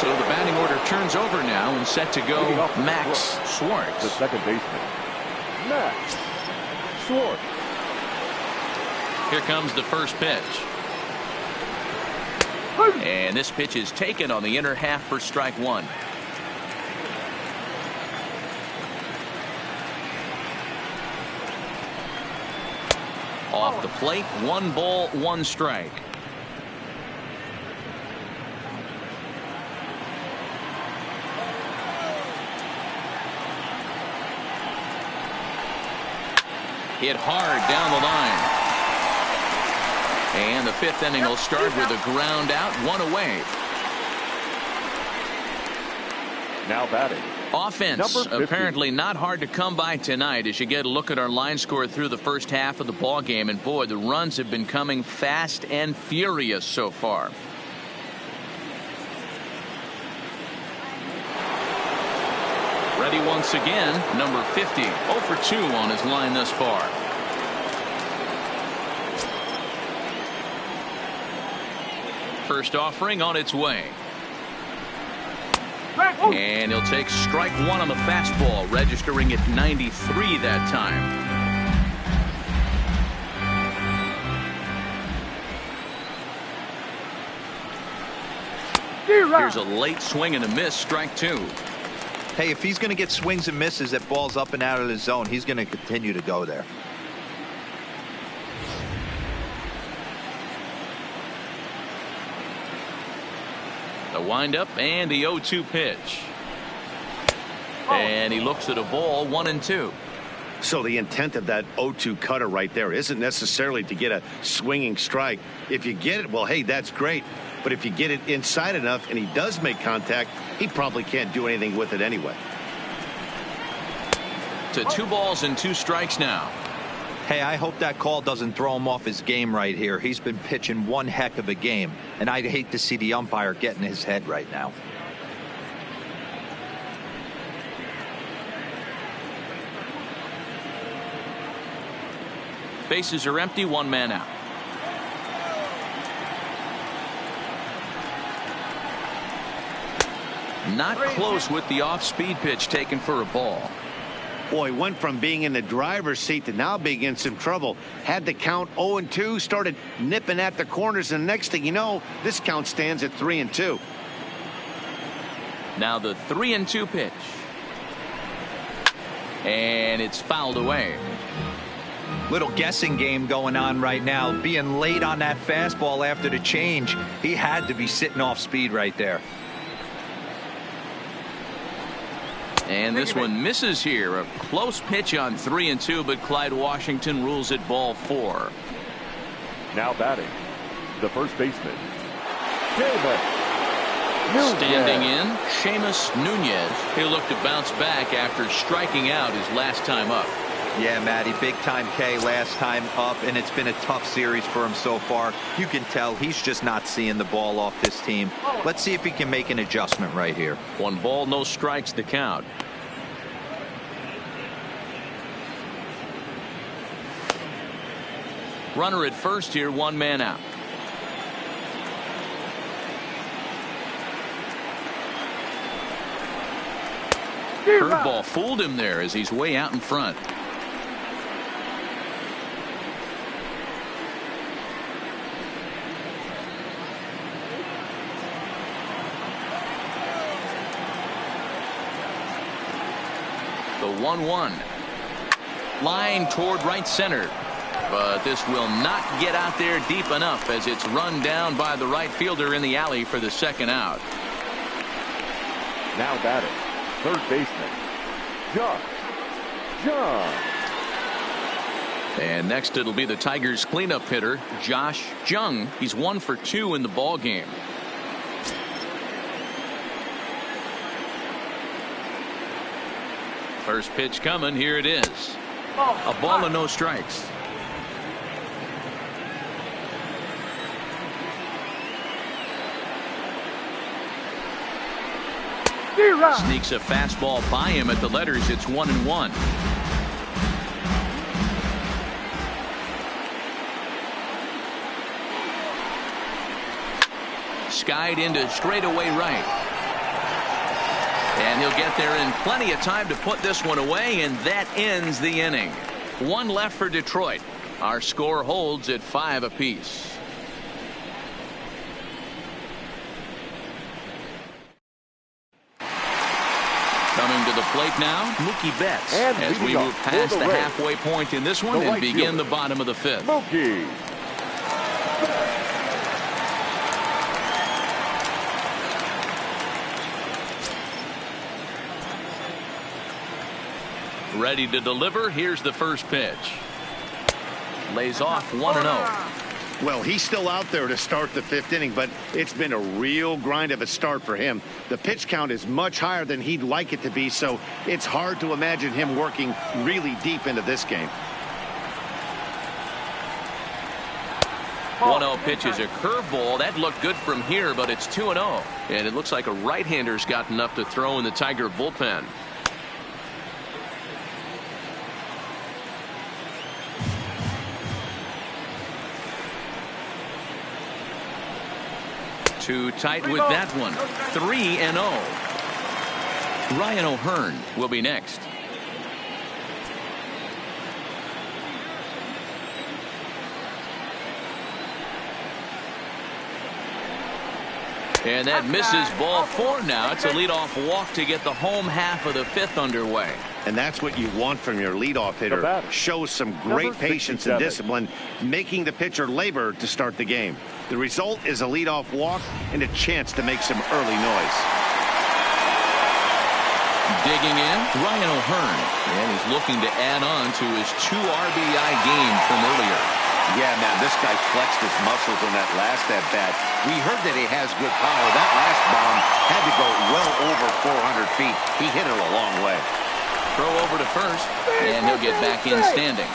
the batting order turns over now and set to go Max Schwartz. The second baseman, Max Schwartz. Here comes the first pitch. And this pitch is taken on the inner half for strike one. Off the plate, 1 ball, 1 strike. Hit hard down the line. And the 5th inning will start with a ground out, 1 away. Now batting. Offense apparently not hard to come by tonight as you get a look at our line score through the first half of the ball game, and boy, the runs have been coming fast and furious so far. Ready once again, number 50, 0 for 2 on his line thus far. First offering on its way. And he'll take strike one on the fastball, registering at 93 that time. Here's a late swing and a miss, strike two. Hey, if he's going to get swings and misses at balls up and out of the zone, he's going to continue to go there. The windup and the 0-2 pitch. And he looks at a ball, 1-2. So the intent of that 0-2 cutter right there isn't necessarily to get a swinging strike. If you get it, well, hey, that's great. But if you get it inside enough and he does make contact, he probably can't do anything with it anyway. To 2 balls and 2 strikes now. Hey, I hope that call doesn't throw him off his game right here. He's been pitching one heck of a game, and I'd hate to see the umpire get in his head right now. Bases are empty, 1 man out. Not close with the off-speed pitch taken for a ball. Boy, went from being in the driver's seat to now being in some trouble. Had the count 0-2, started nipping at the corners, and the next thing you know, this count stands at 3-2. Now the 3-2 pitch. And it's fouled away. Little guessing game going on right now. Being late on that fastball after the change, he had to be sitting off speed right there. And this one misses here. A close pitch on 3-2, but Clyde Washington rules it ball 4. Now batting, the first baseman, standing in, Seamus Nunez. He'll look to bounce back after striking out his last time up. Yeah, Matty, big time K last time up, and it's been a tough series for him so far. You can tell he's just not seeing the ball off this team. Let's see if he can make an adjustment right here. 1 ball, no strikes the count. Runner at first here, 1 man out. Curveball fooled him there as he's way out in front. The 1-1. Line toward right center. But this will not get out there deep enough as it's run down by the right fielder in the alley for the second out. now batting, third baseman, John. And next it'll be the Tigers cleanup hitter, Josh Jung. He's 1 for 2 in the ball game. First pitch coming. Here it is. A ball and no strikes. Sneaks a fastball by him at the letters. It's 1-1. Skied into straightaway right. And he'll get there in plenty of time to put this one away, and that ends the inning. 1 left for Detroit. Our score holds at 5 apiece. Coming to the plate now, Mookie Betts, as we move past the halfway point in this one and begin the bottom of the 5th. Mookie. Ready to deliver. Here's the first pitch. Lays off 1-0. Well, he's still out there to start the 5th inning, but it's been a real grind of a start for him. The pitch count is much higher than he'd like it to be, so it's hard to imagine him working really deep into this game. 1-0 pitch is a curveball. That looked good from here, but it's 2-0. And it looks like a right-hander's got enough to throw in the Tiger bullpen. Too tight with that one. 3-0. Ryan O'Hearn will be next. And that misses ball 4 now. It's a leadoff walk to get the home half of the 5th underway. And that's what you want from your leadoff hitter. Shows some great patience and discipline, making the pitcher labor to start the game. The result is a leadoff walk and a chance to make some early noise. Digging in, Ryan O'Hearn. And he's looking to add on to his 2 RBI game from earlier. Yeah, man, this guy flexed his muscles on that last at-bat. We heard that he has good power. That last bomb had to go well over 400 feet. He hit it a long way. Throw over to first, and he'll get back in standing.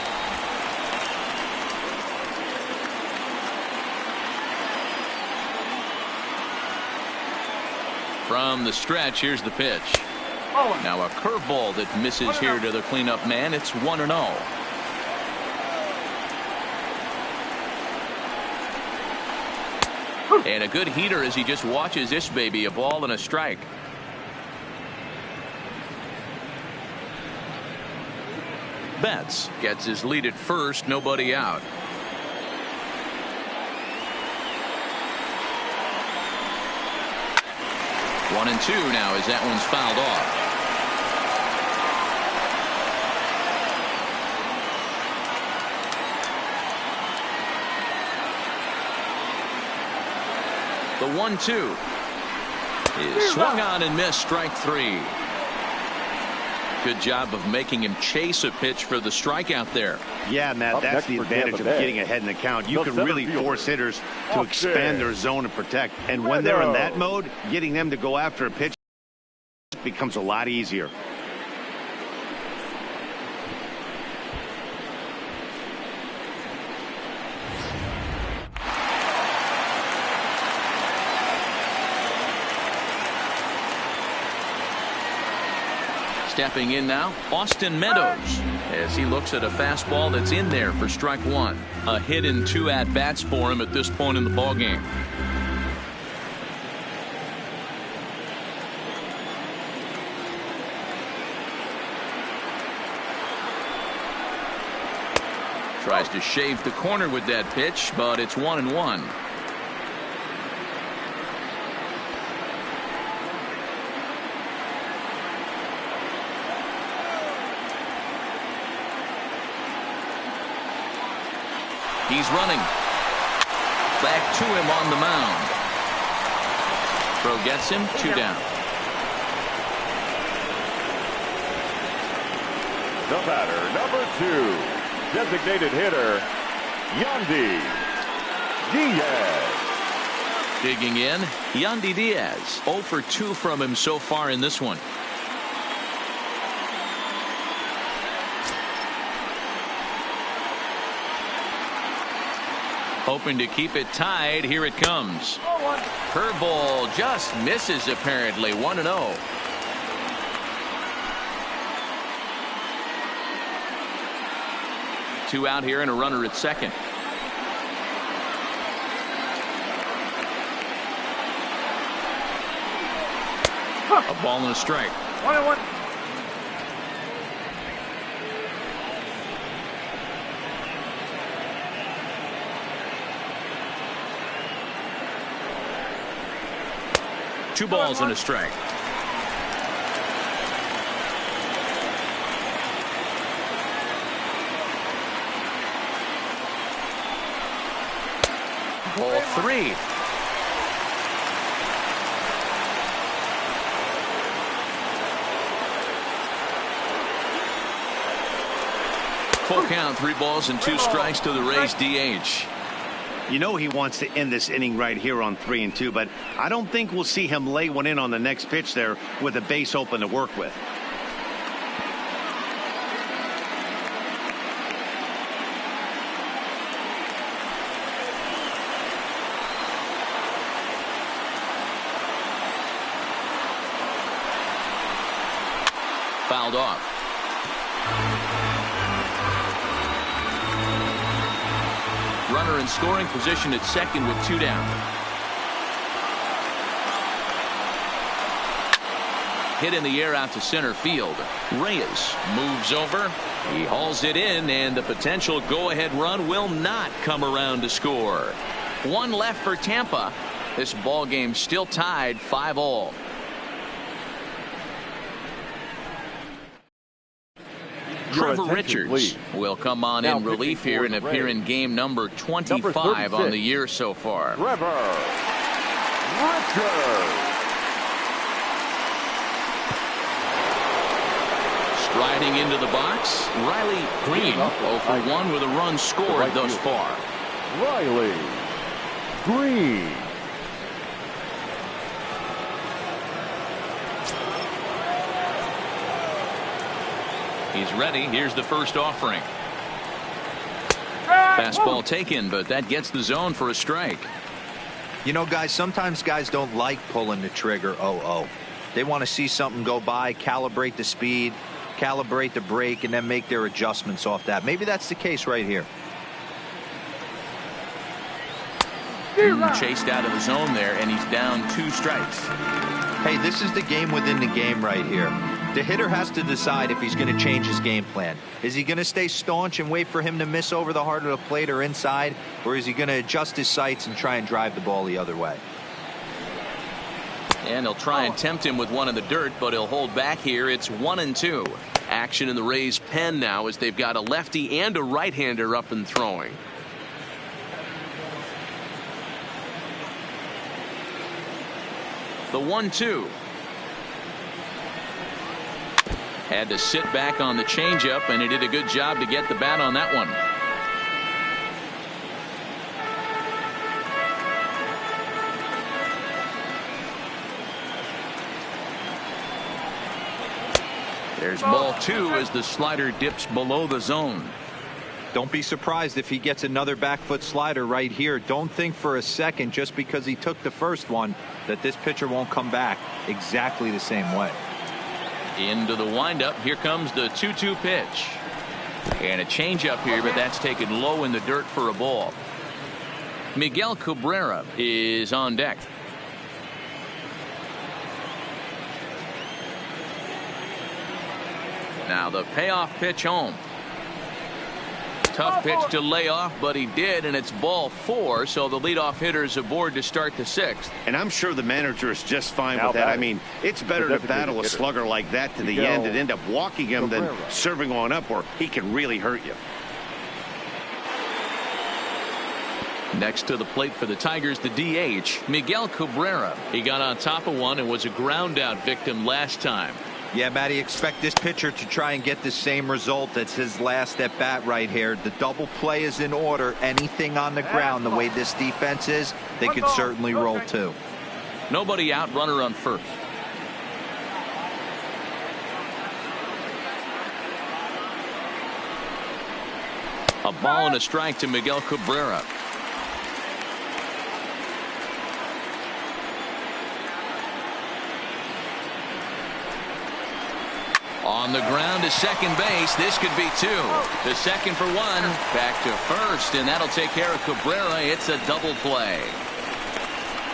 From the stretch, here's the pitch. Now a curveball that misses here to the cleanup man. It's 1-0. And a good heater as he just watches this baby. A ball and a strike. Betts gets his lead at first. Nobody out. One and 2 now as that one's fouled off. The 1-2 is swung on and missed. Strike 3. Good job of making him chase a pitch for the strikeout there. Yeah, Matt, that's the advantage of getting ahead in the count. You can really force hitters to expand their zone and protect. And when they're in that mode, getting them to go after a pitch becomes a lot easier. Stepping in now, Austin Meadows, as he looks at a fastball that's in there for strike 1. A hit in 2 at-bats for him at this point in the ballgame. Tries to shave the corner with that pitch, but it's 1-1. He's running. Back to him on the mound. Throw gets him. 2 down. The batter, number 2, designated hitter, Yandy Diaz. Digging in, Yandy Diaz. 0 for 2 from him so far in this one. Hoping to keep it tied. Here it comes. Curveball just misses apparently. 1-0. Two out here and a runner at second. A ball and a strike. 1-1. Two balls and a strike. Ball 3. Full count, 3 balls and 2 strikes to the Rays DH. You know he wants to end this inning right here on 3-2, but I don't think we'll see him lay one in on the next pitch there with a base open to work with. Fouled off. Runner in scoring position at second with 2 down. Hit in the air out to center field. Reyes moves over. He hauls it in, and the potential go-ahead run will not come around to score. 1 left for Tampa. This ball game still tied 5-all. Trevor Richards will come on in relief here and appear in game number 25 on the year so far. Trevor Richards. Striding into the box, Riley Green 0 for 1 with a run scored thus far. Riley Green. He's ready. Here's the first offering. Fastball taken, but that gets the zone for a strike. You know, guys, sometimes guys don't like pulling the trigger 0-0. They want to see something go by, calibrate the speed, calibrate the brake, and then make their adjustments off that. Maybe that's the case right here. Chased out of the zone there, and he's down 2 strikes. Hey, this is the game within the game right here. The hitter has to decide if he's going to change his game plan. Is he going to stay staunch and wait for him to miss over the heart of the plate or inside, or is he going to adjust his sights and try and drive the ball the other way? And he'll try and tempt him with one in the dirt, but he'll hold back here. It's 1-2. Action in the Rays' pen now as they've got a lefty and a right-hander up and throwing. The 1-2. Had to sit back on the changeup, and he did a good job to get the bat on that one. There's ball 2 as the slider dips below the zone. Don't be surprised if he gets another back foot slider right here. Don't think for a second, just because he took the first one, that this pitcher won't come back exactly the same way. Into the windup. Here comes the 2-2 pitch. And a changeup here, but that's taken low in the dirt for a ball. Miguel Cabrera is on deck. Now the payoff pitch home. Tough pitch to lay off, but he did, and it's ball 4, so the leadoff hitter's aboard to start the 6th. And I'm sure the manager is just fine with that. I mean, it's better to battle a slugger like that to the end and end up walking him than serving on up where he can really hurt you. Next to the plate for the Tigers, the DH, Miguel Cabrera. He got on top of one and was a ground out victim last time. Yeah, Matty, expect this pitcher to try and get the same result. That's his last at bat right here. The double play is in order. Anything on the ground, the way this defense is, they could certainly roll 2. Nobody out, runner on first. A ball and a strike to Miguel Cabrera. On the ground to second base. This could be 2. The second for 1. Back to first, and that'll take care of Cabrera. It's a double play.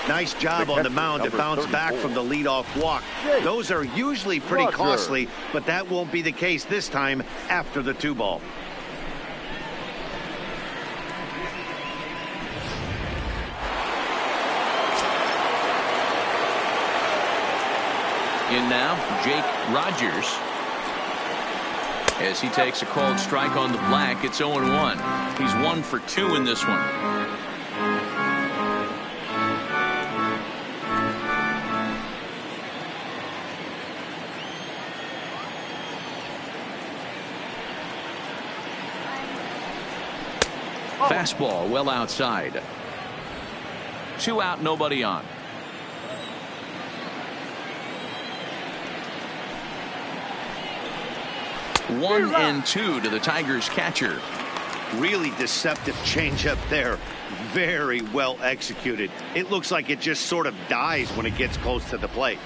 Nice job on the mound to bounce back from the leadoff walk. Those are usually pretty costly, but that won't be the case this time after the 2-ball. In now, Jake Rogers. As he takes a called strike on the black, it's 0-1. He's 1 for 2 in this one. Fastball well outside. 2 out, nobody on. One and 2 to the Tigers catcher. Really deceptive changeup there. Very well executed. It looks like it just sort of dies when it gets close to the plate.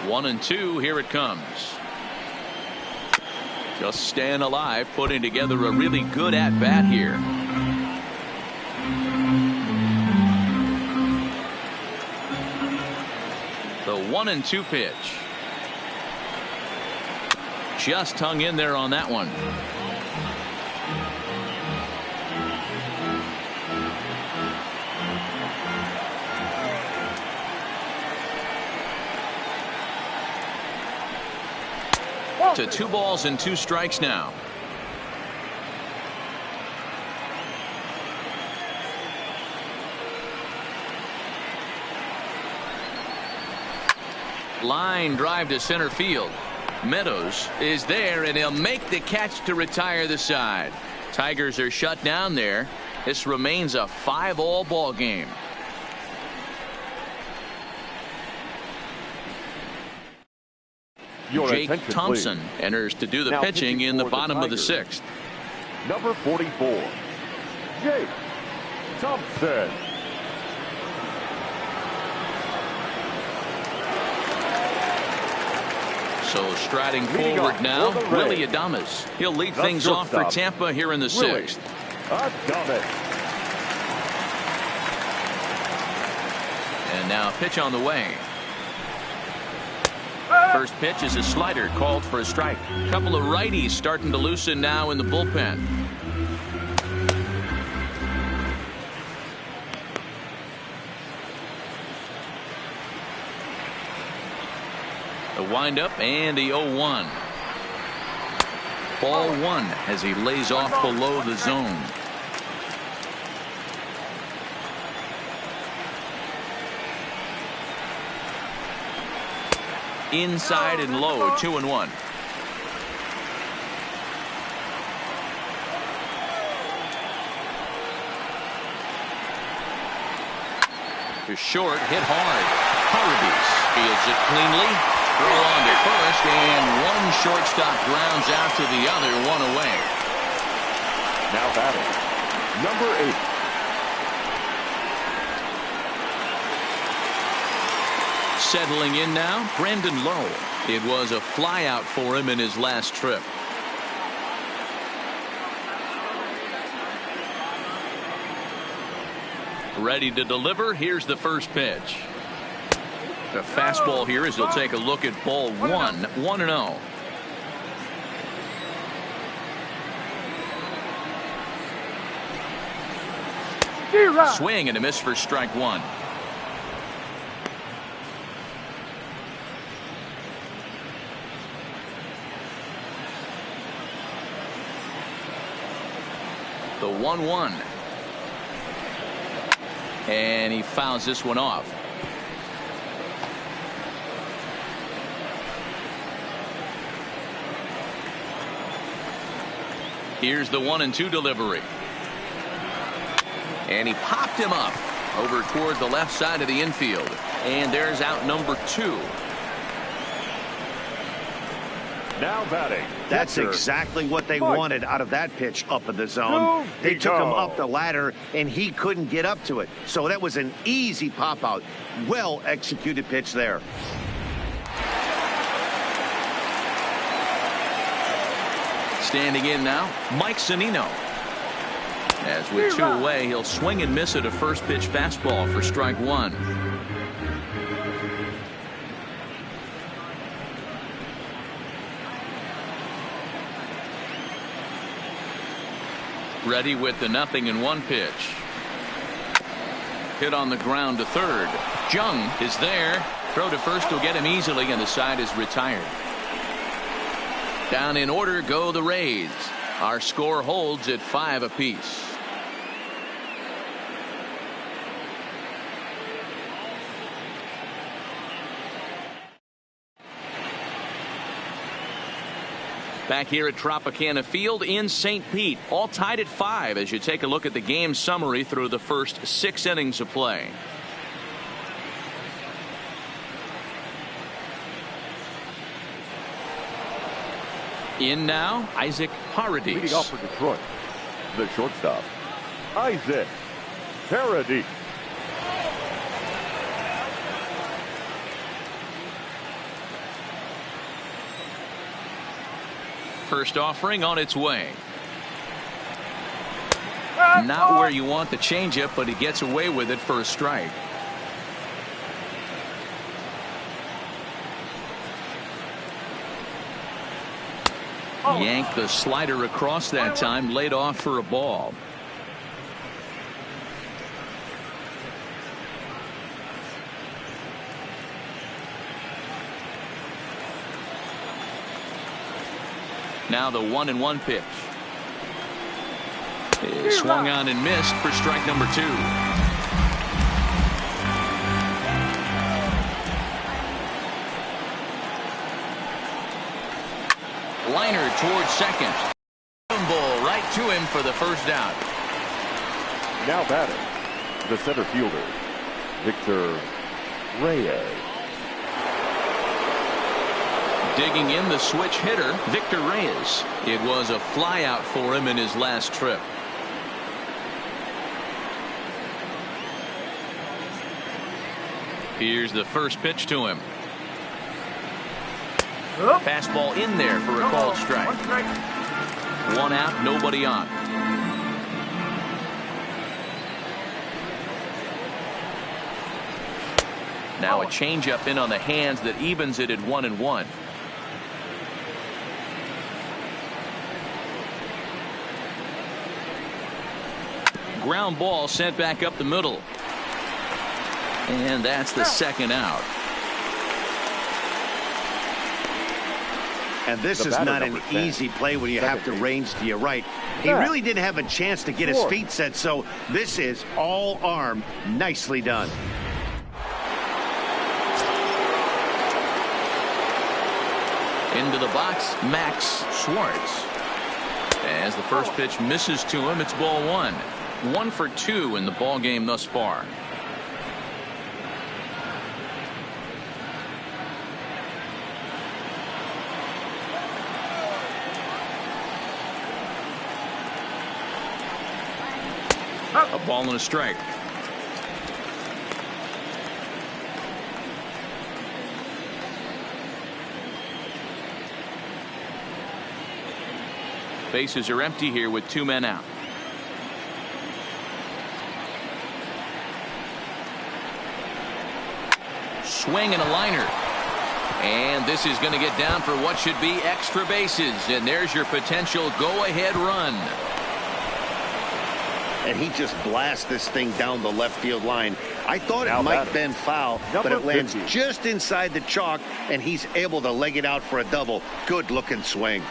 1 and 2, here it comes. Just staying alive, putting together a really good at-bat here. The 1 and 2 pitch. Just hung in there on that one. To 2 balls and 2 strikes now. Line drive to center field. Meadows is there, and he'll make the catch to retire the side. Tigers are shut down there. This remains a 5-all ball game. Jake Thompson enters to do the pitching in the bottom of the 6th. Number 44, Jake Thompson. So striding forward now, Willie Adames. He'll lead things off for Tampa here in the 6th. And now pitch on the way. First pitch is a slider called for a strike. Couple of righties starting to loosen now in the bullpen. The windup and the 0-1. Ball 1 as he lays off below the zone. Inside and low, 2-1. To short, hit hard. Harvey's fields it cleanly. Throw on to first, and one shortstop grounds out to the other, 1 away. Now batting, number 8. Settling in now, Brandon Lowe. It was a flyout for him in his last trip. Ready to deliver. Here's the first pitch. The fastball here as he'll take a look at ball 1, 1-0. Swing and a miss for strike 1. The 1-1. And he fouls this one off. Here's the 1-2 delivery. And he popped him up over toward the left side of the infield. And there's out number 2. Now batting. That's exactly what they wanted out of that pitch up in the zone. They took him up the ladder, and he couldn't get up to it. So that was an easy pop-out. Well-executed pitch there. Standing in now, Mike Zunino. As with 2 away, he'll swing and miss at a first pitch fastball for strike 1. Ready with the 0-1 pitch. Hit on the ground to third. Jung is there. Throw to first will get him easily, and the side is retired. Down in order go the Rays. Our score holds at 5 apiece. Back here at Tropicana Field in St. Pete, all tied at 5 as you take a look at the game summary through the first 6 innings of play. In now, Isaac Paradis. Leading off for Detroit, the shortstop, Isaac Paradis. First offering on its way. Not where you want the changeup, but he gets away with it for a strike. Yanked the slider across that time, laid off for a ball. Now the 1-1 pitch. Is swung on and missed for strike number 2. Liner towards second. Ball right to him for the first out. Now batting, the center fielder, Victor Reyes. Digging in the switch hitter, Victor Reyes. It was a flyout for him in his last trip. Here's the first pitch to him. Fastball in there for a called strike. 1 out, nobody on. Now a changeup in on the hands that evens it at 1-1. Ground ball sent back up the middle. And that's the second out. And this is not an easy play when you have to range to your right. He really didn't have a chance to get his feet set, so this is all arm. Nicely done. Into the box, Max Schwartz. As the first pitch misses to him, it's ball 1. 1 for 2 in the ball game thus far. A ball and a strike. Bases are empty here with 2 men out. Swing and a liner. And this is going to get down for what should be extra bases. And there's your potential go-ahead run. And he just blasts this thing down the left field line. I thought it might have been foul, but it lands just inside the chalk, and he's able to leg it out for a double. Good-looking swing.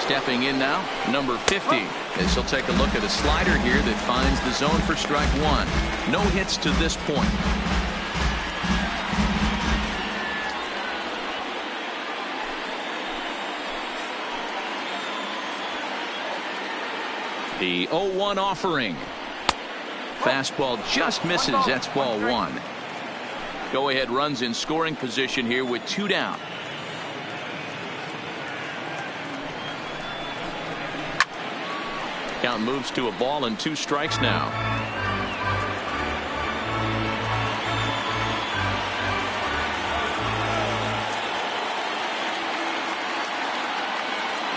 Stepping in now, number 50. As he'll take a look at a slider here that finds the zone for strike 1. No hits to this point. The 0-1 offering. Fastball just misses. That's ball 1. Go-ahead runs in scoring position here with 2 down. Count moves to a ball and 2 strikes now.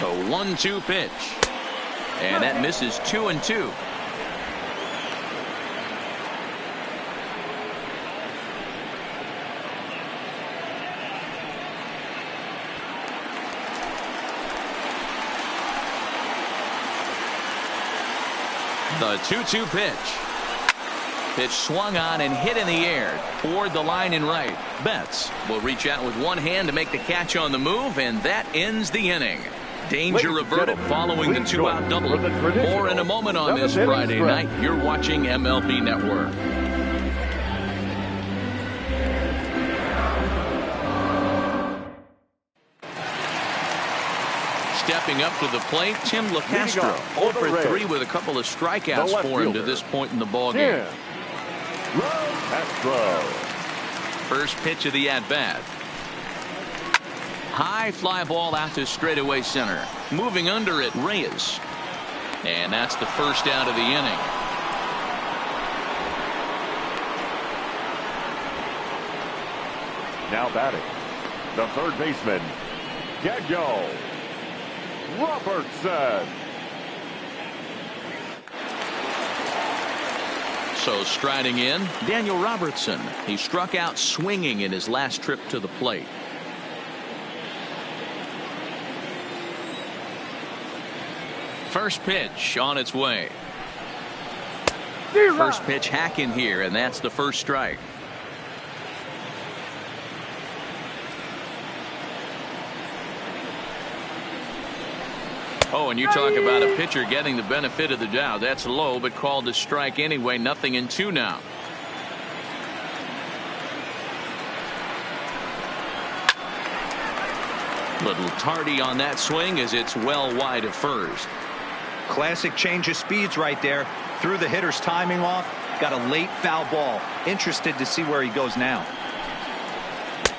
The 1-2 pitch. And that misses 2-2. The 2-2 pitch. Pitch swung on and hit in the air toward the line and right. Betts will reach out with one hand to make the catch on the move, and that ends the inning. Danger averted following the two-out double. More in a moment on this Friday night. You're watching MLB Network. Stepping up to the plate, Tim LeCastro. 0 for 3 with a couple of strikeouts for him to this point in the ballgame. First pitch of the at-bat. High fly ball out to straightaway center. Moving under it, Reyes. And that's the first out of the inning. Now batting, the third baseman, Daniel Robertson. So striding in, Daniel Robertson. He struck out swinging in his last trip to the plate. First pitch on its way. First pitch hack in here, and that's the first strike. Oh, and you talk about a pitcher getting the benefit of the doubt. That's low, but called a strike anyway. 0-2 now. Little tardy on that swing as it's well wide of first. Classic change of speeds right there. Threw the hitter's timing off. Got a late foul ball. Interested to see where he goes now.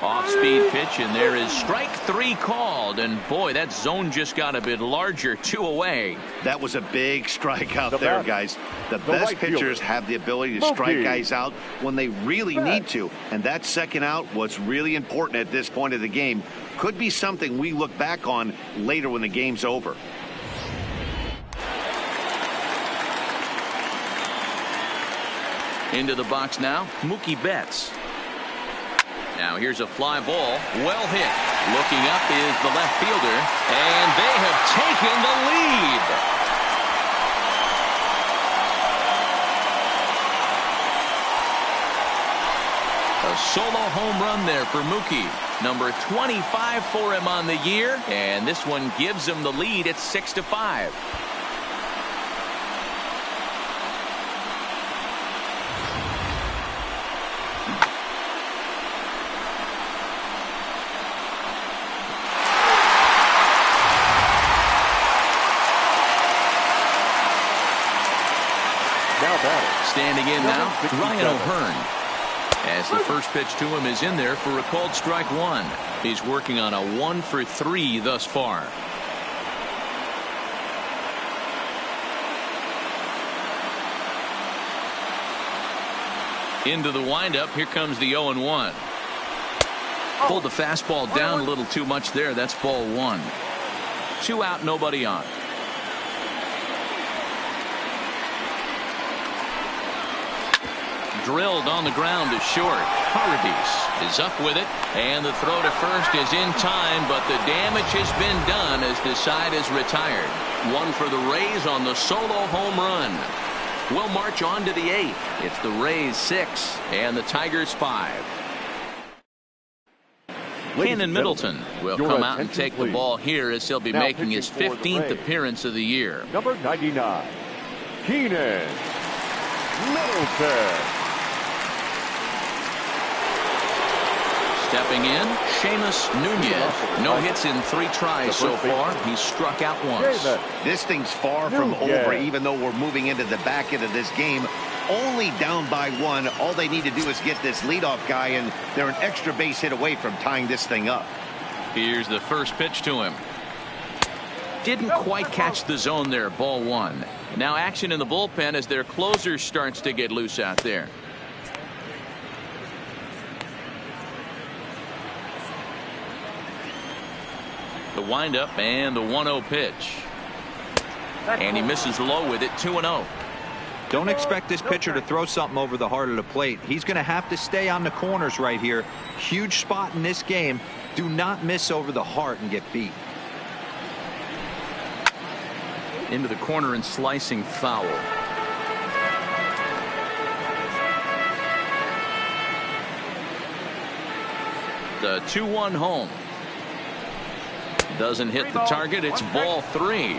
Off-speed pitch, and there is strike 3 called. And boy, that zone just got a bit larger. 2 away. That was a big strike out there, guys. The best pitchers have the ability to strike guys out when they really need to. And that second out was really important at this point of the game. Could be something we look back on later when the game's over. Into the box now, Mookie Betts. Now here's a fly ball, well hit. Looking up is the left fielder, and they have taken the lead. A solo home run there for Mookie. Number 25 for him on the year, and this one gives him the lead at 6-5. Standing in now, Ryan O'Hearn. As the first pitch to him is in there for a called strike 1. He's working on a 1 for 3 thus far. Into the windup. Here comes the 0-1. Pulled the fastball down a little too much there. That's ball 1. 2 out, nobody on. Drilled on the ground to short. Paradis is up with it, and the throw to first is in time, but the damage has been done as the side is retired. 1 for the Rays on the solo home run. We'll march on to the 8th. It's the Rays 6 and the Tigers 5. Cannon Middleton will come out and take the ball here as he'll be making his 15th appearance of the year. Number 99, Keenan Middleton. Stepping in, Seamus Nunez. No hits in 3 tries so far. He's struck out once. This thing's far from over, even though we're moving into the back end of this game. Only down by 1. All they need to do is get this leadoff guy, and they're an extra base hit away from tying this thing up. Here's the first pitch to him. Didn't quite catch the zone there, ball 1. Now action in the bullpen as their closer starts to get loose out there. The windup and the 1-0 pitch. And he misses low with it, 2-0. Don't expect this pitcher to throw something over the heart of the plate. He's going to have to stay on the corners right here. Huge spot in this game. Do not miss over the heart and get beat. Into the corner and slicing foul. The 2-1 home. Doesn't hit the target. It's ball 3.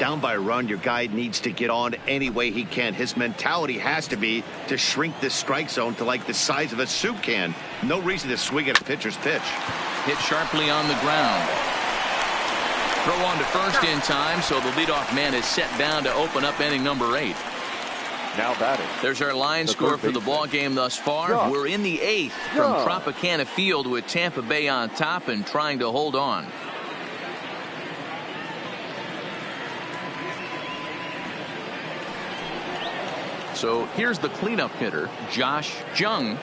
Down by a run, your guy needs to get on any way he can. His mentality has to be to shrink this strike zone to like the size of a soup can. No reason to swing at a pitcher's pitch. Hit sharply on the ground. Throw on to first in time, so the leadoff man is set down to open up inning number 8. Now batting. There's our line score for the ball game thus far. We're in the 8th from Tropicana Field with Tampa Bay on top and trying to hold on. So here's the cleanup hitter, Josh Jung.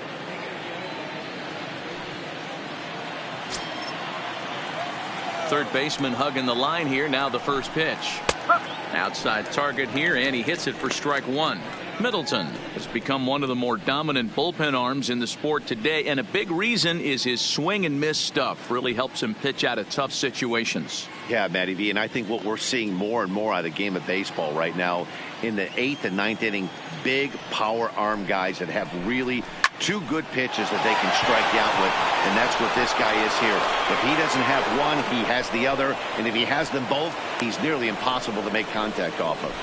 Third baseman hugging the line here. Now the first pitch. Outside target here, and he hits it for strike 1. Middleton has become one of the more dominant bullpen arms in the sport today, and a big reason is his swing and miss stuff. Really helps him pitch out of tough situations. Yeah, Matty V, and I think what we're seeing more and more out of the game of baseball right now in the 8th and 9th inning, big power arm guys that have really 2 good pitches that they can strike you out with, and that's what this guy is here. If he doesn't have one, he has the other, and if he has them both, he's nearly impossible to make contact off of.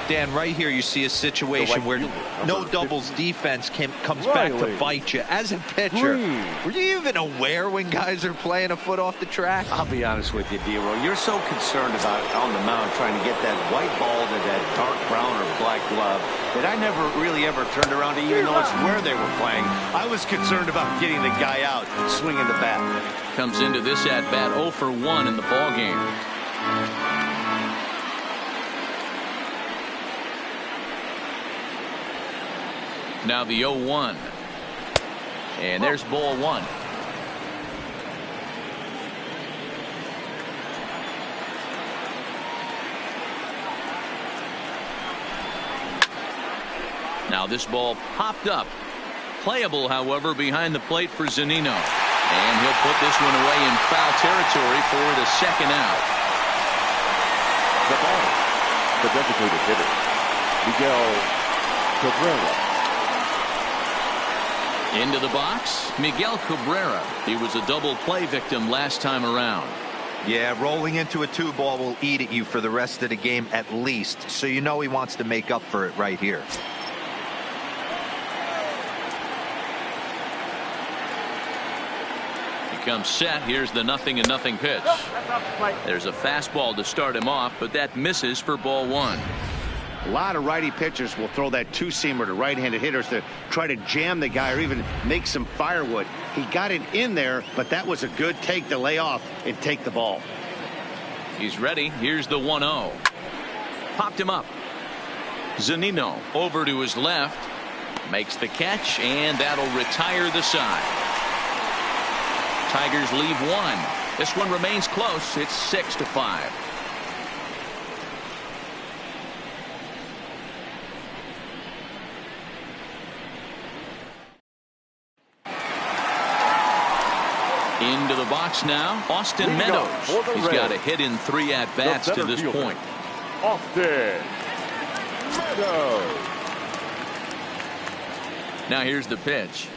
Dan, right here you see a situation where no doubles defense comes back to bite you. As a pitcher, were you even aware when guys are playing a foot off the track? I'll be honest with you, D-Roll. You're so concerned about on the mound trying to get that white ball to that dark brown or black glove that I never really ever turned around to even notice where they were playing. I was concerned about getting the guy out, swinging the bat. Comes into this at-bat 0 for 1 in the ball game. Now the 0-1. And there's ball 1. Now this ball popped up. Playable, however, behind the plate for Zunino. And he'll put this one away in foul territory for the second out. The ball. The designated hitter, Miguel Cabrera. Into the box, Miguel Cabrera. He was a double play victim last time around. Yeah, rolling into a 2-ball will eat at you for the rest of the game at least, so you know he wants to make up for it right here. He comes set. Here's the 0-0 pitch. There's a fastball to start him off, but that misses for ball 1. A lot of righty pitchers will throw that 2-seamer to right-handed hitters to try to jam the guy or even make some firewood. He got it in there, but that was a good take to lay off and take the ball. He's ready. Here's the 1-0. Popped him up. Zunino over to his left. Makes the catch, and that'll retire the side. Tigers leave 1. This one remains close. It's 6-5. Into the box now, Austin Meadows. He's got a hit in 3 at-bats to this point. Austin Meadows. Now here's the pitch.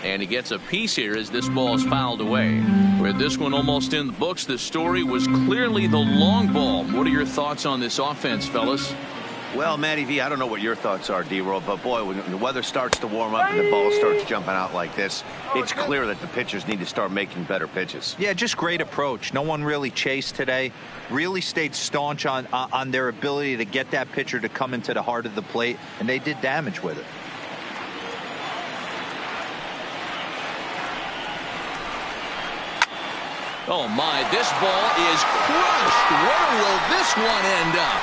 And he gets a piece here as this ball is fouled away. With this one almost in the books, the story was clearly the long ball. What are your thoughts on this offense, fellas? Well, Matty V, I don't know what your thoughts are, D-Roll, but boy, when the weather starts to warm up and the ball starts jumping out like this, it's clear that the pitchers need to start making better pitches. Yeah, just great approach. No one really chased today. Really stayed staunch on their ability to get that pitcher to come into the heart of the plate, and they did damage with it. Oh my, this ball is crushed. Where will this one end up?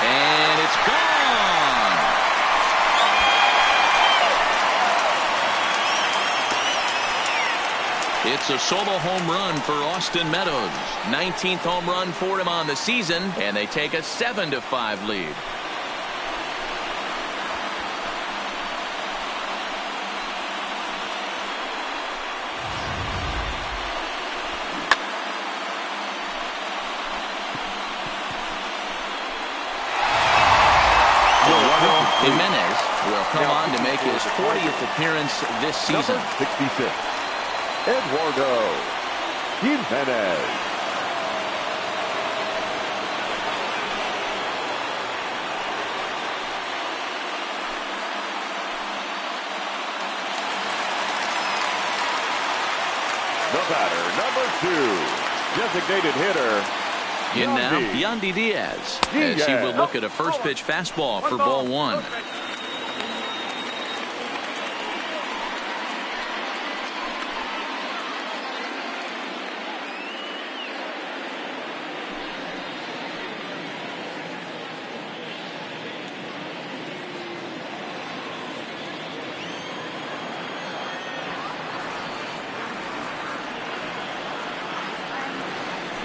And it's gone. It's a solo home run for Austin Meadows. 19th home run for him on the season, and they take a 7-5 lead. Jimenez will come on to make his 40th appearance this season. Number 66, Eduardo Jimenez. The batter, number 2, designated hitter. In now, Yandy Diaz, as he will look at a first pitch fastball for ball 1.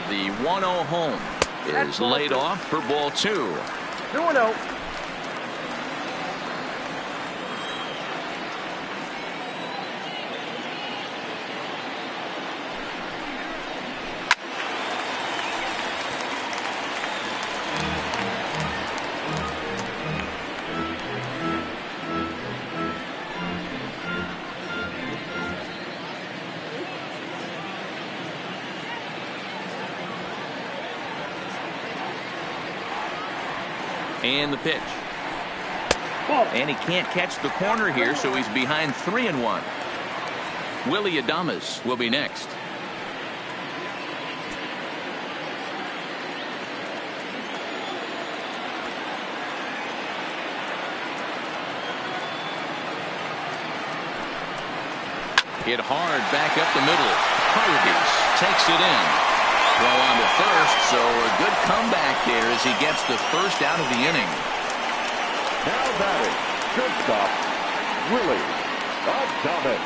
The 1-0 home is laid off for ball 2. 2-0. And the pitch. And he can't catch the corner here, so he's behind 3-1. Willie Adames will be next. Hit hard back up the middle. Hargreaves takes it in. Throw on to first, so a good comeback there as he gets the first out of the inning. Now batting, shortstop, Willie Adames.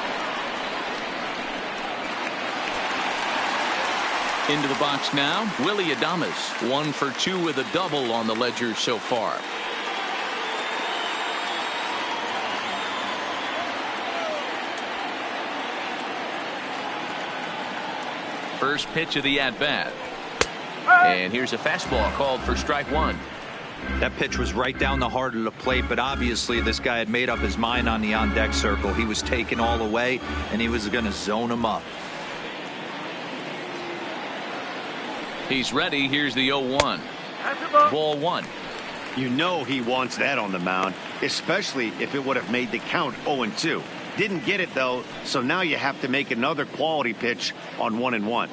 Into the box now, Willie Adames, 1 for 2 with a double on the ledger so far. First pitch of the at-bat. And here's a fastball called for strike 1. That pitch was right down the heart of the plate, but obviously this guy had made up his mind on the on-deck circle. He was taken all the way, and he was going to zone him up. He's ready. Here's the 0-1. Ball 1. You know he wants that on the mound, especially if it would have made the count 0-2. Didn't get it, though, so now you have to make another quality pitch on 1-1.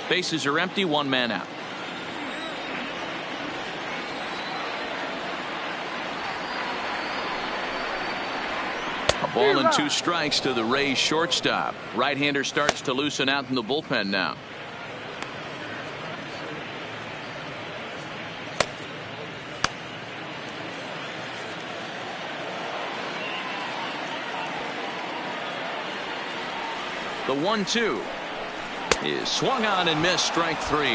Bases are empty, 1 man out. A ball and 2 strikes to the Rays shortstop. Right-hander starts to loosen out in the bullpen now. The 1-2 is swung on and missed, strike 3.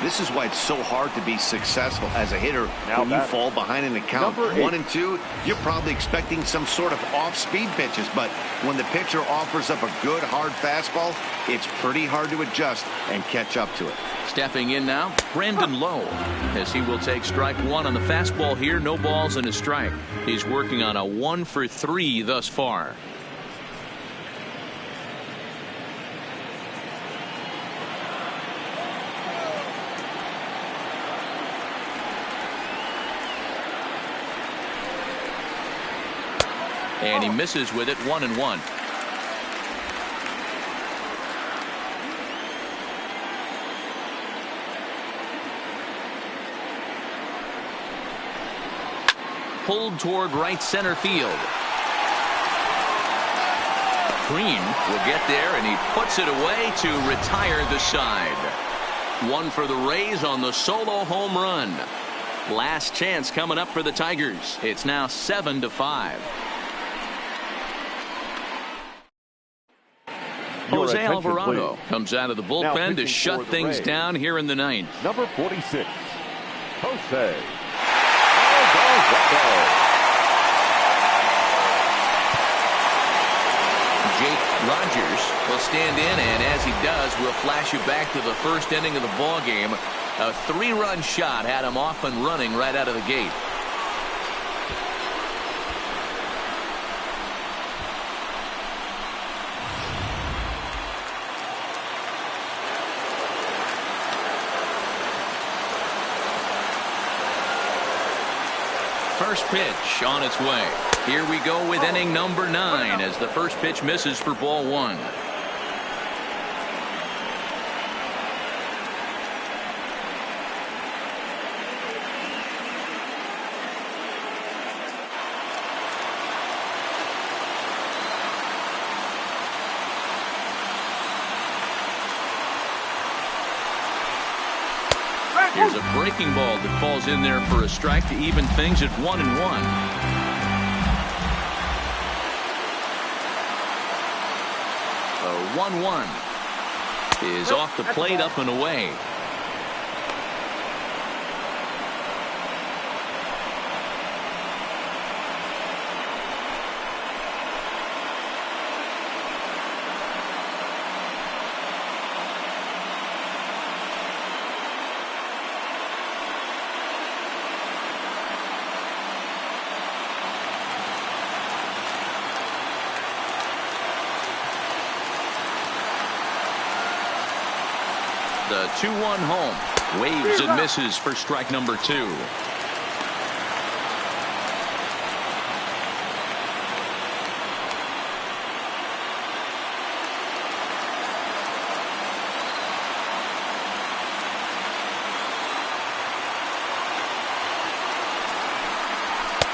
This is why it's so hard to be successful as a hitter. Now when you fall behind in the count 1-2, you're probably expecting some sort of off-speed pitches, but when the pitcher offers up a good hard fastball, it's pretty hard to adjust and catch up to it. Stepping in now, Brandon Lowe, as he will take strike 1 on the fastball here. No balls and a strike. He's working on a 1 for 3 thus far. And he misses with it, 1-1. Pulled toward right center field. Green will get there, and he puts it away to retire the side. 1 for the Rays on the solo home run. Last chance coming up for the Tigers. It's now 7-5. Jose Alvarado comes out of the bullpen to shut things down here in the 9th. Number 46, Jose Alvarado. Jake Rogers will stand in, and as he does, we'll flash you back to the first inning of the ball game. A 3-run shot had him off and running right out of the gate. first pitch on its way. Here we go with inning number 9 as the first pitch misses for ball 1. Here's a breaking ball that falls in there for a strike to even things at 1-1. The 1-1 is off the plate, up and away. The 2-1 home. Waves and misses for strike number 2.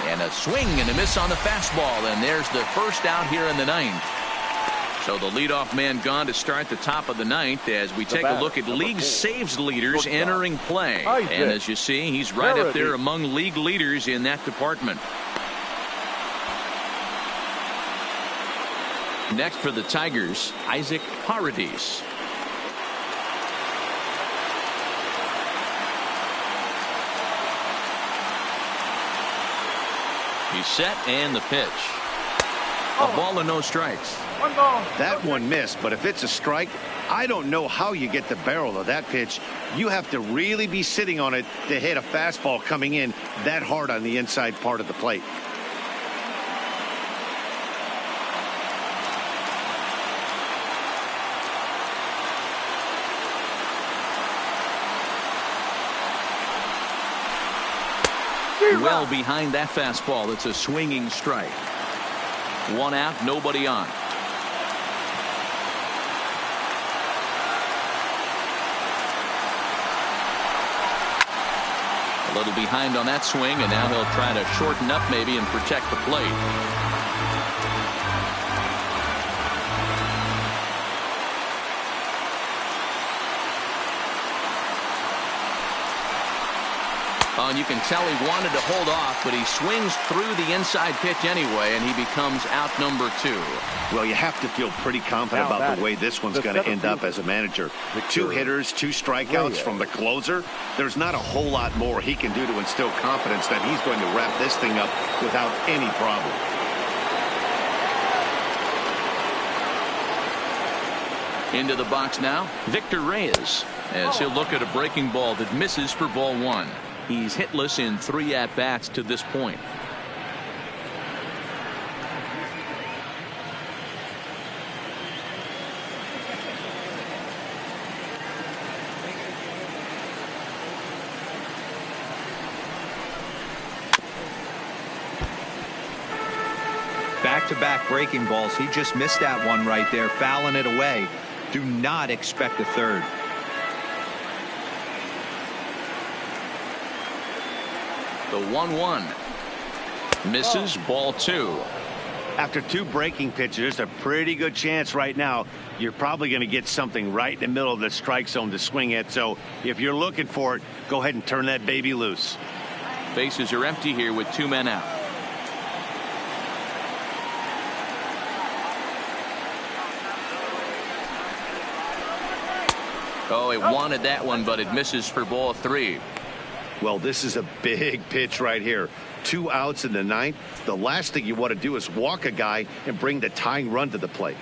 And a swing and a miss on the fastball, and there's the first out here in the 9th. So the leadoff man gone to start the top of the 9th as we take a look at league saves leaders entering play. And as you see, he's right up there among league leaders in that department. Next for the Tigers, Isaac Paradis. He's set and the pitch. A ball and no strikes. One ball. That one missed, but if it's a strike, I don't know how you get the barrel of that pitch. You have to really be sitting on it to hit a fastball coming in that hard on the inside part of the plate. Well behind that fastball. It's a swinging strike. 1 out, nobody on. A little behind on that swing, and now he'll try to shorten up maybe and protect the plate. And you can tell he wanted to hold off, but he swings through the inside pitch anyway, and he becomes out number 2. Well, you have to feel pretty confident about the way this one's going to end up as a manager. 2 hitters, 2 strikeouts from the closer. There's not a whole lot more he can do to instill confidence that he's going to wrap this thing up without any problem. Into the box now, Victor Reyes, as he'll look at a breaking ball that misses for ball 1. He's hitless in 3 at-bats to this point. Back-to-back breaking balls. He just missed that one right there, fouling it away. Do not expect a third. The 1-1 misses, ball 2. After 2 breaking pitches, there's a pretty good chance right now you're probably going to get something right in the middle of the strike zone to swing at. So if you're looking for it, go ahead and turn that baby loose. Bases are empty here with 2 men out. Oh, it wanted that one, but it misses for ball 3. Well, this is a big pitch right here. 2 outs in the 9th. The last thing you want to do is walk a guy and bring the tying run to the plate.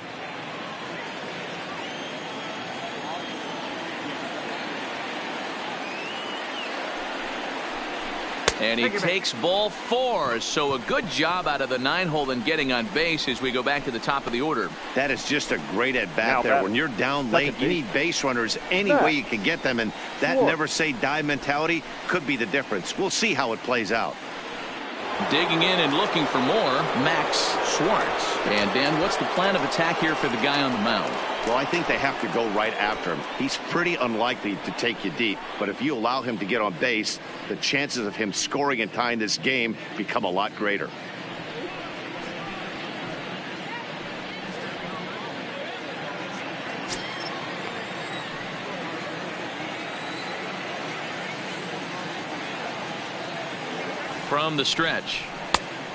And he takes ball 4. So a good job out of the 9-hole in getting on base as we go back to the top of the order. That is just a great at-bat there. When you're down late, you need base runners any way you can get them. And that never say die mentality could be the difference. We'll see how it plays out. Digging in and looking for more, Max Schwartz. And Dan, what's the plan of attack here for the guy on the mound? Well, I think they have to go right after him. He's pretty unlikely to take you deep, but if you allow him to get on base, the chances of him scoring and tying this game become a lot greater. From the stretch.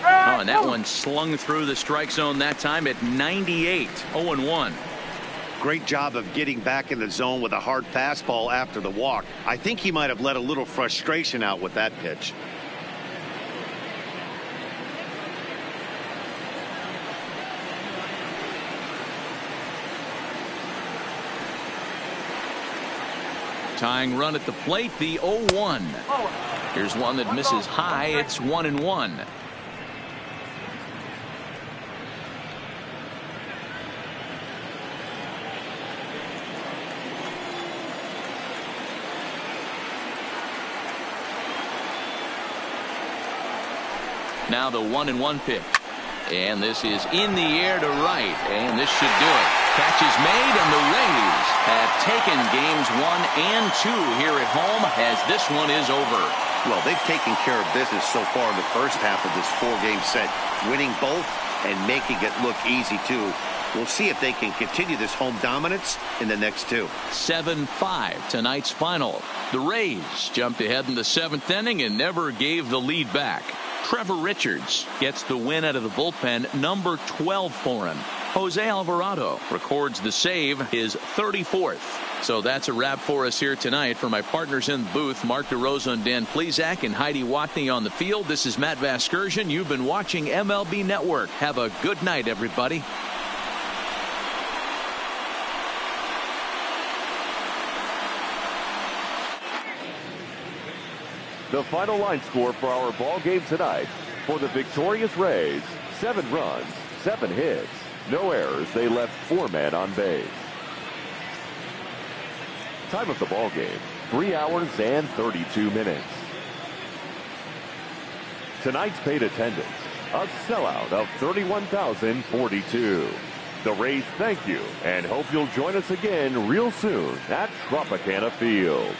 Oh, and that one slung through the strike zone that time at 98. 0-1. Great job of getting back in the zone with a hard fastball after the walk. I think he might have let a little frustration out with that pitch. Tying run at the plate, the 0-1. Here's one that misses high. It's 1-1. Now the 1-1 pitch. And this is in the air to right. And this should do it. Catch is made, and the Rays have taken games 1 and 2 here at home as this one is over. Well, they've taken care of business so far in the first half of this 4-game set, winning both and making it look easy, too. We'll see if they can continue this home dominance in the next 2. 7-5, tonight's final. The Rays jumped ahead in the 7th inning and never gave the lead back. Trevor Richards gets the win out of the bullpen, number 12 for him. Jose Alvarado records the save, his 34th. So that's a wrap for us here tonight. For my partners in the booth, Mark DeRosa and Dan Plesac and Heidi Watney on the field, this is Matt Vasgersian. You've been watching MLB Network. Have a good night, everybody. The final line score for our ball game tonight: for the victorious Rays, 7 runs, 7 hits, no errors. They left 4 men on base. Time of the ball game: 3 hours and 32 minutes. Tonight's paid attendance: a sellout of 31,042. The Rays thank you and hope you'll join us again real soon at Tropicana Field.